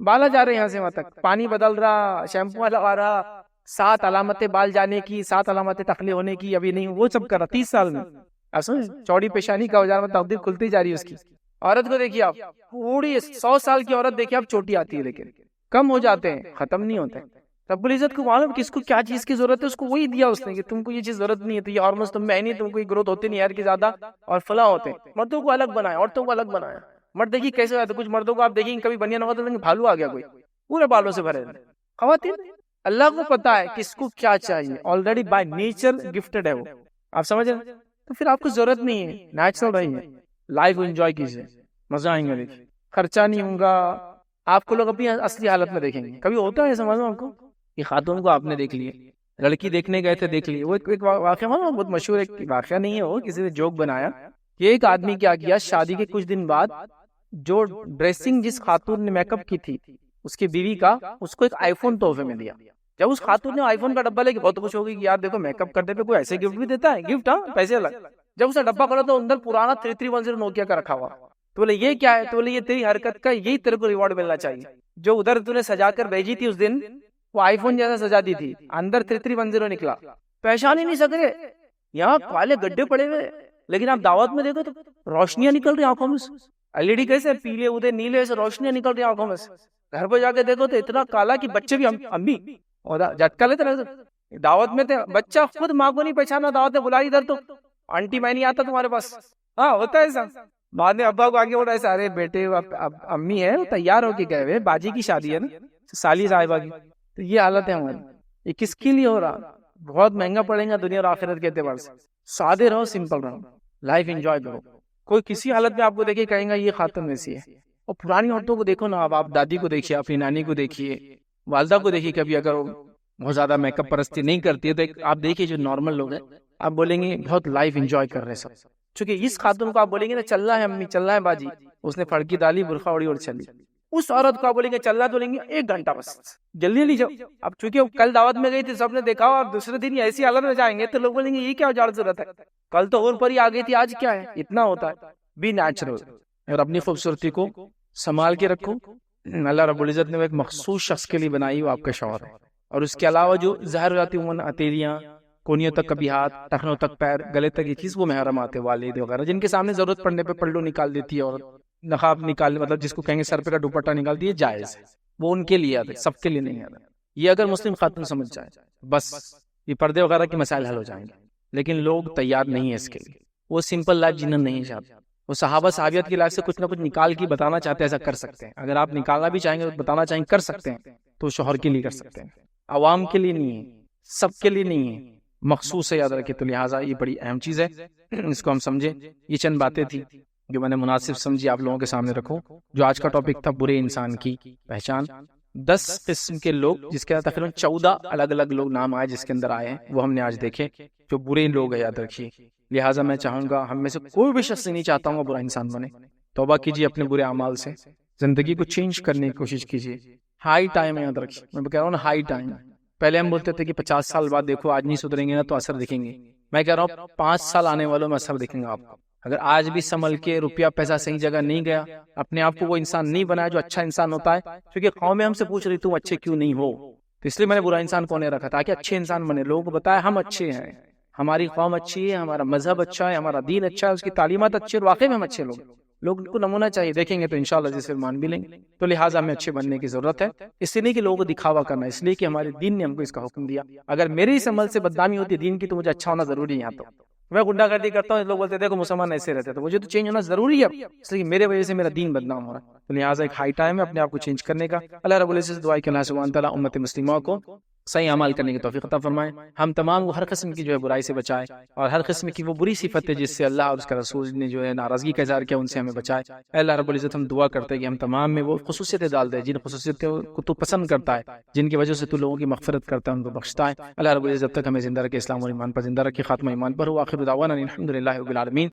بالا جا رہے یہاں سے وہاں تک، پانی بدل رہا، شیمپو لگا رہا، 7 علامتیں بال جانے کی، 7 علامتیں ٹکلے ہونے کی، ابھی نہیں وہ سب کر رہا 30 سال میں، چوڑی پیشانی کا اوزار میں تقدیر کھلتی جا رہی ہے اس کی۔ عورت کو دیکھیے آپ پوری 100 سال کی عورت دیکھیے آپ چوٹی آتی ہے لیکن کم ہو جاتے ہیں، ختم نہیں ہوتے، رب العزت کو معلوم کس کو کیا چیز کی ضرورت ہے، اس کو وہی دیا اس نے کہ تم کو یہ چیز ضرورت نہیں ہے، تو یہ ہارمونس تم میں نہیں، تم کو یہ گروتھ ہوتی نہیں یار کی زیادہ اور فلاں ہوتے ہیں. مردوں کو الگ بنایا، عورتوں کو الگ بنایا. مرد دیکھیے کیسے ہوتا ہے، کچھ مردوں کو آپ دیکھیں گے کبھی بنیا نہ ہوتا تو بھالو آ گیا کوئی، پورے بالوں سے بھرے. خواتین اللہ کو پتا ہے کس کو کیا چاہیے، آلریڈی بائی نیچر گفٹڈ ہے وہ، آپ سمجھ رہے ہیں. تو پھر آپ کو ضرورت نہیں ہے، نیچرل رہی ہے، لائف کو انجوائے کیجیے، مزہ آئیں گے. دیکھیے خرچہ نہیں ہوگا، آپ کو لوگ اپنی اصلی حالت میں دیکھیں گے. کبھی ہوتا ہے سمجھو آپ کو کہ خاتون کو آپ نے دیکھ لیے، لڑکی دیکھنے گئے تھے دیکھ لیے، وہ ایک واقعہ بہت مشہور، ایک واقعہ نہیں ہے وہ، کسی نے جوک بنایا کہ ایک آدمی کیا کیا شادی کے کچھ دن بعد جو ڈریسنگ جس خاتون نے میک اپ کی تھی اس کی بیوی کا، اس کو ایک آئی فون تحفے میں دیا. جب اس خاتون نے آئی فون کا ڈبہ لے کے بہت خوش ہو گئی کہ یار دیکھو میک اپ کرنے پہ کوئی ایسے گفٹ بھی دیتا ہے، گفٹ ہاں پیسے الگ. جب اسے ڈبہ کھولا تو اندر پرانا 3310 نوکیا کا رکھا ہوا. تو بولے یہ کیا ہے؟ تو بولے یہ تیری حرکت کا، یہی تیرے کو ریوارڈ ملنا چاہیے. جو ادھر تو نے سجا کر بھیجی تھی اس دن، وہ آئی فون جیسا سجا دی تھی، اندر 3310 نکلا. پہچان ہی نہیں سکے، یہاں کالے گڈھے پڑے ہوئے، لیکن آپ دعوت میں دیکھو تو روشنیاں نکل رہی آنکھوں میں. LED کیسے پیلے ادھر نیلے سے روشنیاں نکل رہی آنکھوں میں. گھر پہ جا کے دیکھو تو اتنا کالا کہ بچے بھی امی اور جھٹکا لیتے رہتے. دعوت میں تھے، بچہ خود ماں کو نہیں پہچانا، دعوت میں بلائی ادھر تو آنٹی میں نہیں آتا تمہارے پاس. ہاں ہوتا ہے ایسا. بعد میں ابا کو آگے بڑھا ایسا، ارے بیٹے امی ہے تیار ہو کے گئے ہوئے، باجی کی شادی ہے نا، سالی صاحبہ کی. تو یہ حالت ہے ہماری. یہ کس کے لیے ہو رہا؟ بہت مہنگا پڑے گا دنیا اور آخرت کے اعتبار سے. سادے رہو، سمپل رہو، لائف انجوائے کرو. کوئی کسی حالت میں آپ کو دیکھے کہیں گا یہ خاتون ویسی ہے. اور پرانی عورتوں کو دیکھو نا، آپ دادی کو دیکھیے، اپنی نانی کو دیکھیے، والدہ کو دیکھیے. کبھی اگر وہ بہت زیادہ میک اپ پرستی نہیں کرتی ہے تو آپ دیکھیے جو نارمل لوگ ہیں، آپ بولیں گے بہت لائف انجوائے کر رہے سب. چونکہ اس خاتون کو آپ بولیں گے نا چل رہا ہے امی، چل رہا ہے باجی، اس نے پھڑکی ڈالی، برقع اوڑی اور چلی. اس عورت کو آپ بولیں گے چل رہا ہے تو بولیں گے 1 گھنٹہ بس، جلدی جلدی جاؤ. اب چونکہ کل دعوت میں گئی تھی، سب نے دیکھا، اور دوسرے دن ایسی حالت میں جائیں گے تو لوگ بولیں گے یہ کیا جاڑ ضرورت ہے، کل تو اور پر ہی آ گئی تھی، آج کیا ہے. اتنا ہوتا ہے. بی نیچرل اور اپنی خوبصورتی کو سنبھال کے رکھو. اللہ رب العزت نے وہ ایک مخصوص شخص کے لیے بنائی، وہ آپ کا شوہر ہے. اور اس کے علاوہ جو ظاہر ہو جاتی ہیں ہتھیلیاں، کونیوں تک کبھی ہاتھ، ٹخنوں تک پیر، گلے تک یہ چیز، وہ محرم آتے، والد وغیرہ، جن کے سامنے ضرورت پڑنے پہ پلو نکال دیتی ہے اور نقاب نکال، مطلب جس کو کہیں گے سر پہ کا دوپٹہ نکال دیے، جائز ہے. وہ ان کے لیے آتے، سب کے لیے نہیں آتا. یہ اگر مسلم خاتون سمجھ جائے بس یہ پردے وغیرہ کے مسائل حل ہو جائیں گے. لیکن لوگ تیار نہیں ہے اس کے لیے، وہ سمپل لائف جینا نہیں چاہتے. وہ صحابہ صحابیت کی لائف سے کچھ نہ کچھ نکال کے بتانا چاہتے ہیں، ایسا کر سکتے ہیں. اگر آپ نکالنا بھی چاہیں گے، بتانا چاہیں کر سکتے ہیں، تو شوہر کے لیے کر سکتے ہیں. عوام کے لیے نہیں ہے، سب کے لیے نہیں ہے، مخصوص ہے، یاد رکھے. تو لہٰذا یہ بڑی اہم چیز ہے، اس کو ہم سمجھیں. یہ چند باتیں تھی جو میں نے مناسب سمجھی آپ لوگوں کے سامنے رکھوں. جو آج کا ٹاپک تھا برے انسان کی پہچان. 10 قسم کے لوگ، جس کے اندر تقریباً 14 الگ الگ لوگ نام آئے جس کے اندر آئے ہیں، وہ ہم نے آج دیکھے جو برے لوگ ہیں. یاد رکھیے. لہٰذا میں چاہوں گا ہم میں سے کوئی بھی شخص نہیں چاہتا ہوں برا انسان بنے. توبہ کیجیے اپنے برے اعمال سے، زندگی کو چینج کرنے کی کوشش کیجیے. ہائی ٹائم ہے، یاد رکھیے. میں کہہ رہا ہوں نا ہائی ٹائم. پہلے ہم بولتے تھے کہ 50 سال بعد دیکھو، آج نہیں سدھریں گے نا تو اثر دکھیں گے. میں کہہ رہا ہوں 5 سال آنے والوں میں اثر دکھیں گا آپ کو. اگر آج بھی سنبھل کے روپیہ پیسہ صحیح جگہ نہیں گیا، اپنے آپ کو وہ انسان نہیں بنایا جو اچھا انسان ہوتا ہے. کیونکہ قومیں ہم سے پوچھ رہی تم اچھے کیوں نہیں ہو، تو اس لیے میں نے برا انسان کو نہیں رکھا تاکہ اچھے انسان بنے. لوگوں کو بتایا ہم اچھے ہیں، ہماری قوم اچھی ہے، ہمارا مذہب اچھا ہے، ہمارا دین اچھا ہے، اس کی تعلیمات اچھی ہے، واقعی میں ہم اچھے لوگ کو نمونہ چاہیے. دیکھیں گے تو انشاءاللہ جس پھر مان بھی لیں گے. تو لہٰذا ہمیں اچھے بننے کی ضرورت ہے. اس لیے نہیں کہ لوگوں کو دکھاوا کرنا، اس لیے کہ ہمارے دین نے ہم کو اس کا حکم دیا. اگر میرے اس عمل سے بدنامی ہوتی دین کی تو مجھے اچھا ہونا ضروری ہے. یہاں تو میں گنڈا گردی کرتا ہوں، لوگ بولتے دیکھو مسلمان ایسے رہتے، تو مجھے تو چینج ہونا ضروری ہے، اس لیے میرے وجہ سے میرا دین بدنام ہو رہا ہے. تو لہٰذا ایک ہائی ٹائم ہے اپنے آپ کو چینج کرنے کا. اللہ رب العزت سے دعا ہے کہ اللہ سبحانہ تعالیٰ امت مسلمہ کو صحیح اعمال کرنے کی توفیق عطا فرمائے. ہم تمام کو ہر قسم کی جو ہے برائی سے بچائے، اور ہر قسم کی وہ بری صفت ہے جس سے اللہ اور اس کا رسول نے جو ہے ناراضگی کا اظہار کیا، ان سے ہمیں بچائے. اللہ رب العزت ہم دعا کرتے ہیں کہ ہم تمام میں وہ خصوصیتیں ڈال دے جن خصوصیتوں کو تو پسند کرتا ہے، جن کی وجہ سے تو لوگوں کی مغفرت کرتا ہے، ان کو بخشتا ہے. اللہ رب العزت جب تک ہمیں زندہ رکھے، اسلام اور ایمان پر زندہ رکھے، خاتمہ ایمان پر ہو. آخر دعوانا الحمدللہ رب العالمین.